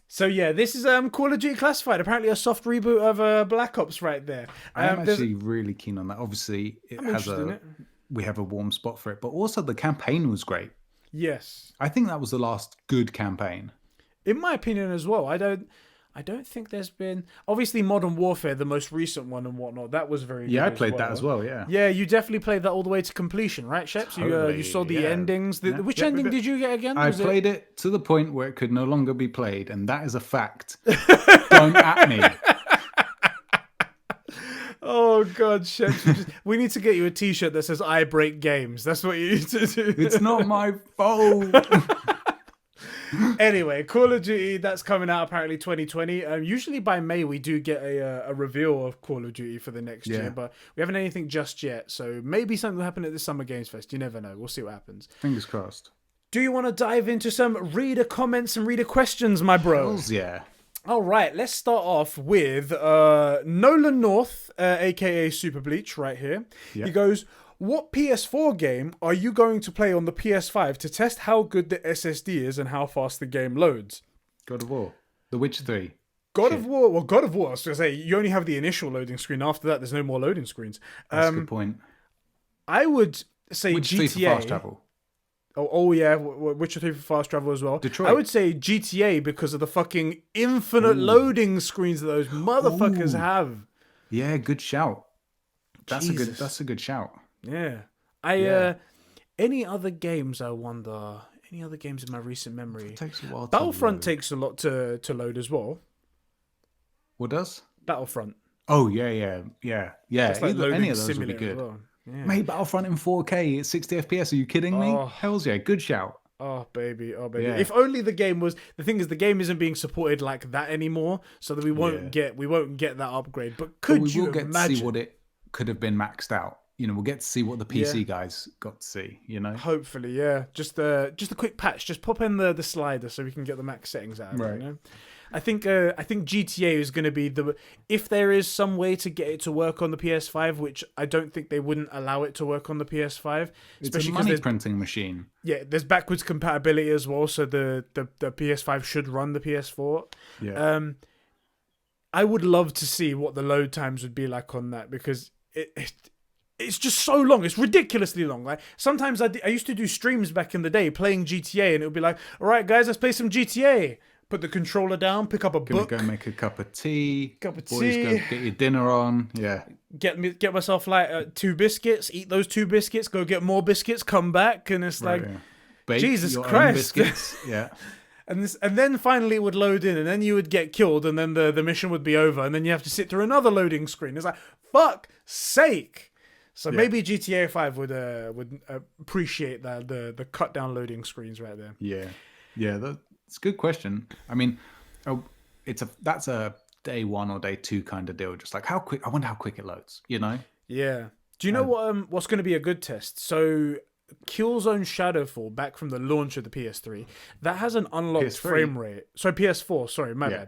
So yeah, this is Call of Duty Classified. Apparently a soft reboot of Black Ops right there. I'm actually really keen on that. Obviously, we have a warm spot for it, but also the campaign was great. Yes. I think that was the last good campaign. In my opinion as well. I don't think there's been... Obviously, Modern Warfare, the most recent one and whatnot, that was very good. Yeah, I played that as well, yeah. Yeah, you definitely played that all the way to completion, right, Sheps? Totally, you saw the endings. Which ending did you get again? I played it to the point where it could no longer be played, and that is a fact. Don't at me. Oh, God, Sheps. We need to get you a t-shirt that says, I break games. That's what you need to do. It's not my fault. Anyway, Call of Duty, that's coming out apparently 2020. Usually by May we do get a reveal of Call of Duty for the next year, but we haven't anything just yet. So maybe something will happen at the Summer Games Fest. You never know. We'll see what happens. Fingers crossed. Do you want to dive into some reader comments and reader questions, my bro? Hells yeah. All right, let's start off with Nolan North, aka Super Bleach, right here. He goes, what PS4 game are you going to play on the PS5 to test how good the SSD is and how fast the game loads? God of War. The Witcher 3. God of War, I was going to say, you only have the initial loading screen. After that, there's no more loading screens. That's a good point. I would say Witcher 3 for fast travel. Oh yeah, Witcher 3 for fast travel as well. Detroit. I would say GTA because of the fucking infinite loading screens that those motherfuckers have. Yeah, good shout. That's Jesus. a good shout. Yeah. Any other games, I wonder? Any other games in my recent memory? It takes a while. Battlefront takes a lot to load as well. What does? Battlefront. Oh, yeah. It's like Any of those would be good. Well. Yeah. Mate, Battlefront in 4K at 60 FPS. Are you kidding me? Hells yeah, good shout. Oh baby. Yeah. If only the game was. The thing is, the game isn't being supported like that anymore, so that we won't get that upgrade. But we you will get imagine? to see what it could have been maxed out. You know, we'll get to see what the PC guys got to see. You know, hopefully, yeah. Just a quick patch. Just pop in the slider so we can get the max settings out. Right. You know? I think GTA is going to be if there is some way to get it to work on the PS5, which I don't think they wouldn't allow it to work on the PS5. It's a money printing machine. Yeah, there's backwards compatibility as well, so the PS5 should run the PS4. Yeah. I would love to see what the load times would be like on that, because it's just so long. It's ridiculously long. Like sometimes I used to do streams back in the day playing GTA, and it would be like, all right, guys, let's play some GTA. Put the controller down, pick up a book. Go make a cup of tea. Cup of Boys, tea. go get your dinner on. Yeah. Get myself like 2 biscuits. Eat those 2 biscuits. Go get more biscuits. Come back, and it's like, Bake Jesus your own Christ. biscuits. Yeah. And then finally it would load in, and then you would get killed, and then the mission would be over, and then you have to sit through another loading screen. It's like, fuck sake. So maybe GTA 5 would appreciate that the cut down loading screens right there. Yeah, that's a good question. I mean, that's a day 1 or day 2 kind of deal. Just like how quick. I wonder how quick it loads. You know? Yeah. Do you know what's going to be a good test? So Killzone Shadowfall, back from the launch of the PS3, that has an unlocked PS3. frame rate. Sorry, PS4. Sorry, my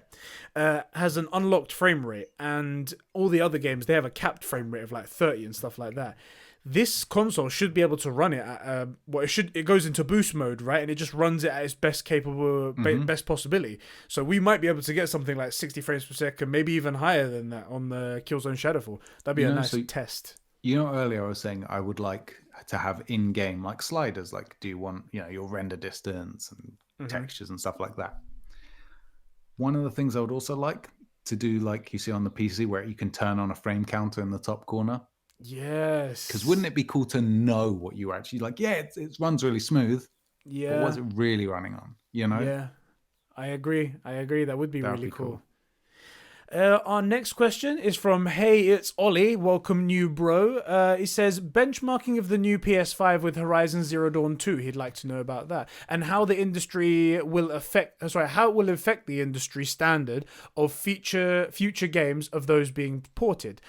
bad. Has an unlocked frame rate, and all the other games, they have a capped frame rate of like 30 and stuff like that. This console should be able to run it at it goes into boost mode, right, and it just runs it at its best capable, best possibility. So we might be able to get something like 60 frames per second, maybe even higher than that on the Killzone Shadowfall. That'd be a nice test. You know, earlier I was saying I would like to have in-game like sliders. Like, do you want your render distance and textures and stuff like that? One of the things I would also like to do, like you see on the PC, where you can turn on a frame counter in the top corner. Yes. Because wouldn't it be cool to know what you actually like? Yeah, it runs really smooth. Yeah. But what's it really running on? You know? Yeah. I agree. That would be really cool. Our next question is from HeyItzOllie. Welcome, new bro. He says, benchmarking of the new PS5 with Horizon Zero Dawn 2. He'd like to know about that. And how the industry will affect the industry standard of future games of those being ported.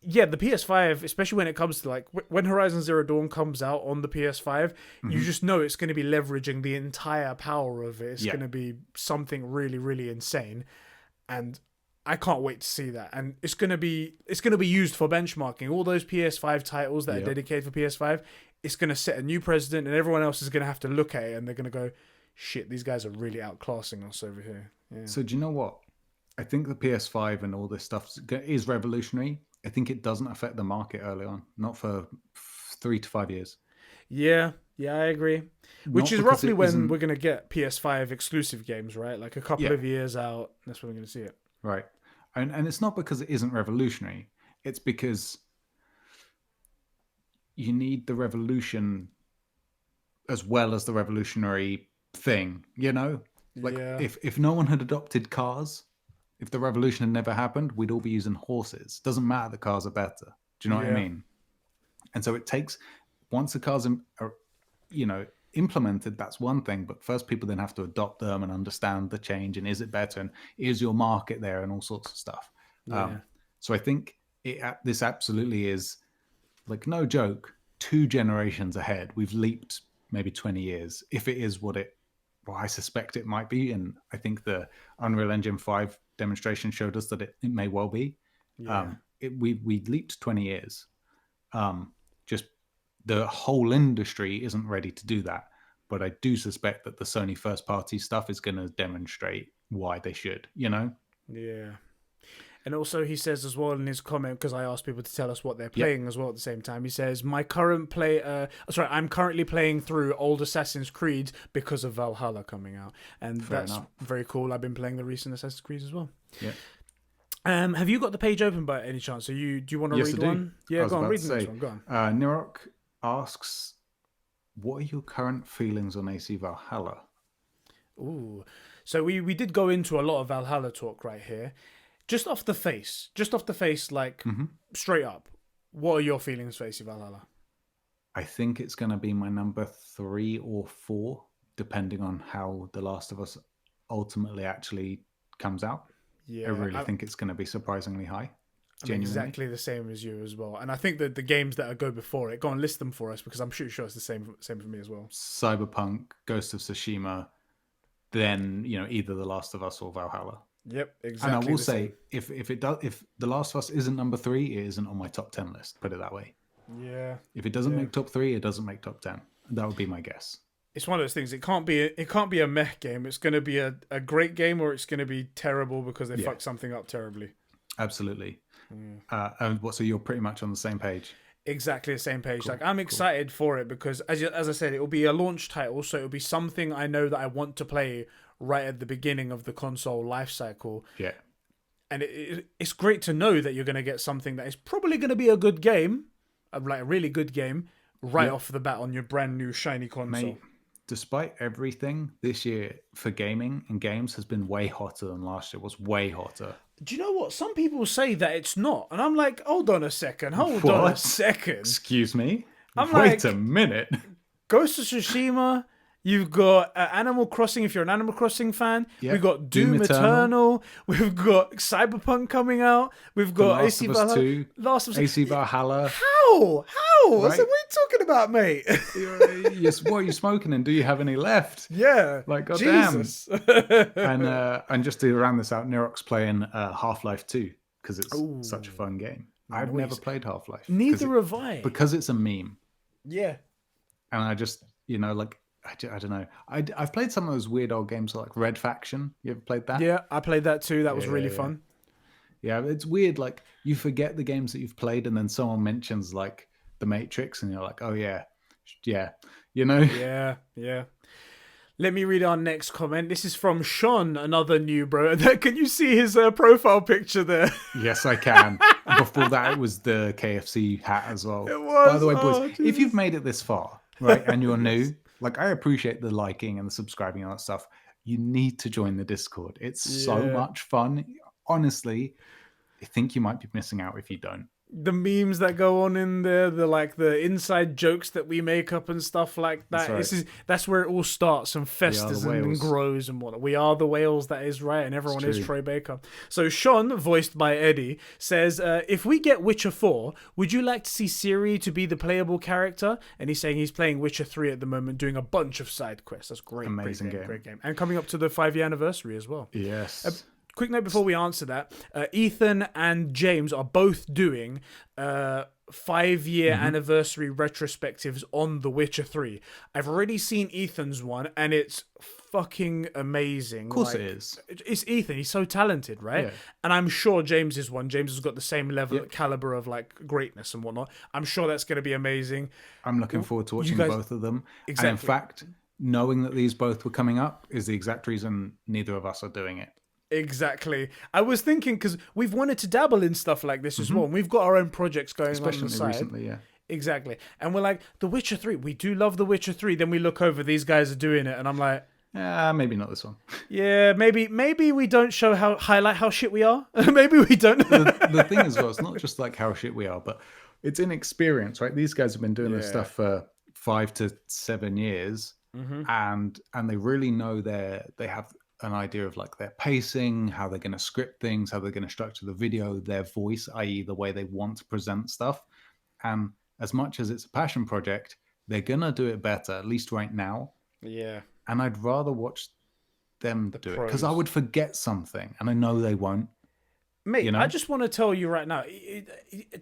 Yeah, the PS5, especially when it comes to like when Horizon Zero Dawn comes out on the PS5, you just know it's going to be leveraging the entire power of it. It's going to be something really, really insane. And I can't wait to see that. And it's gonna be used for benchmarking. All those PS5 titles that are dedicated for PS5, it's gonna set a new precedent, and everyone else is gonna have to look at it, and they're gonna go, "Shit, these guys are really outclassing us over here." Yeah. So do you know what? I think the PS5 and all this stuff is revolutionary. I think it doesn't affect the market early on, not for 3 to 5 years. Yeah, I agree. Which is roughly when we're going to get PS5 exclusive games, right? Like a couple of years out, that's when we're going to see it. Right. And it's not because it isn't revolutionary. It's because you need the revolution as well as the revolutionary thing, you know? Like if no one had adopted cars, if the revolution had never happened, we'd all be using horses. Doesn't matter, the cars are better. Do you know what I mean? And so it takes, once the cars are, implemented, that's one thing, but first people then have to adopt them and understand the change, and is it better, and is your market there, and all sorts of stuff. So I think this absolutely is, like, no joke, 2 generations ahead. We've leaped maybe 20 years, if it is what I suspect it might be, and I think the Unreal Engine 5 demonstration showed us that it may well be. We leaped 20 years. Just the whole industry isn't ready to do that, but I do suspect that the Sony first party stuff is going to demonstrate why they should, Yeah. And also he says as well in his comment, because I asked people to tell us what they're playing as well at the same time, he says, I'm currently playing through old Assassin's Creed because of Valhalla coming out. And that's very cool. I've been playing the recent Assassin's Creed as well. Yeah. Have you got the page open by any chance? Do you want to read one? Yeah, go on, read the next one. Go on. Nywroc asks, what are your current feelings on AC Valhalla? Ooh. So we did go into a lot of Valhalla talk right here. Just off the face, like straight up, what are your feelings for AC Valhalla? I think it's going to be my number 3 or 4, depending on how The Last of Us ultimately actually comes out. Yeah, I really think it's going to be surprisingly high. I'm exactly the same as you as well. And I think that the games that go before it, go and list them for us, because I'm sure it's the same for me as well. Cyberpunk, Ghost of Tsushima, then either The Last of Us or Valhalla. Yep, exactly. And I will say, if The Last of Us isn't number 3, it isn't on my top 10 list. Put it that way. Yeah. If it doesn't make top 3, it doesn't make top 10. That would be my guess. It's one of those things. It can't be a meh game. It's going to be a great game, or it's going to be terrible because they fucked something up terribly. Absolutely. And so you're pretty much on the same page. Exactly the same page. Cool, Like, I'm excited for it because, as I said, it will be a launch title, so it'll be something I know that I want to play right at the beginning of the console life cycle. Yeah. And it's great to know that you're going to get something that is probably going to be a good game, like a really good game, right off the bat on your brand new shiny console. Mate, despite everything, this year for gaming and games has been way hotter than last year. It was way hotter. Do you know what? Some people say that it's not. And I'm like, hold on a second. Excuse me? I'm Wait a minute. Ghost of Tsushima. You've got Animal Crossing, if you're an Animal Crossing fan. Yep. We've got Doom Eternal. We've got Cyberpunk coming out. We've got AC Valhalla. Last of Us 2. AC Valhalla. How? Right. What are you talking about, mate? What are you smoking and do you have any left? Yeah. Like, goddamn. Jesus. and just to round this out, Nywroc's playing Half-Life 2 because it's such a fun game. I've never played Half-Life. Neither have I. Because it's a meme. Yeah. And I just, I don't know. I've played some of those weird old games like Red Faction. You ever played that? Yeah, I played that too. That was really fun. Yeah, it's weird. Like, you forget the games that you've played and then someone mentions like The Matrix and you're like, oh yeah, you know? Yeah. Let me read our next comment. This is from Shon, another new bro. Can you see his profile picture there? Yes, I can. Before that, it was the KFC hat as well. It was. By the way, boys, if you've made it this far, right, and you're new, like, I appreciate the liking and the subscribing and all that stuff. You need to join the Discord. It's so much fun. Honestly, I think you might be missing out if you don't. The memes that go on in there, the inside jokes that we make up and stuff like that. That's where it all starts and festers and grows and whatnot. We are the whales, that is right, and everyone is Troy Baker. So Shon, voiced by Eddie, says, if we get Witcher 4, would you like to see Ciri to be the playable character? And he's saying he's playing Witcher 3 at the moment, doing a bunch of side quests. That's great. Amazing game. Great game. And coming up to the 5-year anniversary as well. Yes. Quick note before we answer that. Ethan and James are both doing 5-year anniversary retrospectives on The Witcher 3. I've already seen Ethan's one and it's fucking amazing. Of course it is. It's Ethan. He's so talented, right? Yeah. And I'm sure James has got the same level caliber of like greatness and whatnot. I'm sure that's going to be amazing. I'm looking forward to watching both of them. Exactly. And in fact, knowing that these both were coming up is the exact reason neither of us are doing it. Exactly. I was thinking because we've wanted to dabble in stuff like this as well. And we've got our own projects going on the side. Recently, yeah. Exactly. And we're like, The Witcher 3. We do love The Witcher 3. Then we look over, these guys are doing it. And I'm like, maybe not this one. Yeah, maybe we don't highlight how shit we are. Maybe we don't. The thing is, well, it's not just like how shit we are, but it's inexperience, right? These guys have been doing this stuff for 5 to 7 years. And they really know they have an idea of like their pacing, how they're going to script things, how they're going to structure the video, their voice, i.e. the way they want to present stuff. And as much as it's a passion project, they're going to do it better, at least right now. Yeah. And I'd rather watch them do it because I would forget something and I know they won't. Mate, I just want to tell you right now,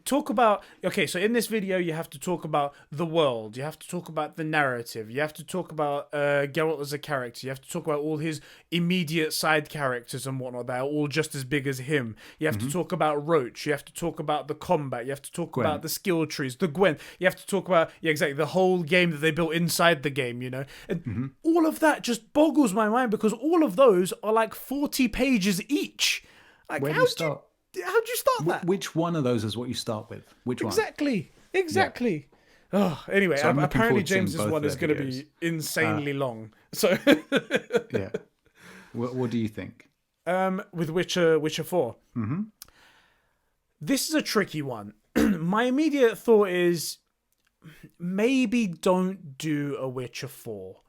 talk about, okay, so in this video, you have to talk about the world. You have to talk about the narrative. You have to talk about Geralt as a character. You have to talk about all his immediate side characters and whatnot that are all just as big as him. You have to talk about Roach. You have to talk about the combat. You have to talk about the skill trees, the Gwen. You have to talk about, the whole game that they built inside the game, you know? And all of that just boggles my mind because all of those are like 40 pages each. Like, where do you start? How'd you start that? Which one of those is what you start with? Which one? Exactly. Yeah. Oh, anyway, so apparently James's one is going to be insanely long. So yeah. What do you think? With Witcher 4. This is a tricky one. My immediate thought is maybe don't do a Witcher 4.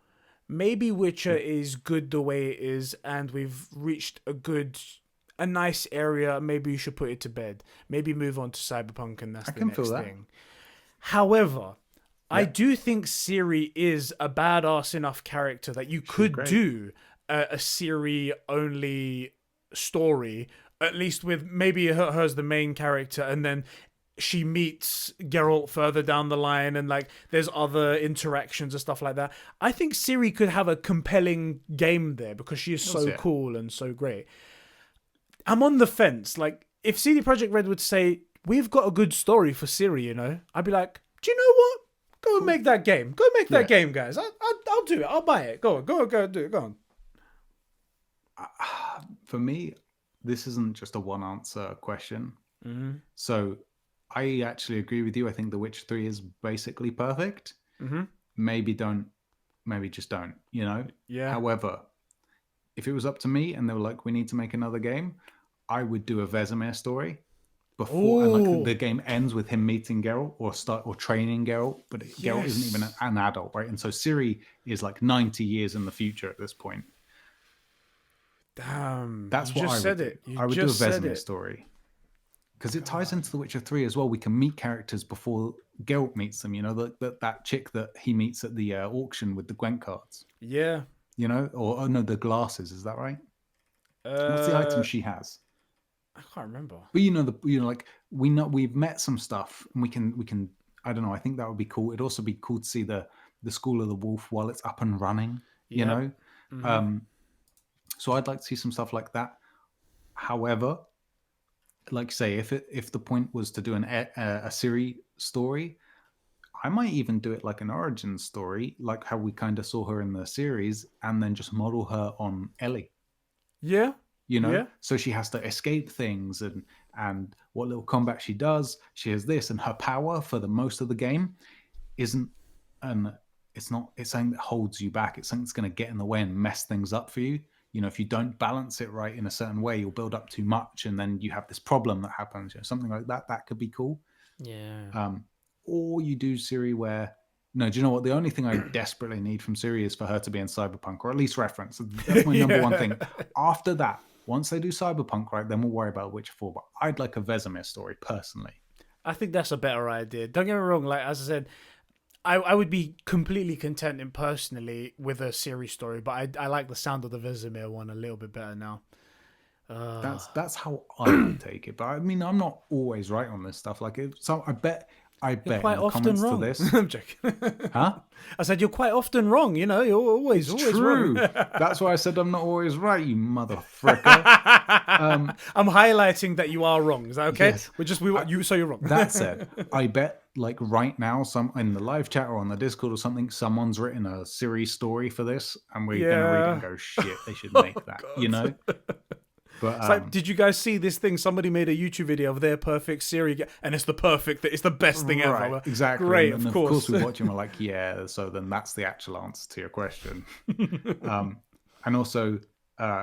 Maybe Witcher is good the way it is, and we've reached a nice area. Maybe you should put it to bed. Maybe move on to Cyberpunk, and that's the next thing. However, I do think Ciri is a badass enough character that you could do a Ciri only story, at least with maybe her as the main character, and then she meets Geralt further down the line, and like there's other interactions and stuff like that. I think Ciri could have a compelling game there because she is so cool and so great. I'm on the fence. Like, if CD Projekt Red would say, we've got a good story for Ciri, you know, I'd be like, do you know what? Go and make that game. Go make that game, guys. I'll do it. I'll buy it. Go on, do it. Go on. For me, this isn't just a one answer question. Mm-hmm. So I actually agree with you. I think The Witcher 3 is basically perfect. Mm-hmm. Maybe just don't, you know? Yeah. However, if it was up to me and they were like, we need to make another game, I would do a Vesemir story before, and like the game ends with him meeting Geralt or training Geralt, but Geralt isn't even an adult, right? And so Ciri is like 90 years in the future at this point. Damn. That's what I would do. I would do a Vesemir story. Because it ties into The Witcher 3 as well. We can meet characters before Geralt meets them. You know, that chick that he meets at the auction with the Gwent cards. Yeah. You know, or no, the glasses. Is that right? What's the item she has? I can't remember. But like we've met some stuff, and we can. I don't know. I think that would be cool. It'd also be cool to see the School of the Wolf while it's up and running. You know. Mm-hmm. So I'd like to see some stuff like that. However, like say, if the point was to do a Ciri story, I might even do it like an origin story, like how we kind of saw her in the series, and then just model her on Ellie. Yeah. You know, so she has to escape things and what little combat she does. She has this, and her power for the most of the game it's something that holds you back. It's something that's going to get in the way and mess things up for you. You know, if you don't balance it right in a certain way, you'll build up too much, and then you have this problem that happens. You know, something like that. That could be cool. Yeah. Or you do Ciri where, no, do you know what? The only thing I desperately need from Ciri is for her to be in Cyberpunk, or at least reference. That's my number one thing. After that, once they do Cyberpunk, right, then we'll worry about Witcher 4. But I'd like a Vesemir story, personally. I think that's a better idea. Don't get me wrong. Like, as I said, I would be completely content in personally with a Ciri story, but I like the sound of the Vesemir one a little bit better now. That's how I would take it. But I mean, I'm not always right on this stuff. Like, I bet you're quite in the often comments wrong. to this. I'm joking. Huh? I said you're quite often wrong. You know, you're always true. wrong. That's why I said I'm not always right, you motherfucker. I'm highlighting that you are wrong. Is that okay? Yes. So you're wrong. That said, I bet like right now, some in the live chat or on the Discord or something, someone's written a Ciri story for this, and we're gonna read it and go, shit, they should make that. God. You know. But it's like, did you guys see this thing? Somebody made a YouTube video of their perfect Ciri, and it's the best thing right, ever. Exactly. Great, and of course. We watch and we're like, yeah. So then that's the actual answer to your question. And also,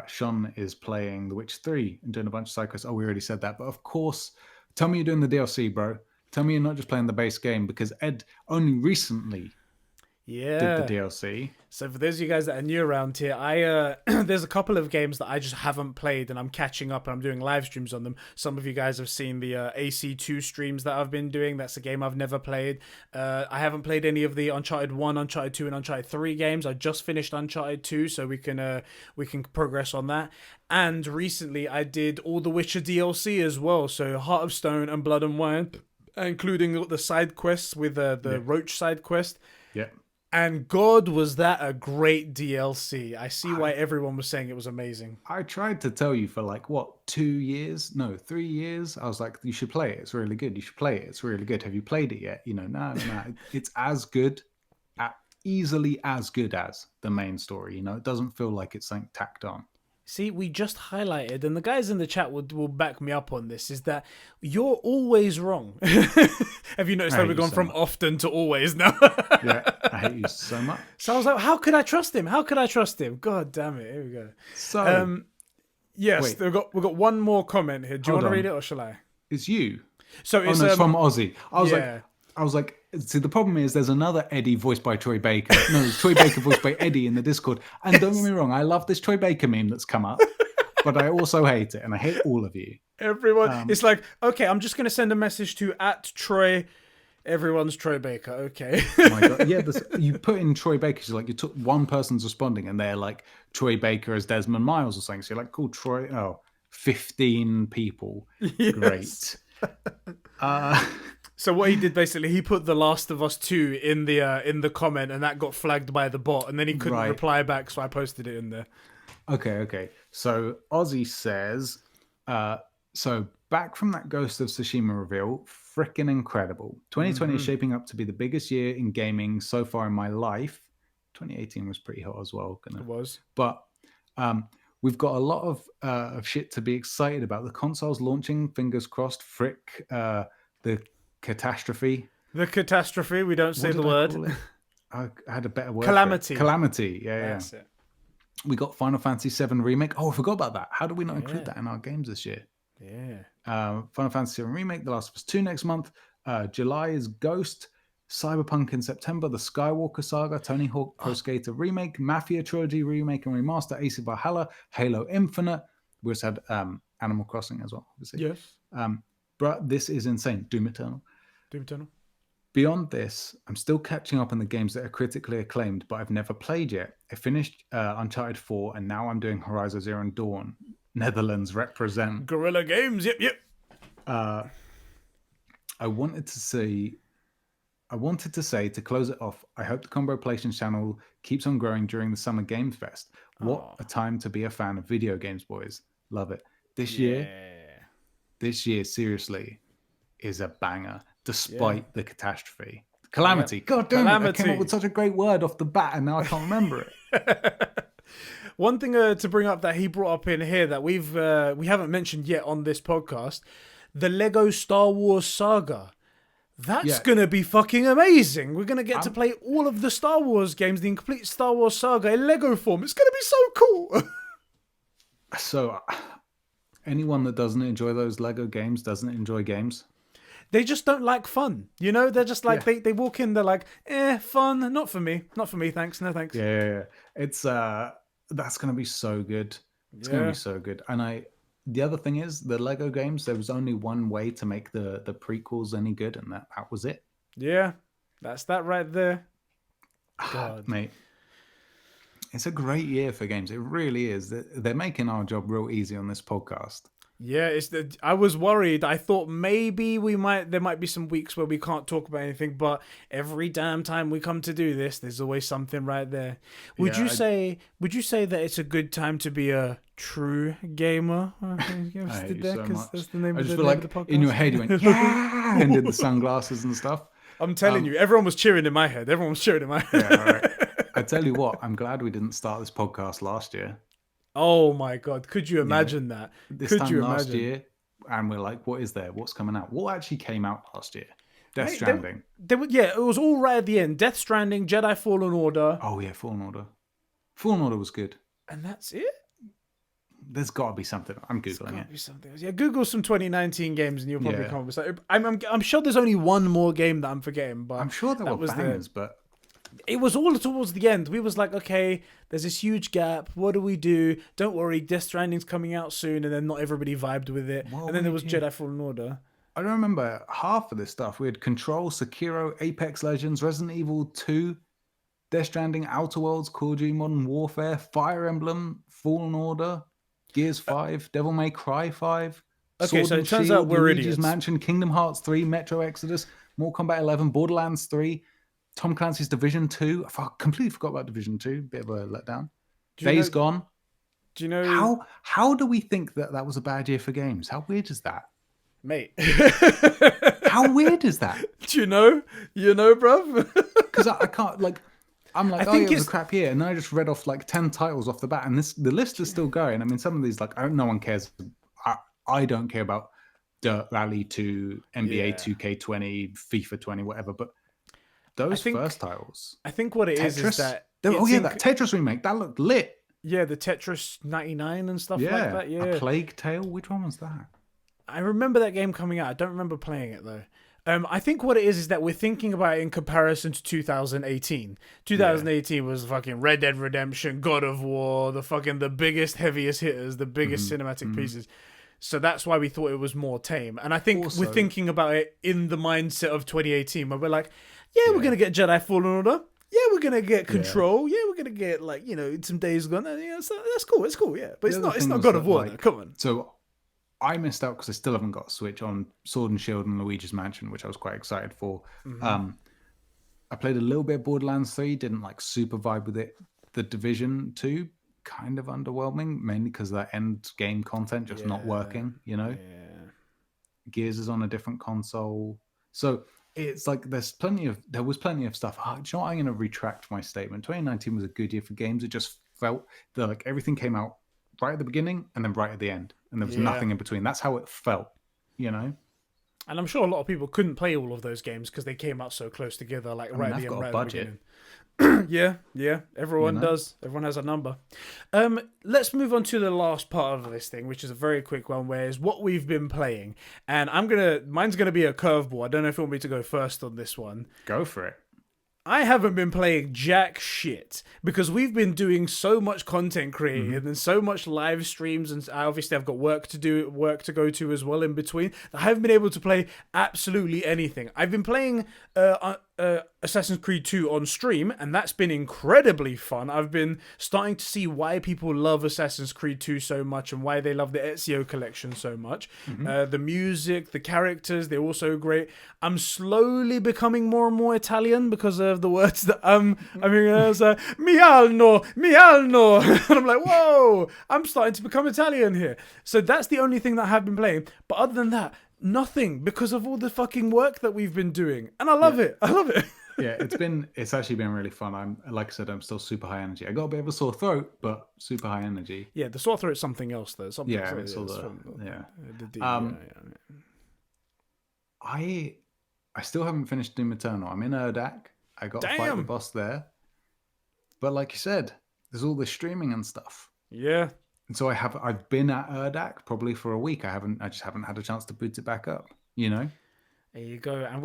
Shon is playing The Witcher 3 and doing a bunch of side quests. Oh, we already said that. But of course, tell me you're doing the DLC, bro. Tell me you're not just playing the base game, because Ed only recently did the DLC. So for those of you guys that are new around here, there's a couple of games that I just haven't played, and I'm catching up, and I'm doing live streams on them. Some of you guys have seen the AC2 streams that I've been doing. That's a game I've never played. I haven't played any of the Uncharted 1, Uncharted 2, and Uncharted 3 games. I just finished Uncharted 2, so we can progress on that. And recently I did all the Witcher DLC as well, so Heart of Stone and Blood and Wine, including the side quests with the Roach side quest. Yeah. And God, was that a great DLC. I see why everyone was saying it was amazing. I tried to tell you for like, 3 years? I was like, you should play it. It's really good. You should play it. It's really good. Have you played it yet? You know, no. It's as good, easily as good as the main story. You know, it doesn't feel like it's something tacked on. See, we just highlighted, and the guys in the chat will back me up on this, is that you're always wrong. Have you noticed that we've gone from often to always now? Yeah, I hate you so much. So I was like, how could I trust him? God damn it. Here we go. So, yes, we've got one more comment here. Do you want to read it, or shall I? It's you. So it's from Ozzy. I was like, see, the problem is there's another Eddie voiced by Troy Baker. No, it's Troy Baker voiced by Eddie in the Discord. And don't get me wrong, I love this Troy Baker meme that's come up, but I also hate it, and I hate all of you. Everyone, it's like, okay, I'm just going to send a message to @Troy. Everyone's Troy Baker, okay. Oh my God. Yeah, you put in Troy Baker, so like you took one person's responding, and they're like Troy Baker as Desmond Miles or something. So you're like, cool, Troy. Oh, 15 people. Yes. Great. So what he did basically, he put The Last of Us 2 in the comment, and that got flagged by the bot, and then he couldn't reply back, so I posted it in there. Okay. So Ozzy says, so back from that Ghost of Tsushima reveal, freaking incredible. 2020 is shaping up to be the biggest year in gaming so far in my life. 2018 was pretty hot as well. It was. But we've got a lot of shit to be excited about. The console's launching, fingers crossed. Frick, the catastrophe. The catastrophe, we don't say the word. I had a better word. Calamity. Calamity, yeah. That's it. We got Final Fantasy VII Remake. Oh, I forgot about that. How do we not include that in our games this year? Yeah. Final Fantasy VII Remake, The Last of Us 2 next month. July is Ghost. Cyberpunk in September, the Skywalker Saga, Tony Hawk Pro Skater Remake, Mafia Trilogy Remake and Remaster, AC Valhalla, Halo Infinite. We also had Animal Crossing as well, obviously. Yes. But this is insane. Doom Eternal. Beyond this, I'm still catching up on the games that are critically acclaimed, but I've never played yet. I finished Uncharted 4, and now I'm doing Horizon Zero Dawn. Netherlands represent. Guerrilla Games, yep. I wanted to say, to close it off, I hope the Conbrosations channel keeps on growing during the Summer Games Fest. What a time to be a fan of video games, boys. Love it. This year, seriously, is a banger, despite the catastrophe. Calamity. God damn it, I came up with such a great word off the bat, and now I can't remember it. One thing to bring up that he brought up in here that we haven't mentioned yet on this podcast, the Lego Star Wars saga. That's going to be fucking amazing. We're going to get to play all of the Star Wars games, the complete Star Wars saga in Lego form. It's going to be so cool. So, anyone that doesn't enjoy those Lego games doesn't enjoy games. They just don't like fun. You know, they're just like, they walk in, they're like, fun. Not for me. Not for me, thanks. No, thanks. Yeah. It's, that's going to be so good. It's going to be so good. And the other thing is, the Lego games, there was only one way to make the prequels any good, and that was it. Yeah, that's that right there. God. Mate, it's a great year for games. It really is. They're making our job real easy on this podcast. Yeah, I was worried. I thought maybe there might be some weeks where we can't talk about anything, but every damn time we come to do this, there's always something right there. Would you say that it's a good time to be a true gamer? I hate you so much. That's the name of the podcast. In your head you went, yeah, and did the sunglasses and stuff. I'm telling you, everyone was cheering in my head. Yeah, all right. I tell you what, I'm glad we didn't start this podcast last year. Oh my God. Could you imagine that? This time last year, and we're like, what is there? What's coming out? What actually came out last year? Death Stranding. It was all right at the end. Death Stranding, Jedi Fallen Order. Oh yeah, Fallen Order. Fallen Order was good. And that's it? There's got to be something. I'm Googling it. There's got to be something else. Yeah, Google some 2019 games and you'll probably come up with something. I'm sure there's only one more game that I'm forgetting, but I'm sure there were bangers, but it was all towards the end. We was like, okay, there's this huge gap. What do we do? Don't worry, Death Stranding's coming out soon, and then not everybody vibed with it. And then there was Jedi Fallen Order. I don't remember half of this stuff. We had Control, Sekiro, Apex Legends, Resident Evil 2, Death Stranding, Outer Worlds, Call of Duty Modern Warfare, Fire Emblem, Fallen Order, Gears 5, Devil May Cry 5. Okay, Sword so it and turns Shield, out we're Luigi's idiots. Mansion, Kingdom Hearts 3, Metro Exodus, Mortal Kombat 11, Borderlands 3, Tom Clancy's Division 2. I completely forgot about Division 2. Bit of a letdown. Days Gone. Do you know how do we think that was a bad year for games? How weird is that? Mate. How weird is that? Do you know? You know, bruv? Because I can't, like, I'm like, it was a crap year. And then I just read off like 10 titles off the bat. And the list is still going. I mean, some of these, like, no one cares. I don't care about Dirt Rally 2, NBA 2K20, FIFA 20, whatever. But those first titles. I think what it is that... that Tetris remake, that looked lit. Yeah, the Tetris 99 and stuff like that. Yeah, A Plague Tale. Which one was that? I remember that game coming out. I don't remember playing it though. I think what it is that we're thinking about it in comparison to 2018. 2018 was fucking Red Dead Redemption, God of War, the biggest, heaviest hitters, the biggest cinematic pieces. So that's why we thought it was more tame. And I think we're thinking about it in the mindset of 2018, where we're like, we're gonna get Jedi Fallen Order. Yeah, we're gonna get Control. Yeah, we're gonna get some Days Gone. So that's cool. It's cool. Yeah, but it's not God of War. Come on. So I missed out because I still haven't got a Switch on Sword and Shield and Luigi's Mansion, which I was quite excited for. I played a little bit of Borderlands 3, didn't like super vibe with it. The Division 2, kind of underwhelming, mainly because that end game content just not working, you know? Gears is on a different console. So it's like there was plenty of stuff. Oh, do you know what? I'm going to retract my statement. 2019 was a good year for games. It just felt that like everything came out right at the beginning and then right at the end, and there was nothing in between. That's how it felt, you know. And I'm sure a lot of people couldn't play all of those games because they came out so close together, like right at the end, right at the beginning. Yeah. Everyone does. Everyone has a number. Let's move on to the last part of this thing, which is a very quick one, where is what we've been playing. And mine's gonna be a curveball. I don't know if you want me to go first on this one. Go for it. I haven't been playing jack shit because we've been doing so much content creating and so much live streams, and obviously I've got work to go to as well in between, that I haven't been able to play absolutely anything. I've been playing Assassin's Creed 2 on stream, and that's been incredibly fun. I've been starting to see why people love Assassin's Creed 2 so much and why they love the Ezio collection so much. The music, the characters, they're also great. I'm slowly becoming more and more Italian because of the words that mi alno. And I'm like, whoa, I'm starting to become Italian here. So that's the only thing that I have been playing. But other than that, nothing, because of all the fucking work that we've been doing. And I love it. Yeah, it's actually been really fun. Like I said, I'm still super high energy. I got a bit of a sore throat, but super high energy. Yeah, the sore throat's something else though. I still haven't finished Doom Eternal. I'm in Urdak. I got to fight the boss there. But like you said, there's all this streaming and stuff. Yeah. And so I've been at Urdak probably for a week. I just haven't had a chance to boot it back up, you know? There you go. And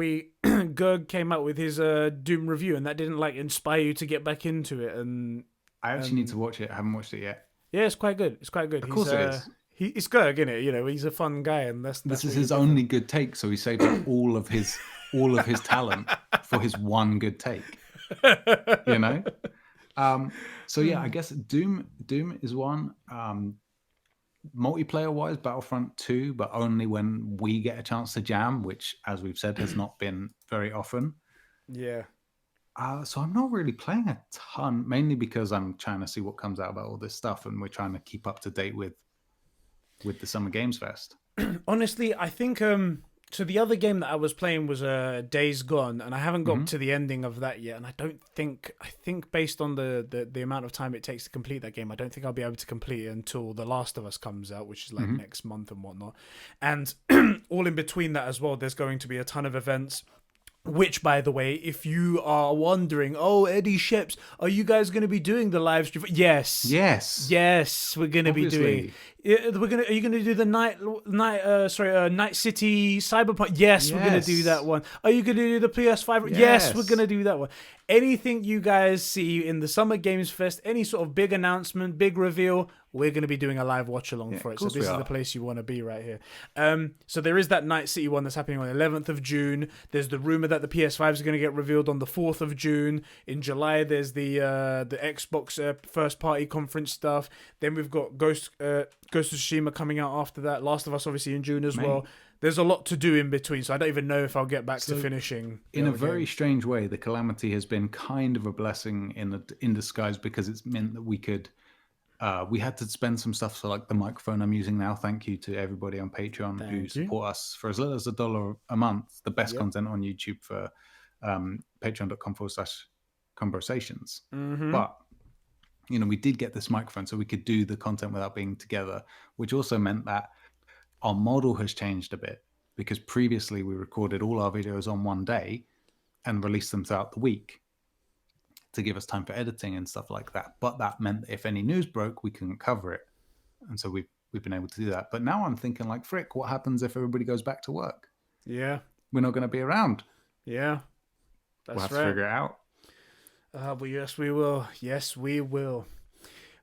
Gerg came out with his Doom review, and that didn't like inspire you to get back into it. And I actually need to watch it. I haven't watched it yet. Yeah, it's quite good. Of course it is. It's Gerg, isn't it? You know, he's a fun guy, and this is his only good take. So he saved up all of his talent for his one good take. You know. So yeah, I guess Doom is one. Multiplayer wise, Battlefront 2, but only when we get a chance to jam, which, as we've said, has not been very often. Yeah. So I'm not really playing a ton, mainly because I'm trying to see what comes out about all this stuff, and we're trying to keep up to date with the Summer Games Fest. Honestly, I think so the other game that I was playing was Days Gone, and I haven't got to the ending of that yet. And I think based on the amount of time it takes to complete that game, I don't think I'll be able to complete it until The Last of Us comes out, which is like next month and whatnot. And all in between that as well, there's going to be a ton of events. Which, by the way, if you are wondering, oh, Eddie Sheps, are you guys going to be doing the live stream? Yes, we're going to be doing. Are you going to do the Night City Cyberpunk? Yes, we're going to do that one. Are you going to do the PS5? Yes, we're going to do that one. Anything you guys see in the Summer Games Fest, any sort of big announcement, big reveal, we're going to be doing a live watch along for it. So this is the place you want to be right here. So there is that Night City one that's happening on the 11th of June. There's the rumor that the PS5 is going to get revealed on the 4th of June. In July, there's the Xbox first party conference stuff. Then we've got Ghost of Tsushima coming out after that. Last of Us obviously in June as well. There's a lot to do in between, so I don't even know if I'll get back to finishing. In a very strange way, the Calamity has been kind of a blessing in disguise, because it's meant that we could. We had to spend some stuff, so like the microphone I'm using now. Thank you to everybody on Patreon who support us for as little as $1 a month. The best content on YouTube for patreon.com/Conbrosations. But we did get this microphone so we could do the content without being together, which also meant that our model has changed a bit, because previously we recorded all our videos on one day and released them throughout the week to give us time for editing and stuff like that. But that meant that if any news broke, we couldn't cover it. And so we've been able to do that. But now I'm thinking like, frick, what happens if everybody goes back to work? Yeah. We're not going to be around. Yeah. We'll have to figure it out. But yes, we will. Yes, we will.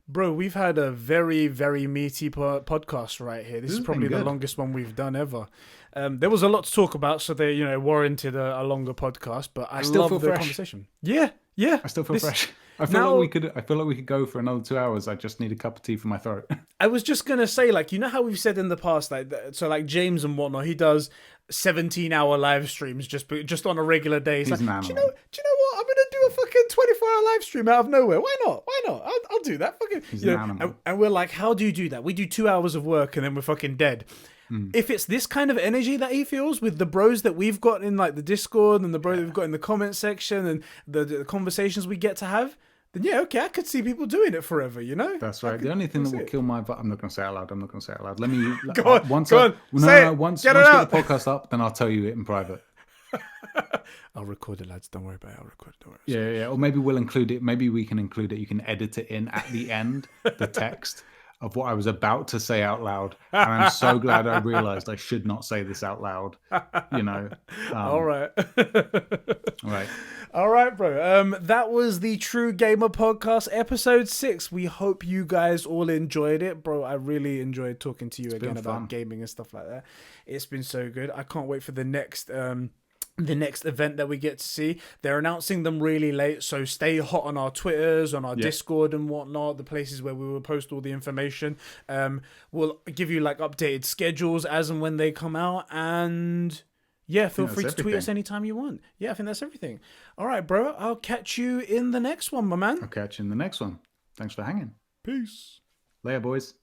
Bro, we've had a very, very meaty podcast right here. This is probably the longest one we've done ever. There was a lot to talk about, so they, warranted a longer podcast. But I love the conversation. Yeah. I still feel fresh. I feel like we could go for another 2 hours. I just need a cup of tea for my throat. I was just gonna say, like, you know how we've said in the past, like James and whatnot, he does 17-hour live streams just on a regular day. He's like, do you know what? I'm gonna do a fucking 24-hour live stream out of nowhere. Why not? Why not? I'll do that. Fucking, He's an animal. and we're like, how do you do that? We do 2 hours of work and then we're fucking dead. If it's this kind of energy that he feels with the bros that we've got in like the Discord and the bros that we've got in the comment section and the conversations we get to have, then yeah, okay, I could see people doing it forever, you know? That's right. The only thing that will kill my vibe, I'm not going to say it out loud. I'm not going to say it out loud. Let me. Once you get the podcast up, then I'll tell you it in private. I'll record it, lads. Don't worry about it. I'll record it. Don't worry. Yeah. Or maybe we'll include it. Maybe we can include it. You can edit it in at the end, the text of what I was about to say out loud. And I'm so glad I realized I should not say this out loud. You know. All right. Right. All right, bro. That was the True Gamer Podcast, episode 6. We hope you guys all enjoyed it, bro. I really enjoyed talking to you again about gaming and stuff like that. It's been so good. I can't wait for the next event that we get to see. They're announcing them really late, so stay hot on our Twitters, on our Discord and whatnot, the places where we will post all the information. We'll give you like updated schedules as and when they come out, and yeah, feel free to tweet us anytime you want. Yeah, I think that's everything. All right, bro. I'll catch you in the next one, my man. I'll catch you in the next one. Thanks for hanging. Peace. Later, boys.